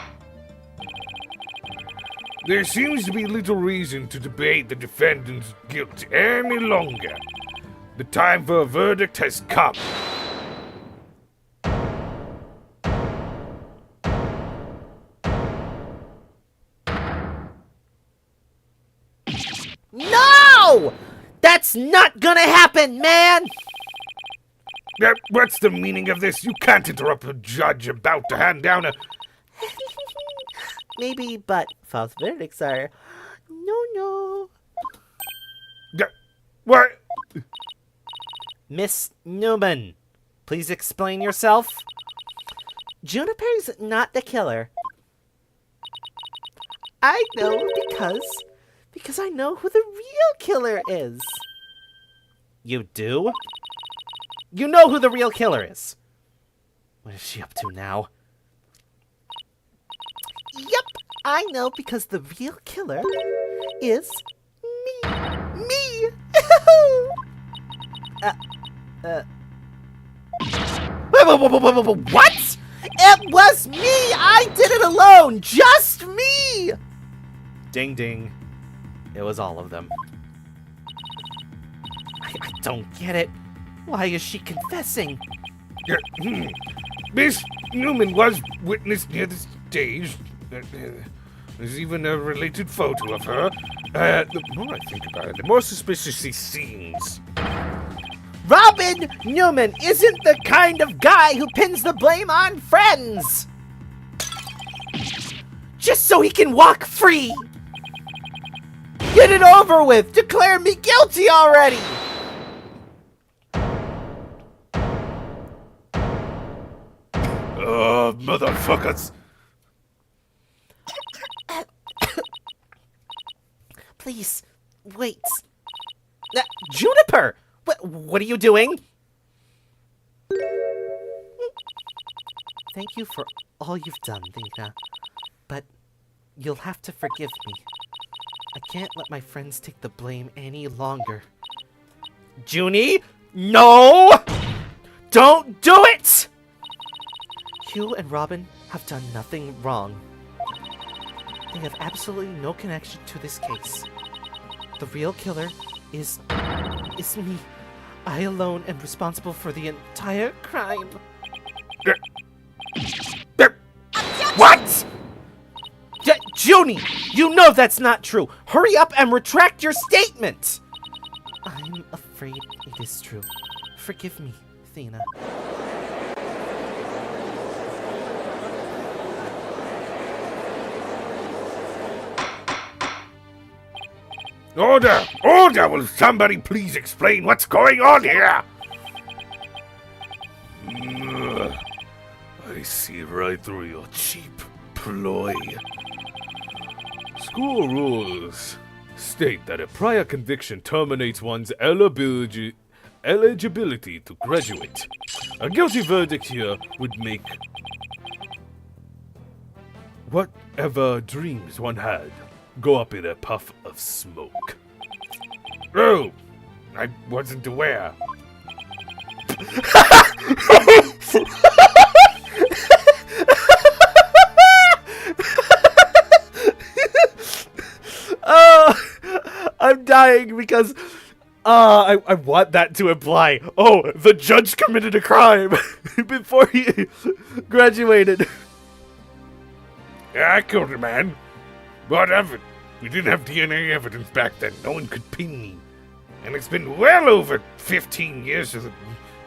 There seems to be little reason to debate the defendant's guilt any longer. The time for a verdict has come. No! That's not gonna happen, man! What's the meaning of this? You can't interrupt a judge about to hand down a... Maybe, but false verdicts are... No. What? Miss Newman, please explain yourself. Juniper's not the killer. I know because I know who the real killer is. You do? You know who the real killer is. What is she up to now? Yep, I know because the real killer is me. Me! What? It was me! I did it alone! Just me! Ding ding. It was all of them. I don't get it. Why is she confessing? Miss Newman was witness near the stage. There's even a related photo of her. The more I think about it, the more suspicious she seems. Robin Newman isn't the kind of guy who pins the blame on friends! Just so he can walk free! Get it over with! Declare me guilty already! Oh, motherfuckers! Please, wait. Juniper! What are you doing? Thank you for all you've done, Lena. But you'll have to forgive me. I can't let my friends take the blame any longer. Junie? No! Don't do it! Hugh and Robin have done nothing wrong. They have absolutely no connection to this case. The real killer is me. I alone am responsible for the entire crime. What? Junie, you know that's not true. Hurry up and retract your statement. I'm afraid it is true. Forgive me, Athena. Order! Order! Will somebody please explain what's going on here? I see right through your cheap ploy. School rules state that a prior conviction terminates one's eligibility to graduate. A guilty verdict here would make whatever dreams one had go up in a puff of smoke. Oh, I wasn't aware. I'm dying because I want that to imply, oh, the judge committed a crime before he graduated. Yeah, I killed a man. Whatever. We didn't have DNA evidence back then. No one could pin me. And it's been well over 15 years of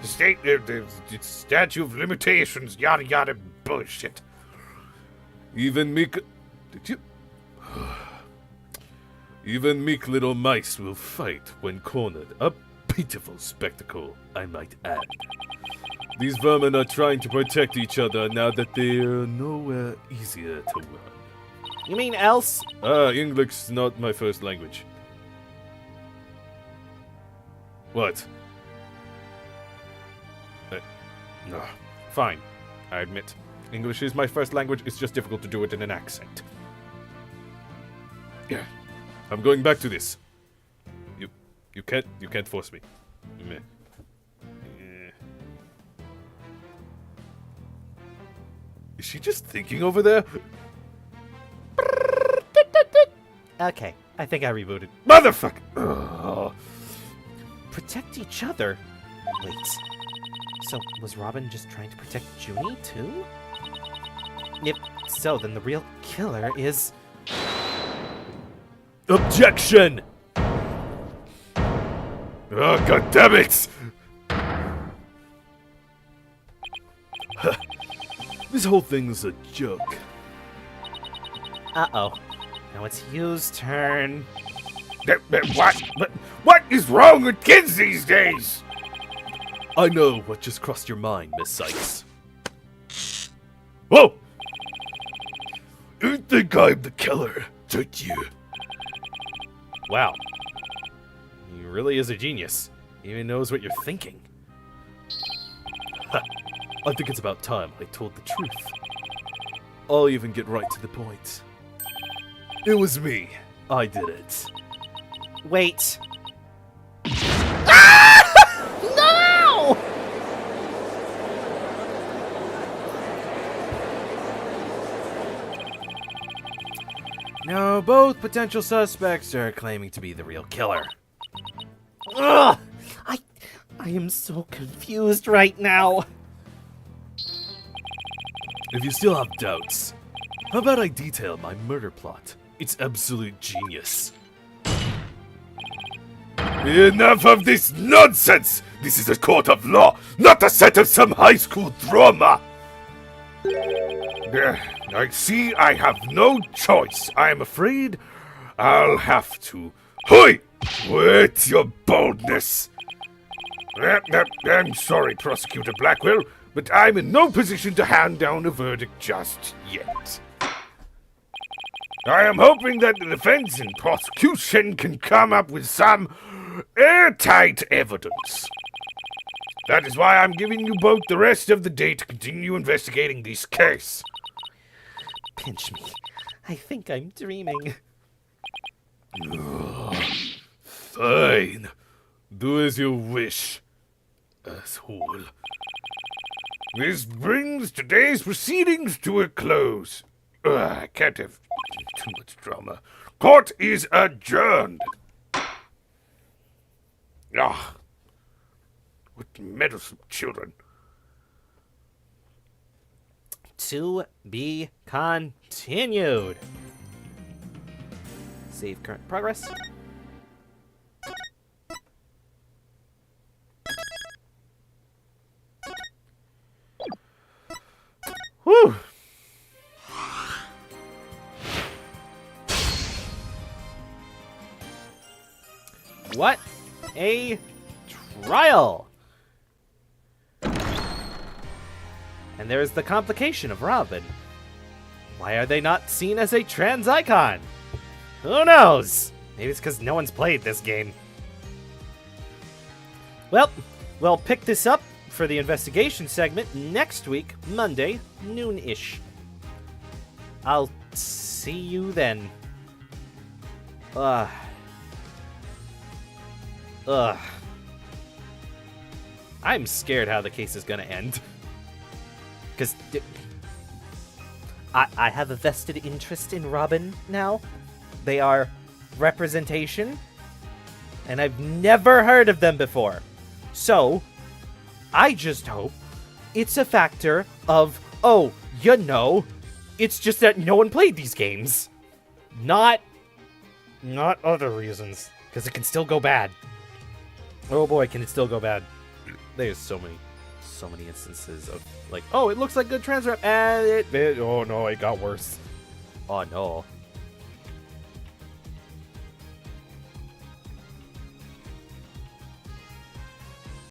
the statute of limitations, yada yada bullshit. Even meek... Did you... Even meek little mice will fight when cornered. A pitiful spectacle, I might add. These vermin are trying to protect each other now that they're nowhere easier to run. You mean else? English is not my first language. What? No. Fine. I admit. English is my first language, it's just difficult to do it in an accent. Yeah. I'm going back to this. You can't force me. Meh. Is she just thinking over there? Okay, I think I rebooted. Motherfucker! Oh. Protect each other? Wait. So, was Robin just trying to protect Junie, too? If so, then the real killer is... Objection! Oh, God damn it! This whole thing's a joke. Uh-oh. Now it's Hugh's turn. What is wrong with kids these days? I know what just crossed your mind, Miss Sykes. Whoa! You think I'm the killer, don't you? Wow. He really is a genius. He even knows what you're thinking. I think it's about time I told the truth. I'll even get right to the point. It was me. I did it. Wait. No! No, both potential suspects are claiming to be the real killer. Ugh! I am so confused right now. If you still have doubts, how about I detail my murder plot? It's absolute genius. Enough of this nonsense! This is a court of law, not a set of some high school drama! I see I have no choice. I am afraid I'll have to. Hoi! Wait your boldness! I'm sorry, Prosecutor Blackwell, but I'm in no position to hand down a verdict just yet. I am hoping that the defense and prosecution can come up with some airtight evidence. That is why I'm giving you both the rest of the day to continue investigating this case. Pinch me. I think I'm dreaming. Fine. Do as you wish, asshole. This brings today's proceedings to a close. I can't have too much drama. Court is adjourned. Ah, what meddlesome children. To be continued. Save current progress. Whew. What a trial! And there's the complication of Robin. Why are they not seen as a trans icon? Who knows? Maybe it's because no one's played this game. Well, we'll pick this up for the investigation segment next week, Monday, noon-ish. I'll see you then. Ugh. I'm scared how the case is gonna end. Because I have a vested interest in Robin now. They are representation. And I've never heard of them before. So, I just hope it's a factor of, oh, you know, it's just that no one played these games. Not other reasons. Because it can still go bad. Oh boy, can it still go bad. There's so many instances of like, oh, it looks like good trans rep, and oh no, it got worse. Oh no.